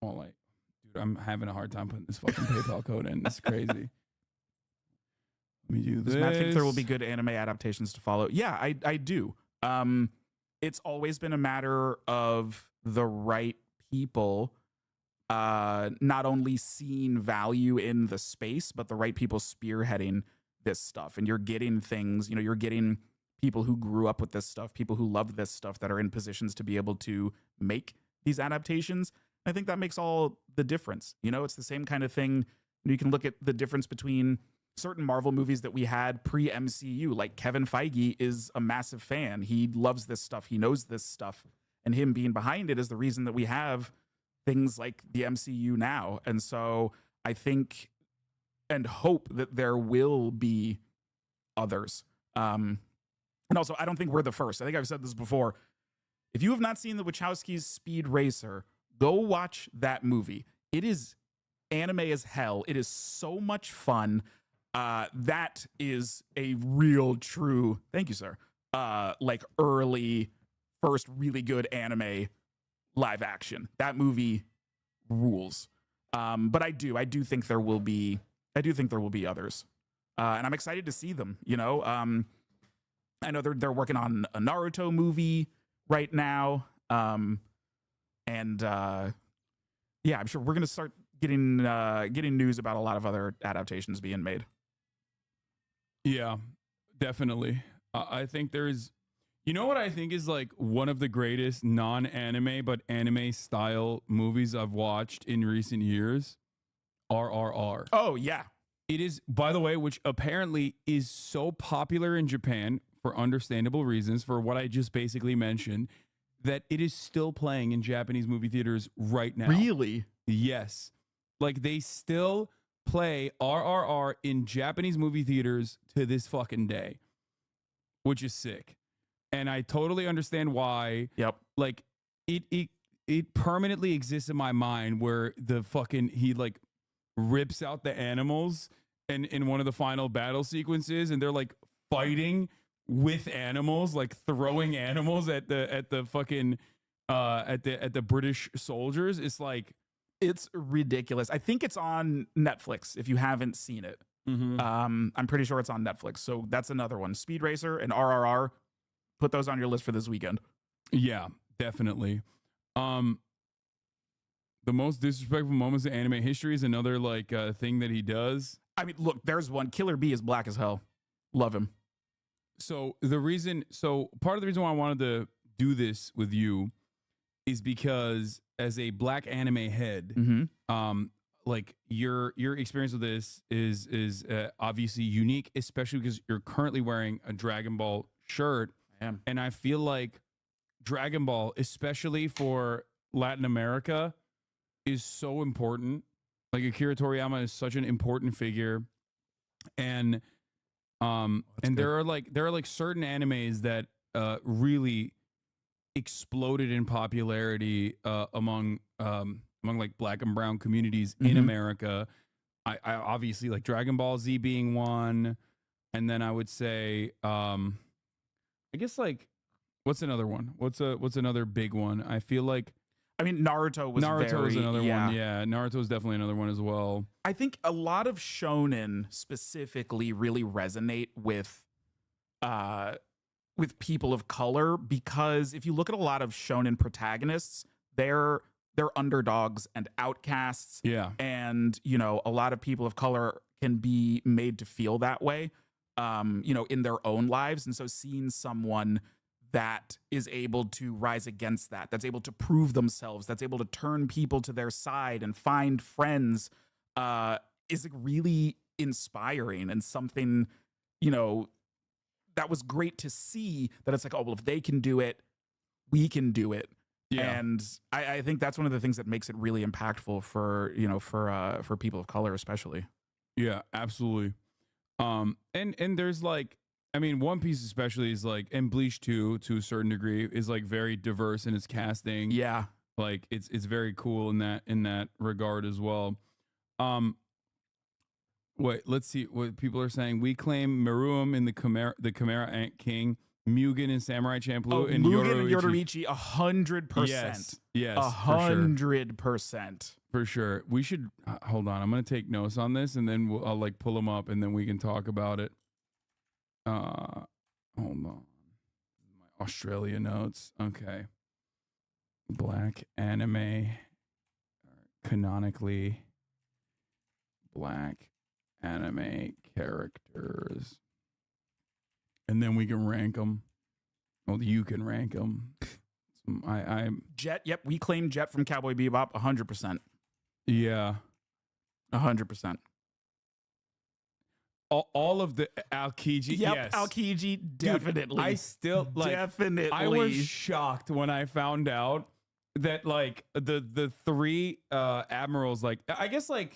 like, dude, I'm having a hard time putting this fucking PayPal code in. It's crazy. Let me do this. Does Matt think there will be good anime adaptations to follow? Yeah, I do. It's always been a matter of the right people not only seeing value in the space, but the right people spearheading this stuff. And you're getting things, you're getting people who grew up with this stuff, people who love this stuff that are in positions to be able to make these adaptations. I think that makes all the difference. It's the same kind of thing. You can look at the difference between certain Marvel movies that we had pre-MCU, like Kevin Feige is a massive fan. He loves this stuff. He knows this stuff. And him being behind it is the reason that we have things like the MCU now. And so I think and hope that there will be others. And also, I don't think we're the first. I think I've said this before. If you have not seen the Wachowskis' Speed Racer, go watch that movie. It is anime as hell. It is so much fun. That is a real true, thank you, sir, like early, first really good anime live action. That movie rules. But I do think there will be others. And I'm excited to see them, I know they're working on a Naruto movie right now. Yeah, I'm sure we're gonna start getting news about a lot of other adaptations being made. Yeah, definitely. I think there's, what I think is like one of the greatest non-anime but anime style movies I've watched in recent years. RRR. Oh yeah, it is. By the way, which apparently is so popular in Japan for understandable reasons, for what I just basically mentioned, that it is still playing in Japanese movie theaters right now. Really? Yes. Like they still play RRR in Japanese movie theaters to this fucking day, which is sick. And I totally understand why. Yep. Like it permanently exists in my mind where he like rips out the animals and in one of the final battle sequences, and they're like fighting with animals, like throwing animals at the fucking at the British soldiers. It's ridiculous. I think it's on Netflix if you haven't seen it. I'm pretty sure it's on Netflix. So that's another one. Speed Racer and RRR. Put those on your list for this weekend. Yeah, definitely. The most disrespectful moments in anime history is another thing that he does. I mean, look, there's one. Killer Bee is black as hell. Love him. So part of the reason why I wanted to do this with you is because as a black anime head, like your experience with this is obviously unique, especially because you're currently wearing a Dragon Ball shirt. I am. And I feel like Dragon Ball, especially for Latin America, is so important. Like Akira Toriyama is such an important figure. And there are certain animes that really exploded in popularity among like black and brown communities in America. I obviously like Dragon Ball Z being one, and then I would say I guess like what's another one? What's another big one? I feel like Naruto is another one. Yeah, Naruto is definitely another one as well. I think a lot of shonen specifically really resonate with people of color, because if you look at a lot of shonen protagonists, they're underdogs and outcasts. Yeah. And, a lot of people of color can be made to feel that way, in their own lives. And so seeing someone that is able to rise against that, that's able to prove themselves, that's able to turn people to their side and find friends, is really inspiring and something, that was great to see, that it's like, oh, well, if they can do it, we can do it. Yeah. And I think that's one of the things that makes it really impactful for people of color, especially. Yeah, absolutely. And there's One Piece especially is and Bleach too, to a certain degree, is very diverse in its casting. Yeah. It's very cool in that regard as well. Wait, let's see what people are saying. We claim Meruem in the Chimera Ant King Mugen and Samurai Champloo and Mugen and Yoruichi. Yoruichi, 100%. Yes, 100%. For sure. We should hold on. I'm gonna take notes on this, and then I'll like pull them up, and then we can talk about it. Hold on. My Australia notes. Okay. Black anime, canonically black anime characters, and then we can rank them. Well, you can rank them. I'm Jet. Yep, we claim Jet from Cowboy Bebop. 100%. Yeah, 100%. All of the Aokiji. Yep, yes, Aokiji, definitely. Dude, I still like. Definitely. I was shocked when I found out that like the three admirals. Like, I guess the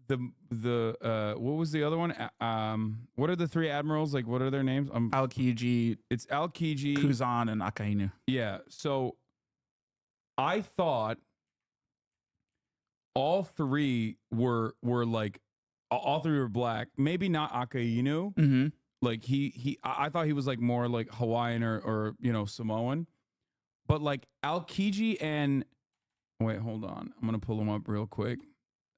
what was the other one? What are the three admirals? Like, what are their names? Aokiji. It's Aokiji, Kuzan, and Akainu. Yeah. So I thought all three were like all three were black. Maybe not Akainu. Mm-hmm. Like I thought he was like more like Hawaiian or Samoan. But like Aokiji and wait, hold on. I'm gonna pull him up real quick.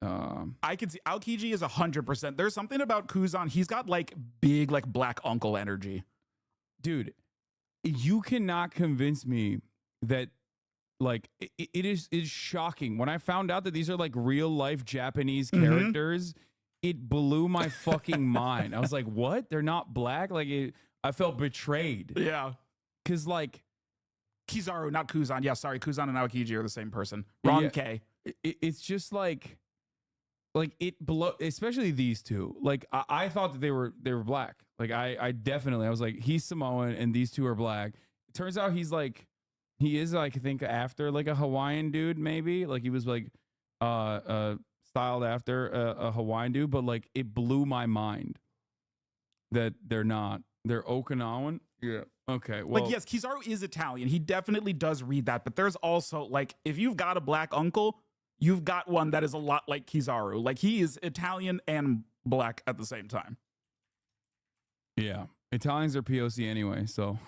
I can see Aokiji is 100%. There's something about Kuzan. He's got like big like black uncle energy. Dude, you cannot convince me that like it is shocking. When I found out that these are like real life Japanese characters, it blew my fucking mind. I was like, what? They're not black? Like I felt betrayed. Yeah. Cause like Kizaru, not Kuzan. Yeah, sorry. Kuzan and Aokiji are the same person. Wrong yeah, K. It's just like it below, especially these two. Like I thought that they were black. Like I definitely, I was like, he's Samoan and these two are black. It turns out he is like, I think after like a Hawaiian dude, maybe like he was like styled after a Hawaiian dude, but like it blew my mind that they're not. They're Okinawan. Yeah. Okay. Well, like, yes, Kizaru is Italian. He definitely does read that. But there's also like, if you've got a black uncle, you've got one that is a lot like Kizaru. Like, he is Italian and black at the same time. Yeah. Italians are POC anyway, so.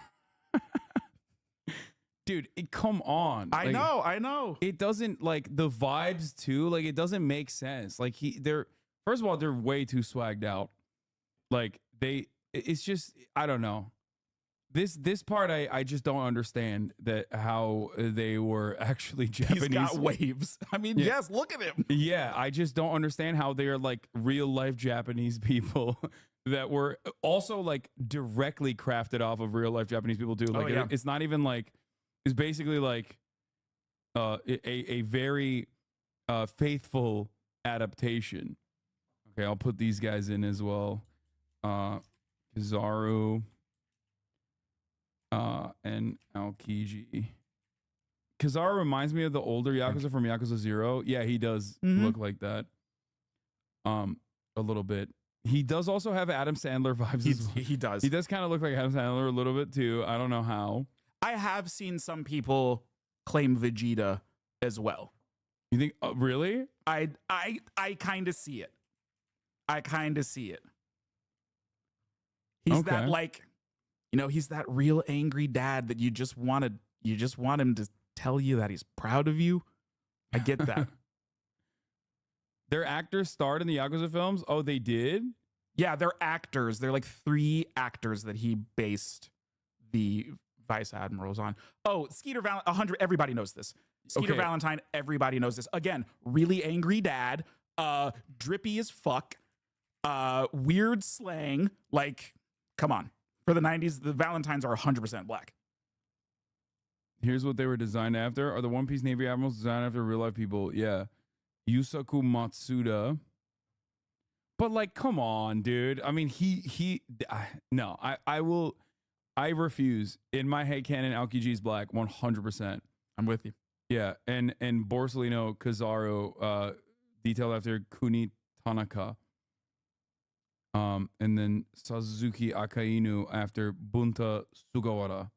Dude, come on. I know. It doesn't, like, the vibes too, like, it doesn't make sense. Like, they're, first of all, they're way too swagged out. Like, it's just, I don't know. This part, I just don't understand that how they were actually Japanese. He's got waves. I mean, yes, look at him. Yeah, I just don't understand how they are like real life Japanese people that were also like directly crafted off of real life Japanese people too. Like it's not even like, it's basically like a very faithful adaptation. Okay, I'll put these guys in as well. Kizaru. And Aokiji. Kizaru reminds me of the older Yakuza from Yakuza 0. Yeah, he does look like that. A little bit. He does also have Adam Sandler vibes as well. He does. He does kind of look like Adam Sandler a little bit too. I don't know how. I have seen some people claim Vegeta as well. You think really? I kind of see it. I kind of see it. He's that like, you know, he's that real angry dad that you just want him to tell you that he's proud of you. I get that. Their actors starred in the Yakuza films? Oh, they did? Yeah, they're actors. They're like 3 actors that he based the Vice Admirals on. Oh, Skeeter Valentine, 100, everybody knows this. Skeeter Valentine, everybody knows this. Again, really angry dad, drippy as fuck, weird slang. Like, come on. For the 90s, the Valentines are 100% black. Here's what they were designed after. Are the One Piece Navy Admirals designed after real life people? Yeah. Yusaku Matsuda. But like, come on, dude. I mean, no, I refuse. In my head canon, Aokiji is black, 100%. I'm with you. Yeah, and Borsellino Kizaru, detailed after Kuni Tanaka. And then Suzuki Akainu after Bunta Sugawara.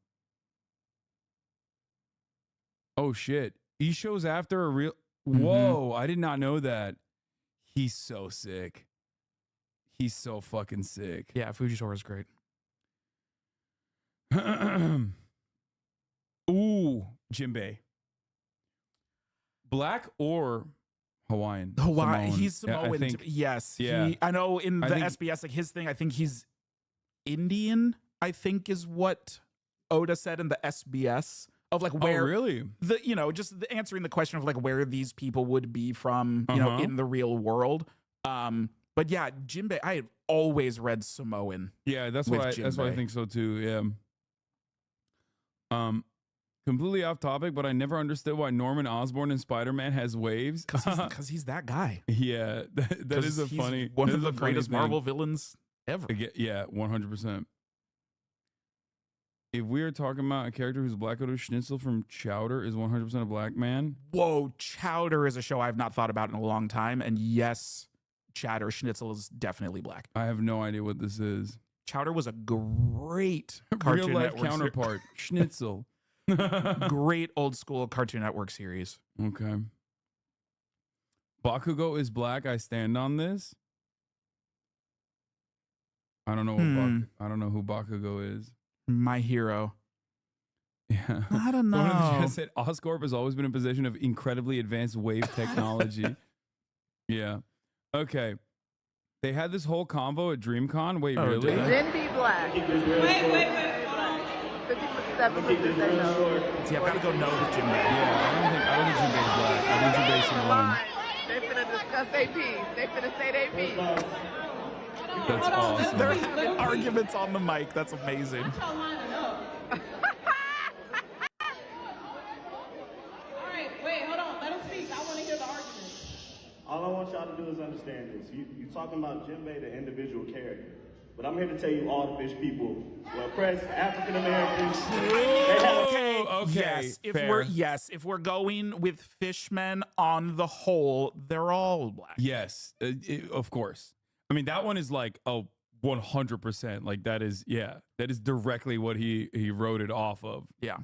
Oh shit. Isho's after a real. Whoa, I did not know that. He's so sick. He's so fucking sick. Yeah, Fujitora is great. Ooh, Jinbei. Black or Hawaiian? Hawaii. He's Yeah, Samoan. I think, Yes. Yeah. I know in the I think- SBS, like his thing, I think he's Indian, I think is what Oda said in the SBS of like where really? Just answering the question of like where these people would be from, in the real world. But yeah, Jinbei, I had always read Samoan. Yeah, that's with what I Jinbei. think so too. Yeah. Completely off topic, but I never understood why Norman Osborn in Spider-Man has waves. Because he's that guy. Yeah, that is a He's funny one that of is the a funny greatest thing. Marvel villains ever. Yeah, 100%. If we are talking about a character who's Black Widow, Schnitzel from Chowder is 100% a black man. Whoa, Chowder is a show I've not thought about in a long time. And yes, Chowder Schnitzel is definitely black. I have no idea what this is. Chowder was a great Real Cartoon life Network counterpart, Schnitzel. Great old school Cartoon Network series. Okay. Bakugo is black. I stand on this. I don't know what I don't know who Bakugo is. My hero. Yeah. I don't One of the know. chat said Oscorp has always been in possession of incredibly advanced wave technology. Yeah. Okay. They had this whole convo at DreamCon. Wait, really? Then be black. Wait. 57% no. See, I've got to go no with Jinbei. Yeah, I don't think Jinbei's black. I think Jinbei's Samoan. They finna discuss they piece. They finna say they piece. That's awesome. They're having arguments on the mic. That's amazing. Wait, hold on. Let him speak. I want to hear the argument. All I want y'all to do is understand this. You talking about Jinbei, the individual character. But I'm here to tell you all the fish people were oppressed, African Americans. Okay. If we're going with fishmen on the whole, they're all black. Yes, of course. I mean, that one is like 100%. Like that is directly what he wrote it off of. Yeah.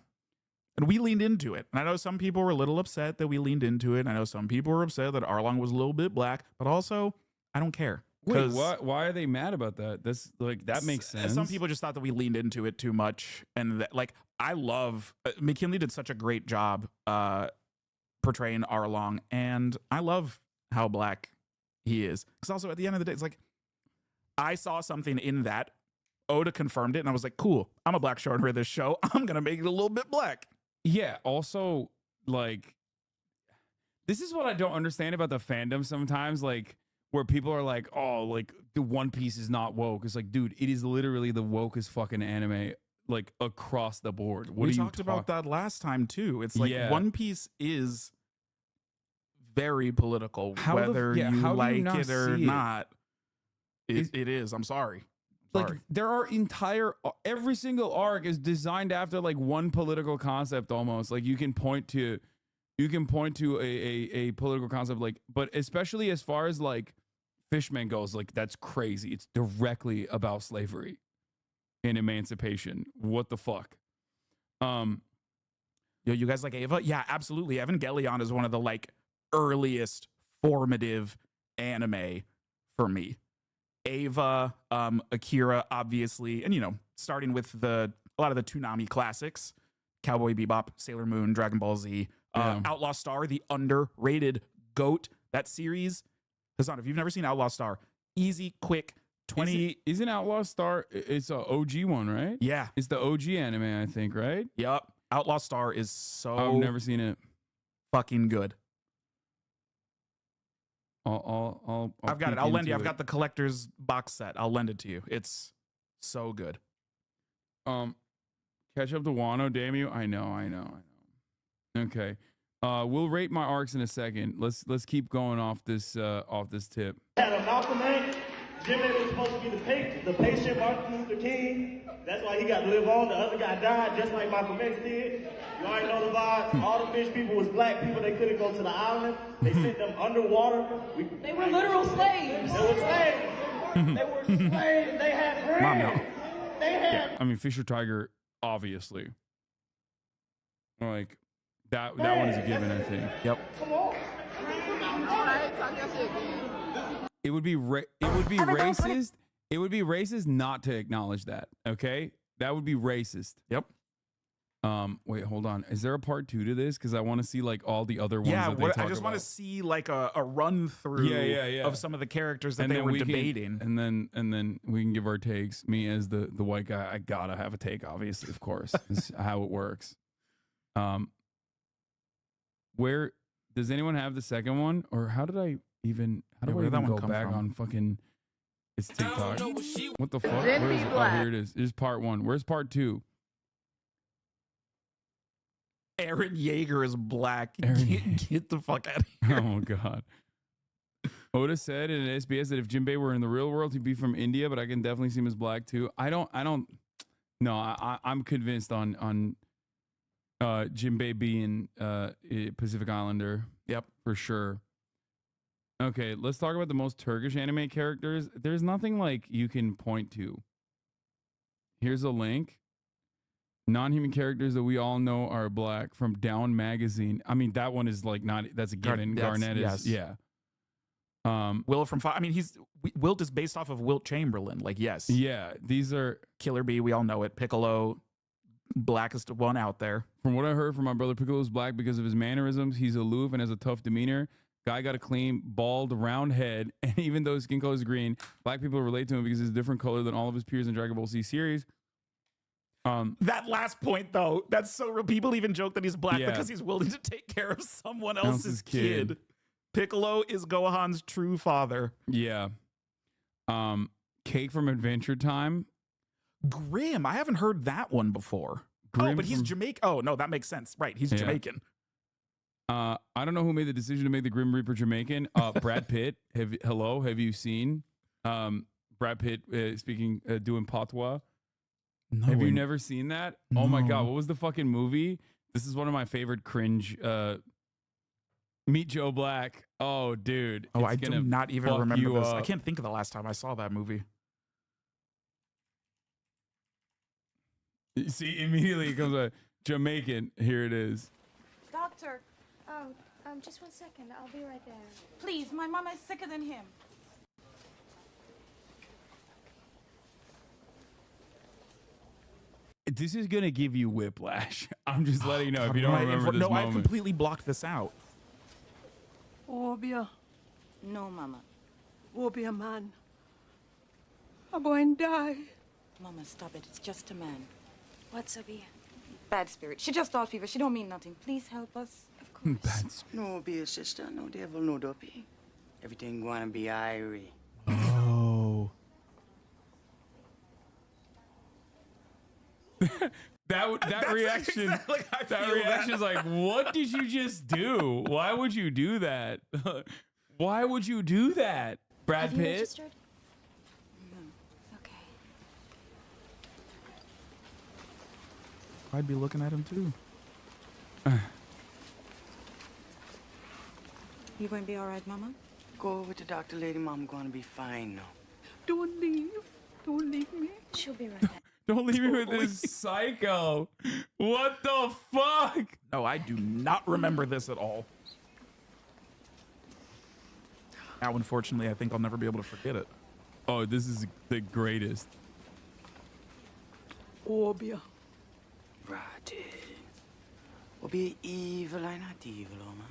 And we leaned into it. And I know some people were a little upset that we leaned into it. I know some people were upset that Arlong was a little bit black, but also I don't care. Wait, why are they mad about that? That's like that makes sense. Some people just thought that we leaned into it too much, and that, like I love McKinley did such a great job portraying Arlong, and I love how black he is. Because also at the end of the day, it's like I saw something in that. Oda confirmed it, and I was like, cool. I'm a black showrunner of this show. I'm gonna make it a little bit black. Yeah. Also, like this is what I don't understand about the fandom sometimes. Like. Where people are like, oh, like the One Piece is not woke. It's like, dude, it is literally the wokest fucking anime, like across the board. What we are you talked about that last time too. It's like One Piece is very political, whether you like it or not. It is. I'm sorry. Like there are every single arc is designed after like one political concept almost. Like you can point to a political concept, like, but especially as far as like Fishman goes, like that's crazy. It's directly about slavery and emancipation. What the fuck? Yo, you guys like Ava? Yeah, absolutely. Evangelion is one of the like earliest formative anime for me. Ava, Akira, obviously, and starting with a lot of the Toonami classics, Cowboy Bebop, Sailor Moon, Dragon Ball Z. Outlaw Star, the underrated GOAT. That series, Hasan, if you've never seen Outlaw Star, easy, quick, 20. Isn't Outlaw Star? It's a OG one, right? Yeah, it's the OG anime, I think, right? Yup. Outlaw Star is so. I've never seen it. Fucking good. I've got it. I'll lend you. I've got the collector's box set. I'll lend it to you. It's so good. Catch up to Wano, damn you. I know. Okay. We'll rate my arcs in a second. Let's keep going off this tip. Had a Malcolm X. Jinbei was supposed to be the patient Martin Luther King. That's why he got to live on. The other guy died just like Malcolm X did. You already know the vibes. All the fish people was black people. They couldn't go to the island. They sent them underwater. They were literal slaves. They were slaves. They were slaves. They had bread. They had. I mean, Fisher Tiger, obviously. Like that one is a given, I think. Yep. Come on. it would be racist. It would be racist not to acknowledge that. Okay, that would be racist. Yep. Wait, hold on. Is there a part 2 to this? Because I want to see like all the other ones. Yeah, that they talk I just want to about. see like a run through of some of the characters that And they then were we can- debating. and then we can give our takes. Me as the white guy, I gotta have a take, obviously, of course. This is how it works. Where does anyone have the second one, or how do I even where did that one go come back from? on fucking? It's TikTok. What the fuck? Then Where be is it? Oh, black. here it is. Here's part 1. Where's part 2? Aaron Yeager is black. Aaron Get the fuck out of here. Oh god. Oda said in an SBS that if Jinbei were in the real world, he'd be from India, but I can definitely see him as black too. I'm convinced on Jinbei being a Pacific Islander. Yep, for sure. Okay, let's talk about the most Turkish anime characters. There's nothing like you can point to. Here's a link. Non-human characters that we all know are black from Down Magazine. I mean, that one is like not. That's a given. Garnett is. yes. Yeah. Wilt from I mean, Wilt is based off of Wilt Chamberlain. Like, yes. Yeah. These are Killer Bee. We all know it. Piccolo, blackest one out there. From what I heard from my brother, Piccolo is black because of his mannerisms. He's aloof and has a tough demeanor. Guy got a clean, bald, round head, and even though his skin color is green, black people relate to him because he's a different color than all of his peers in Dragon Ball Z series. That last point, though, that's so real. People even joke that he's black Yeah. because he's willing to take care of someone else's kid. Piccolo is Gohan's true father. Yeah. Cake from Adventure Time. Grim. I haven't heard that one before. Grim but he's from- Jamaican. Oh, no, that makes sense. Right. He's Yeah. Jamaican. I don't know who made the decision to make the Grim Reaper Jamaican. Brad Pitt. Have you seen Brad Pitt doing patois? No, Have you never seen that? Oh my No. god, what was the fucking movie? This is one of my favorite cringe. Meet Joe Black. Oh, dude. Oh, it's I do gonna not even fuck remember you this. I up. can't think of the last time I saw that movie. See, immediately it comes a Jamaican. Here it is. Doctor, just 1 second. I'll be right there. Please, my mama is sicker than him. This is gonna give you whiplash. I'm just letting you know if you don't Right, remember this no, I've moment. completely blocked this out. Obia. No, Mama. Obia, man. I'm going to die. Mama, stop it. It's just a man. What's Obia? Bad spirit. She just all fever. She don't mean nothing. Please help us. Of course. No, be a sister. No devil, no dopey. Everything gonna be irie. Oh. That reaction, exactly like I that feel reaction that. is like, what did you just do? Why would you do that? Why would you do that, Brad Have you Pitt? registered? Okay. I'd be looking at him too. You going to be all right, Mama? Go with the doctor, lady. Mom gonna be fine now. Don't leave. Don't leave me. She'll be right back. Don't leave me with this psycho. What the fuck? No, I do not remember this at all. Now, unfortunately, I think I'll never be able to forget it. Oh, this is the greatest. Obia. Right. Will be evil, I not evil, oh man.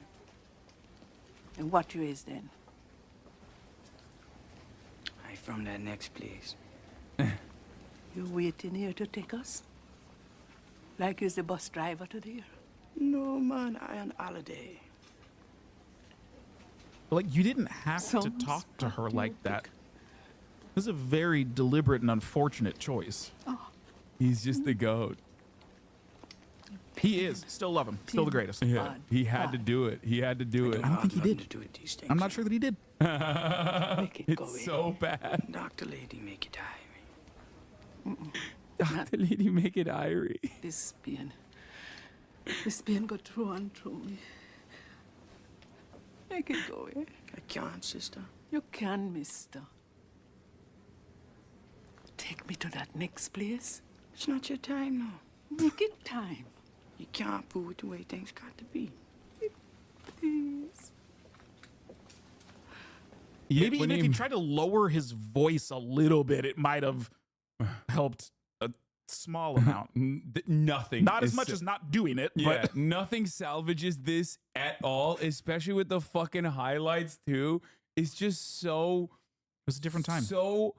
And what you is then? I from that next place. You waiting here to take us? Like you's the bus driver to there? No, man, I on holiday. Like, you didn't have to talk to her like that. This is a very deliberate and unfortunate choice. He's just the goat. He is. Still love him. Still the greatest. Yeah, he had to do it. He had to do it. I don't think he did. I'm not sure that he did. It's so bad. Doctor lady, make it irie. Doctor lady, make it irie. This pain go through and through me. Make it go away. I can't, sister. You can, mister. Take me to that next place. It's not your time now. Make it time. You can't prove it the way things got to be. Please. Maybe even if he tried to lower his voice a little bit, it might have helped a small amount. Nothing. Not as much as not doing it. Yeah, But nothing salvages this at all, especially with the fucking highlights too. It's just so. It was a different time. So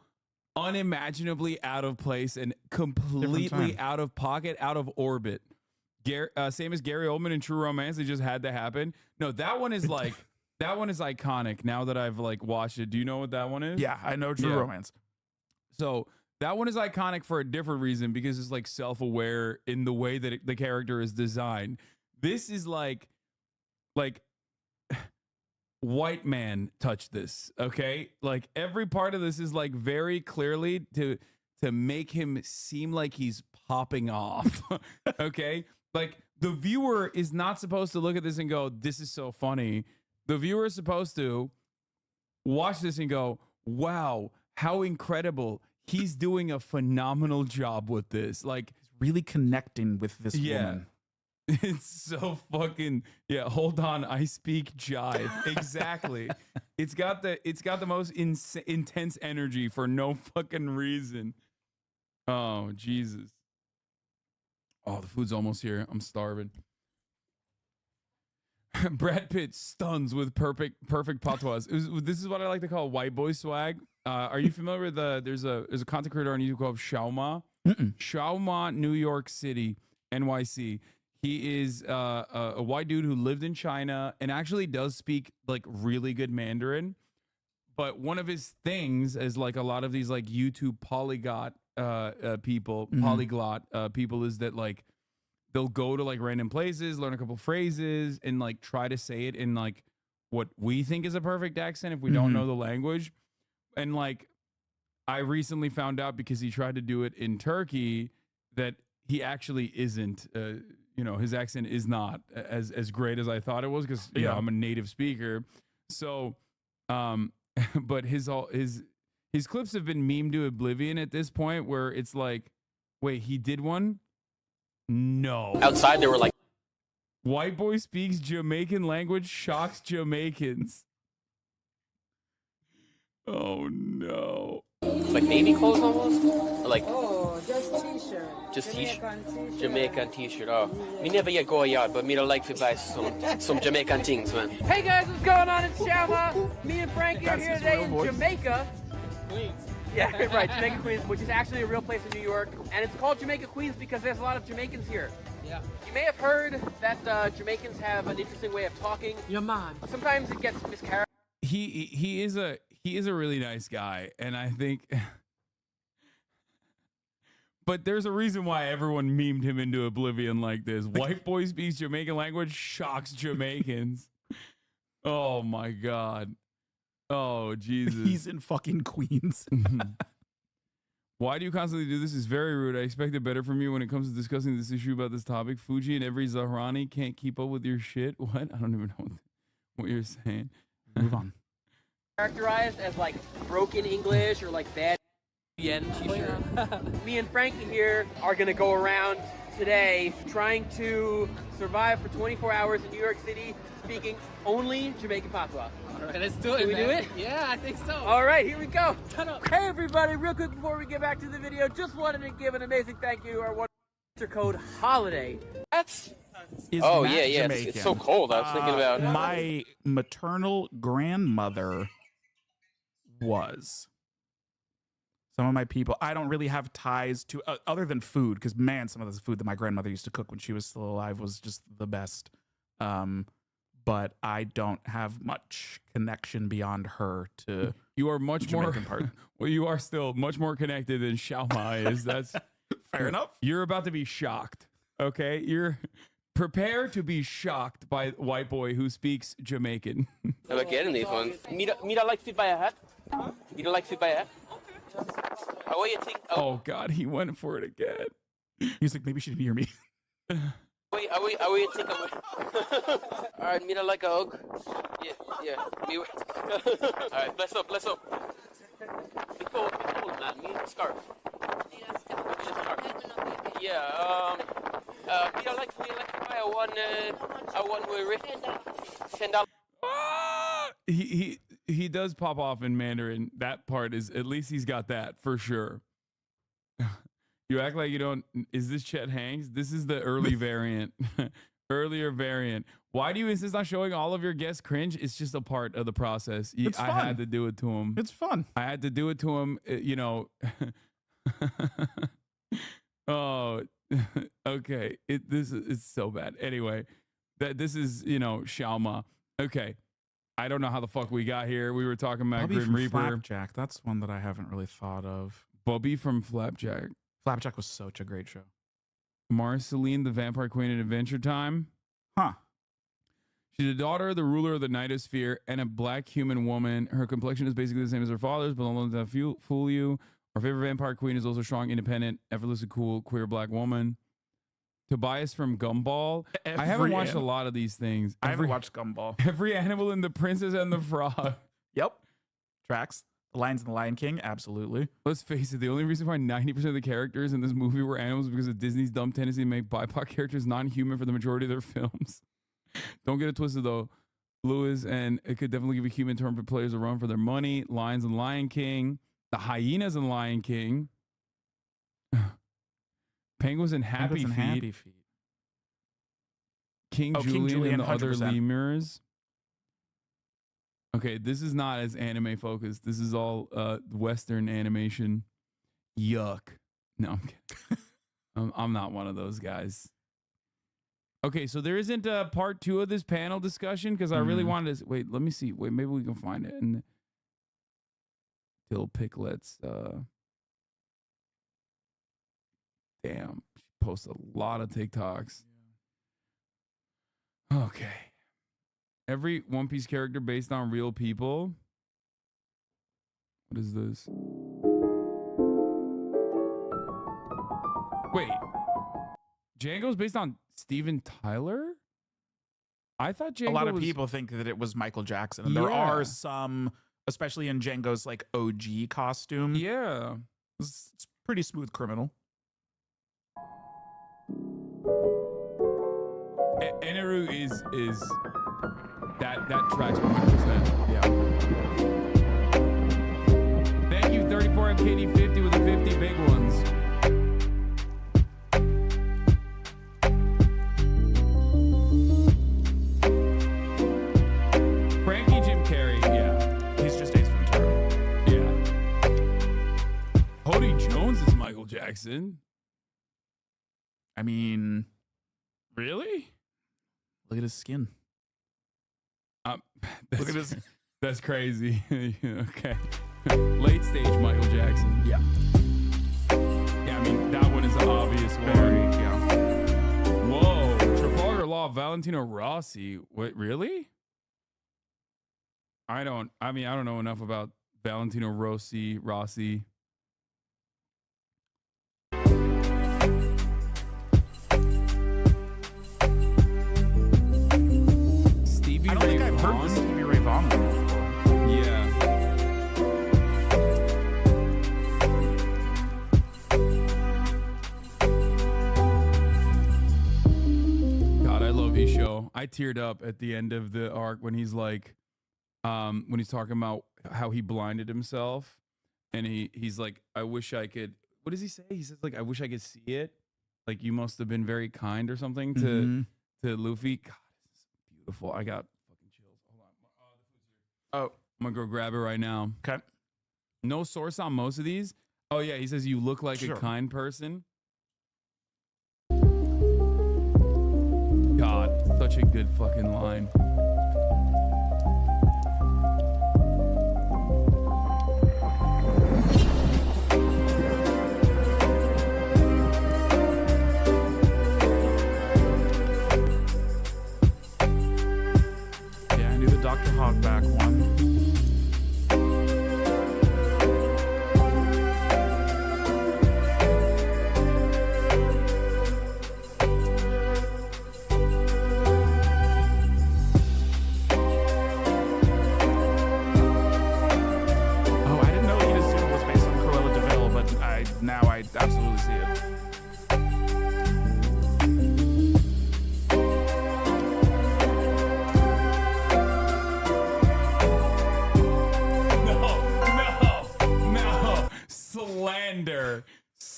unimaginably out of place and completely out of pocket, out of orbit. Same as Gary Oldman in True Romance. It just had to happen. No, that one is like that one is iconic. Now that I've like watched it, do you know what that one is? yeah, I know True Romance. So that one is iconic for a different reason because it's like self-aware in the way that the character is designed. This is like white man touched this, okay? Like every part of this is like very clearly to make him seem like he's popping off, okay? Like the viewer is not supposed to look at this and go, this is so funny. The viewer is supposed to watch this and go, wow, how incredible. He's doing a phenomenal job with this. Like really connecting with this woman. It's so fucking hold on, I speak jive. Exactly. It's got the most intense energy for no fucking reason. Oh, Jesus. Oh, the food's almost here. I'm starving. Brad Pitt stuns with perfect patois. This is what I like to call white boy swag. Are you familiar with there's a content creator on YouTube called Shaoma? Shaoma, New York City, NYC. He is a white dude who lived in China and actually does speak like really good Mandarin. But one of his things is like a lot of these like YouTube polyglot people is that like they'll go to like random places, learn a couple phrases, and like try to say it in like what we think is a perfect accent if we don't know the language. And like I recently found out because he tried to do it in Turkey that he actually isn't. His accent is not as great as I thought it was because I'm a native speaker. So, but his clips have been memed to oblivion at this point where it's like, wait, he did one? No. Outside, they were like, white boy speaks Jamaican language, shocks Jamaicans. Oh, no. like navy clothes almost? Or like, just t-shirt. Just Jamaican t-shirt. Jamaican t-shirt. Oh, me never yet go yard, but me don't like to buy some Jamaican things, man. Hey guys, what's going on? It's Shaoma. Me and Frankie are here today in Jamaica. Queens. Yeah, right, Jamaica Queens, which is actually a real place in New York. And it's called Jamaica Queens because there's a lot of Jamaicans here. Yeah. You may have heard that Jamaicans have an interesting way of talking. Your man. Sometimes it gets mischaracterized. He is a really nice guy, and I think but there's a reason why everyone memed him into oblivion like this. White boy speaks Jamaican language, shocks Jamaicans. Oh my God. Oh Jesus. He's in fucking Queens. Why do you constantly do this? It's very rude. I expected better from you when it comes to discussing this issue about this topic. Fuji and every Zahrani can't keep up with your shit. What? I don't even know what you're saying. Move on. Characterized as like broken English or like bad t-shirt. Me and Frankie here are gonna go around today trying to survive for 24 hours in New York City speaking only Jamaican patois. All right, let's do it, Can we man. do it? Yeah, I think so. All right, here we go. Turn up. Hey everybody, real quick before we get back to the video, just wanted to give an amazing thank you to our one code HOLIDAY. That's Is oh Matt yeah, yeah. It's so cold. I was thinking about my maternal grandmother was. Some of my people, I don't really have ties to other than food, because man, some of the food that my grandmother used to cook when she was still alive was just the best. But I don't have much connection beyond her to. You are much more. Part. Well, you are still much more connected than Shaoma is. That's fair enough. You're about to be shocked. Okay, you're prepare to be shocked by white boy who speaks Jamaican. I'm not getting these ones. Me don't like fit by a hat. You don't like fit by a hat? How you think? Oh God, he went for it again. He's like, maybe she didn't hear me. Wait, are we think all right, me don't like a hug. Yeah. Me. All right, bless up. Be cold, man. Me a scarf. Yeah. Me don't like to buy a one with $10. he does pop off in Mandarin. That part is, at least he's got that for sure. You act like you don't. Is this Chet Hanks? This is the early variant. Earlier variant. Why do you insist on showing all of your guests cringe? It's just a part of the process. It's I fun. had to do it to him. It's fun. I had to do it to him. You know. Oh, okay. This is so bad. Anyway, this is, you know, Xiaoma. Okay. I don't know how the fuck we got here. We were talking about Bubby Grim from Reaper. Flapjack. That's one that I haven't really thought of. Bubby from Flapjack. Flapjack was such a great show. Marceline, the Vampire Queen in Adventure Time. Huh. She's the daughter of the ruler of the Nightosphere and a black human woman. Her complexion is basically the same as her father's, but don't let that fool you. Our favorite vampire queen is also strong, independent, effortlessly cool, queer black woman. Tobias from Gumball. I haven't watched a lot of these things. I haven't watched Gumball. Every animal in The Princess and the Frog. Yep. Tracks. The Lions in the Lion King. Absolutely. Let's face it. The only reason why 90% of the characters in this movie were animals is because of Disney's dumb tendency to make BIPOC characters non-human for the majority of their films. Don't get it twisted, though. Lewis, and it could definitely give a human term for players a run for their money. Lions and Lion King. The hyenas in Lion King. Penguins and Happy Feet. King Julian and the other 100%. lemurs. Okay, this is not as anime focused. This is all Western animation. Yuck. No, I'm kidding. I'm not one of those guys. Okay, so there isn't a part 2 of this panel discussion because I really wanted to. Wait, let me see. Wait, maybe we can find it. And Dill Picklets. Damn, she posts a lot of TikToks. Okay. Every One Piece character based on real people. What is this? Wait. Django's based on Steven Tyler? I thought Django A lot of was... people think that it was Michael Jackson. And there are some, especially in Django's like OG costume. Yeah. It's pretty smooth criminal. Eneru is that tracks 100%. Yeah. Thank you, 34MKD50 with the 50 big ones. Frankie Jim Carrey, yeah. He's just Ace Ventura. Yeah. Hody Jones is Michael Jackson. I mean, really? Look at his skin. Look at his. That's crazy. Okay. Late stage Michael Jackson. Yeah. Yeah, I mean, that one is an obvious one. Yeah. Whoa. Trafalgar Law, Valentino Rossi. Wait, really? I don't know enough about Valentino Rossi. I don't think I've heard the Stevie Ray Vaughan one before. Yeah. God, I love Isho. I teared up at the end of the arc when he's like, when he's talking about how he blinded himself, and he's like, I wish I could. What does he say? He says like, I wish I could see it. Like you must have been very kind or something to Luffy. God, this is beautiful. I got fucking chills. Hold on. Oh, I'm gonna go grab it right now. Okay. No source on most of these. Oh yeah, he says you look like Sure. a kind person. God, such a good fucking line. Yeah, I knew the Dr. Hogback one. Oh, I didn't know Inazuma was based on Cruella de Vil, but now I absolutely see it.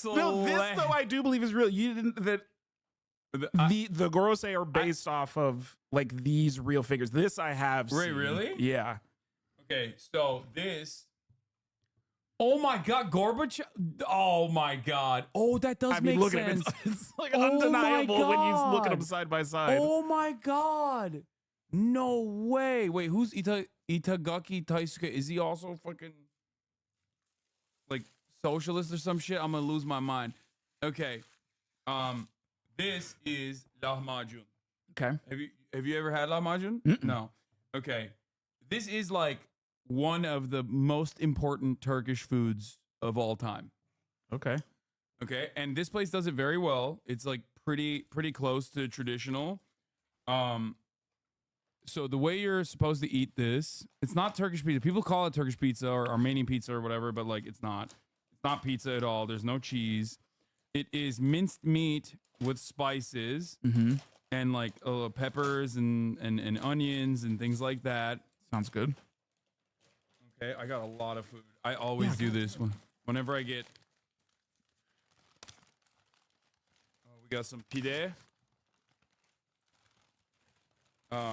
No, this though I do believe is real. You didn't that the Gorosei are based off of like these real figures. This I have Wait, seen. really? Yeah. Okay, so this. Oh my God, Gorbachev! Oh my God! Oh, that does make look sense. at him. It's like Oh my undeniable when you look at them God. side by side. Oh my God! No way! Wait, who's Itagaki Taisuke? Is he also fucking like socialist or some shit? I'm gonna lose my mind. Okay, this is lahmacun. Okay. Have you ever had lahmacun? No. Okay, this is like one of the most important Turkish foods of all time. Okay. Okay, and this place does it very well. It's like pretty close to traditional. So the way you're supposed to eat this, it's not Turkish pizza. People call it Turkish pizza or Armenian pizza or whatever, but like it's not. It's not pizza at all. There's no cheese. It is minced meat with spices and like peppers and onions and things like that. Sounds good. Okay, I got a lot of food. I always do this whenever I get. We got some pide. This is a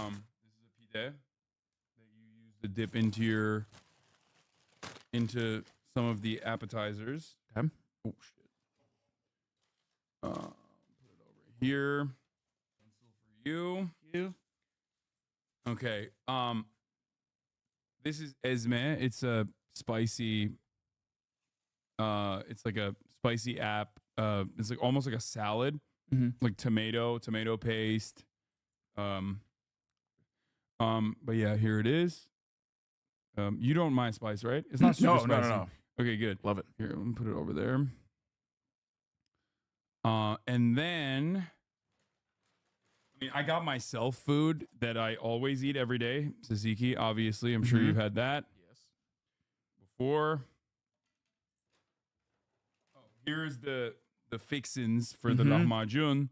pide that you use to dip into some of the appetizers. Okay. Oh shit. Put it over here. Pencil for you. Okay. This is ezme. It's a spicy. It's like a spicy app. It's like almost like a salad, like tomato paste. But yeah, here it is. You don't mind spice, right? It's not super spicy. No. Okay, good. Love it. Here, I'm gonna put it over there. And then, I mean, I got myself food that I always eat every day. Tzatziki, obviously. I'm sure you've had that. Yes. Before. Oh, here's the fixins for the lahmacun.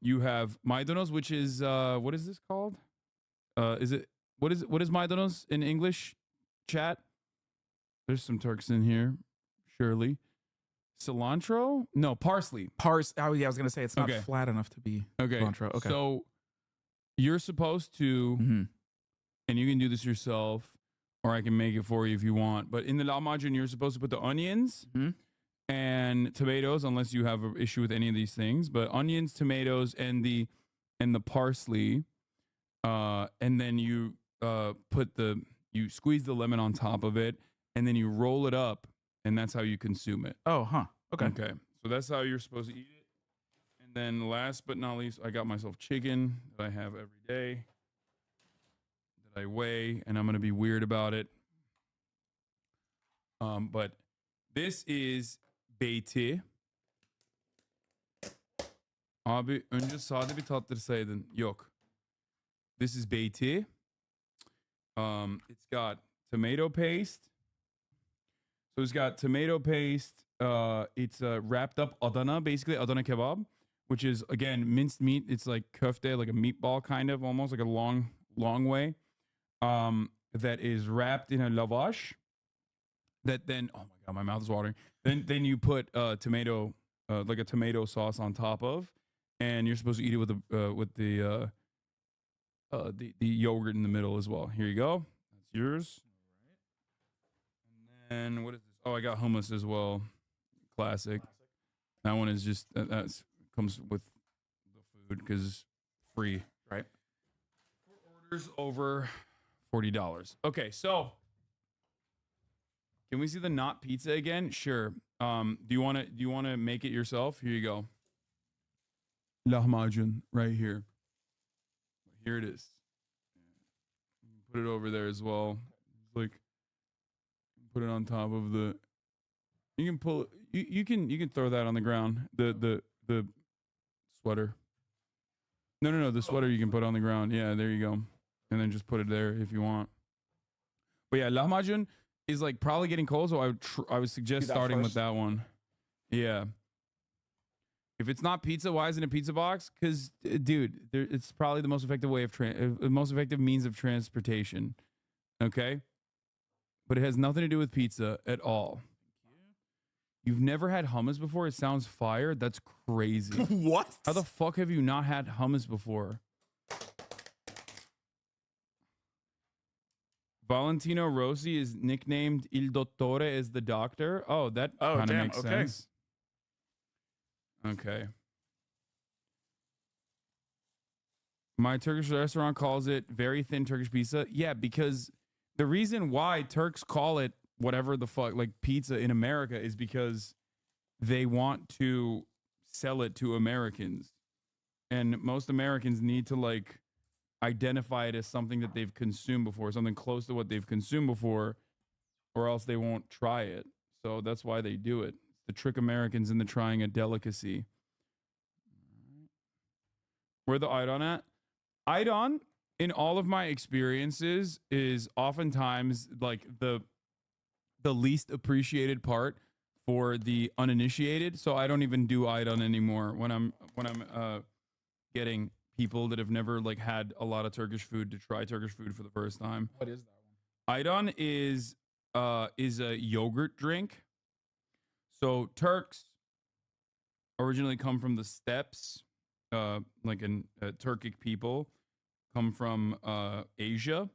You have maydanoz, which is what is this called? What is maydanoz in English? Chat. There's some Turks in here, surely. Cilantro? No, parsley. Oh yeah, I was gonna say it's not flat enough to be cilantro. Okay. So you're supposed to, and you can do this yourself, or I can make it for you if you want. But in the lahmacun, you're supposed to put the onions and tomatoes, unless you have an issue with any of these things. But onions, tomatoes, and the parsley, and then you you squeeze the lemon on top of it, and then you roll it up, and that's how you consume it. Oh, huh. Okay. Okay. So that's how you're supposed to eat it. And then last but not least, I got myself chicken that I have every day that I weigh, and I'm going to be weird about it. But this is beyti. Abi önce sade bir tattırsaydın. Yok. This is beyti. It's got tomato paste. So it's got tomato paste. It's wrapped up Adana, basically Adana kebab, which is again minced meat. It's like köfte, like a meatball kind of, almost like a long way. That is wrapped in a lavash. That then, oh my god, my mouth is watering. Then you put tomato, like a tomato sauce on top of, and you're supposed to eat it with the yogurt in the middle as well. Here you go. That's yours. And then what is this? Oh, I got hummus as well. Classic. That one is just that comes with the food because it's free, right? For orders over $40. Okay, so can we see the not pizza again? Sure. Do you want to make it yourself? Here you go. Lahmacun right here. Here it is. Put it over there as well. It's like put it on top of the. You can pull. You can throw that on the ground. The sweater. No. The sweater you can put on the ground. Yeah, there you go. And then just put it there if you want. But yeah, lahmacun is like probably getting cold, so I would suggest starting with that one. Yeah. If it's not pizza, why isn't it pizza box? Because, dude, it's probably the most effective way of most effective means of transportation. Okay, but it has nothing to do with pizza at all. You've never had hummus before? It sounds fire. That's crazy. What? How the fuck have you not had hummus before? Valentino Rossi is nicknamed Il Dottore as the doctor. Oh, that kind of makes sense. Okay. My Turkish restaurant calls it very thin Turkish pizza. Yeah, because the reason why Turks call it whatever the fuck, like pizza in America, is because they want to sell it to Americans. And most Americans need to like identify it as something that they've consumed before, something close to what they've consumed before, or else they won't try it. So that's why they do it. To trick Americans into trying a delicacy. Where the Idon at? Idon, in all of my experiences, is oftentimes like the least appreciated part for the uninitiated. So I don't even do Idon anymore when I'm getting people that have never like had a lot of Turkish food to try Turkish food for the first time. What is that one? Idon is a yogurt drink. So Turks originally come from the steppes, like in Turkic people come from Asia.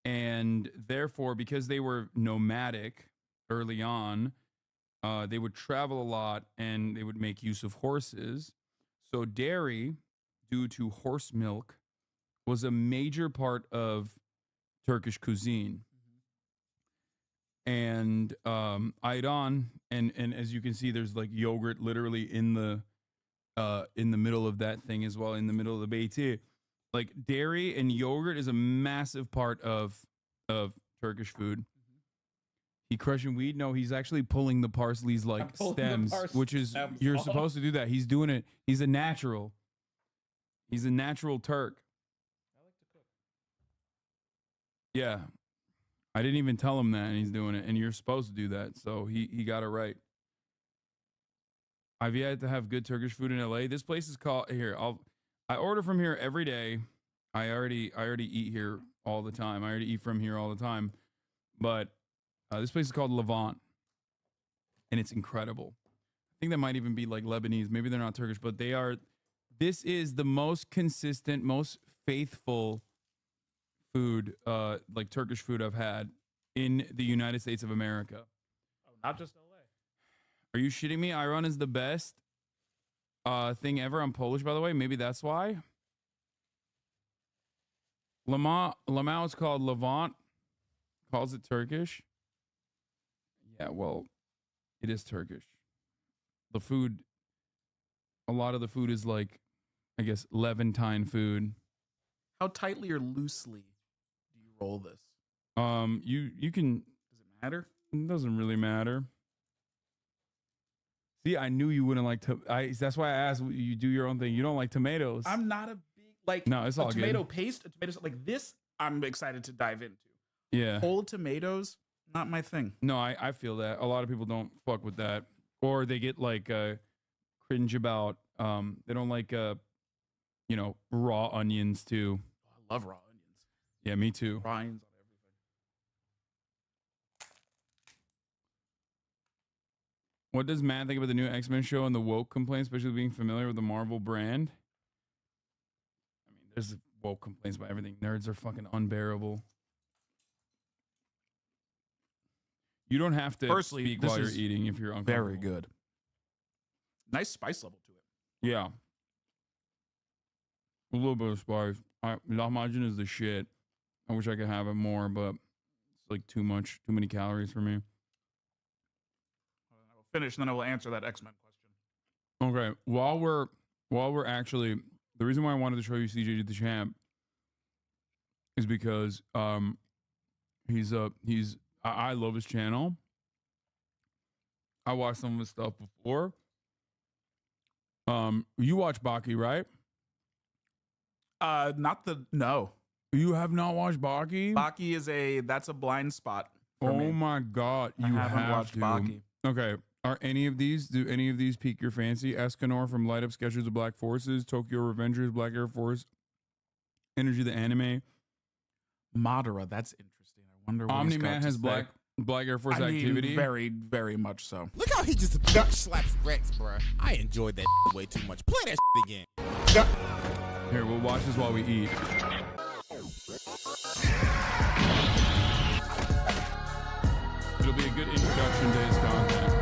And therefore, because they were nomadic early on, they would travel a lot and they would make use of horses. So dairy, due to horse milk, was a major part of Turkish cuisine. And Ayran, and as you can see, there's like yogurt literally in the middle of that thing as well, in the middle of the beyti. Like dairy and yogurt is a massive part of Turkish food. He crushing weed? No, he's actually pulling the parsley's like stems, which is you're supposed to do that. He's doing it. He's a natural. He's a natural Turk. I like to cook. Yeah. I didn't even tell him that, and he's doing it. And you're supposed to do that, so he got it right. I've yet to have good Turkish food in LA. This place is called I order from here every day. I already eat here all the time. I already eat from here all the time. But this place is called Levant, and it's incredible. I think that might even be like Lebanese. Maybe they're not Turkish, but they are. This is the most consistent, most faithful food, like Turkish food I've had in the United States of America. Oh, not just LA. Are you shitting me? Ayran is the best thing ever. I'm Polish, by the way. Maybe that's why. Lamau is called Levant. Calls it Turkish. Yeah, well, it is Turkish. The food, a lot of the food is like, I guess, Levantine food. How tightly or loosely do you roll this? You can. Does it matter? It doesn't really matter. See, I knew you wouldn't like to. That's why I asked you do your own thing. You don't like tomatoes. I'm not a big like. No, it's all tomato good. paste. A tomato like this. I'm excited to dive into. Yeah. Whole tomatoes, not my thing. No, I feel that. A lot of people don't fuck with that. Or they get like cringe about they don't like raw onions too. I love raw onions. Yeah, me too. Raw onions on everything. What does Matt think about the new X-Men show and the woke complaints, especially being familiar with the Marvel brand? I mean, there's woke complaints about everything. Nerds are fucking unbearable. You don't have to speak while you're eating if you're uncomfortable. Very good. Nice spice level to it. Yeah. A little bit of spice. Lahmacun is the shit. I wish I could have it more, but it's like too many calories for me. I will finish, and then I will answer that X-Men question. Okay. While we're actually, the reason why I wanted to show you CJ the Champ is because I love his channel. I watched some of his stuff before. You watch Baki, right? No. You have not watched Baki? Baki that's a blind spot for me. Oh my god, I haven't watched to. Baki. Okay. Do any of these pique your fancy? Escanor from Light Up Sketchers of Black Forces, Tokyo Revengers, Black Air Force, Energy the Anime. Madara, that's interesting. I wonder what Omni-Man has black. Black Air Force I mean, activity. very, very much so. Look how he just duck slaps Rex, bruh. I enjoyed that way too much. Play that again. Here, we'll watch this while we eat. It'll be a good introduction to his content.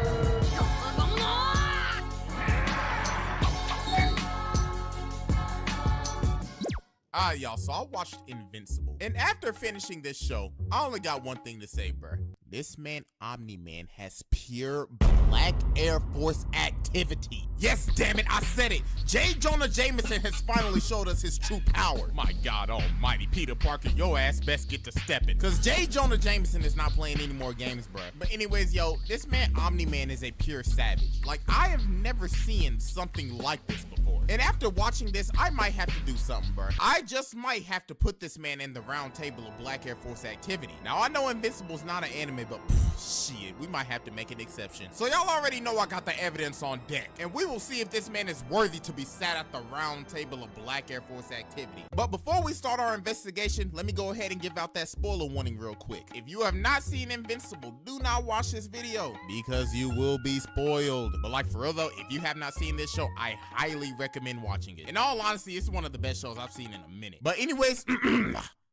Alright, y'all, so I watched Invincible. And after finishing this show, I only got one thing to say, bruh. This man, Omni-Man, has pure Black Air Force activity. Yes, damn it, I said it. J. Jonah Jameson has finally showed us his true power. My God almighty, Peter Parker, your ass best get to stepping. Cause J. Jonah Jameson is not playing any more games, bruh. But anyways, yo, this man, Omni-Man, is a pure savage. Like, I have never seen something like this before. And after watching this, I might have to do something, bruh. I just might have to put this man in the round table of Black Air Force activity. Now, I know Invincible's not an anime, but shit, we might have to make an exception. So y'all already know I got the evidence on deck, and we will see if this man is worthy to be sat at the round table of Black Air Force activity. But before we start our investigation, let me go ahead and give out that spoiler warning real quick. If you have not seen Invincible, do not watch this video because you will be spoiled. But like for real though, if you have not seen this show, I highly recommend watching it. In all honesty, it's one of the best shows I've seen in a minute. But anyways,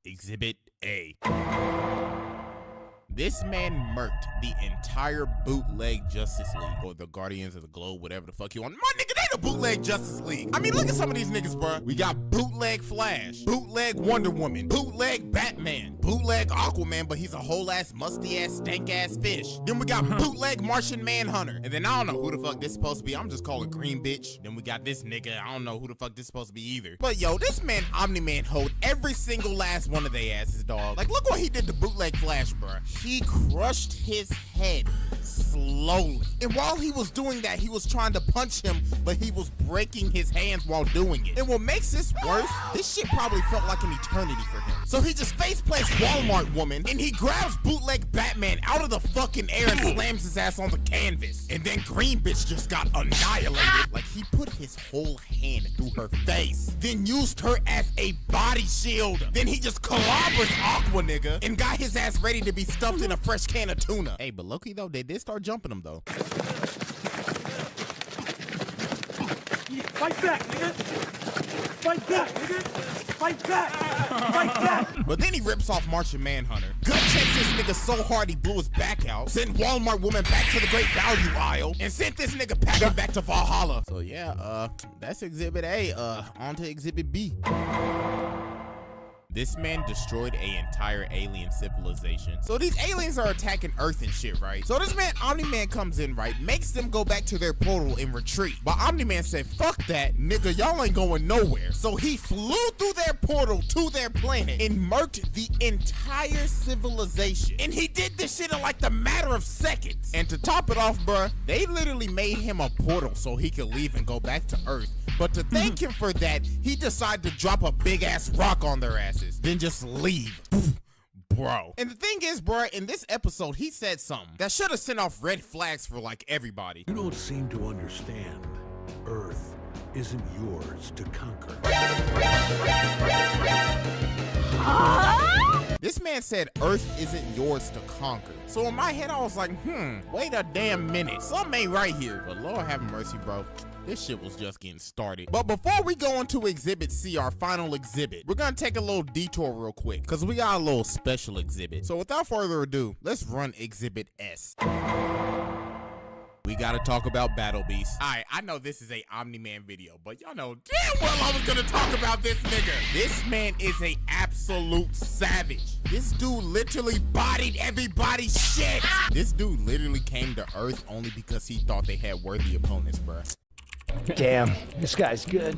Exhibit A. This man murked the entire bootleg Justice League, or the Guardians of the Globe, whatever the fuck you want. My nigga, they the bootleg Justice League. I mean, look at some of these niggas, bro. We got bootleg Flash, bootleg Wonder Woman, bootleg Batman, bootleg Aquaman, but he's a whole ass, musty ass, stank ass fish. Then we got bootleg Martian Manhunter. And then I don't know who the fuck this supposed to be. I'm just calling Green Bitch. Then we got this nigga. I don't know who the fuck this supposed to be either. But yo, this man Omni-Man hold every single last one of they asses, dog. Like, look what he did to bootleg Flash, bro. He crushed his head slowly. And while he was doing that, he was trying to punch him, but he was breaking his hands while doing it. And what makes this worse, this shit probably felt like an eternity for him. So he just face plants Walmart woman, and he grabs bootleg Batman out of the fucking air and slams his ass on the canvas. And then Green Bitch just got annihilated. Like, he put his whole hand through her face, then used her as a body shield. Then he just clobbers Aqua nigga and got his ass ready to be stuffed in a fresh can of tuna. Hey, but Loki though, they did start jumping him though. Fight back, nigga! Fight back, nigga! Fight back! Fight back! But then he rips off Martian Manhunter. Gut checks this nigga so hard he blew his back out. Sent Walmart woman back to the great value aisle. And sent this nigga packing back to Valhalla. So yeah, that's Exhibit A. On to Exhibit B. This man destroyed an entire alien civilization. So these aliens are attacking Earth and shit, right? So this man, Omni-Man, comes in, right? Makes them go back to their portal and retreat. But Omni-Man said, fuck that, nigga, y'all ain't going nowhere. So he flew through their portal to their planet and murked the entire civilization. And he did this shit in like the matter of seconds. And to top it off, bruh, they literally made him a portal so he could leave and go back to Earth. But to thank him for that, he decided to drop a big ass rock on their asses, then just leave. Bro. And the thing is, bro, in this episode, he said something that should have sent off red flags for like everybody. You don't seem to understand. Earth isn't yours to conquer. This man said Earth isn't yours to conquer. So in my head, I was like, wait a damn minute. Something ain't right here. But Lord have mercy, bro. This shit was just getting started. But before we go into Exhibit C, our final exhibit, we're gonna take a little detour real quick because we got a little special exhibit. So without further ado, let's run Exhibit S. We gotta talk about Battle Beast. Alright, I know this is a Omni-Man video, but y'all know damn well I was gonna talk about this nigga. This man is a absolute savage. This dude literally bodied everybody's shit. This dude literally came to Earth only because he thought they had worthy opponents, bruh. Damn, this guy's good.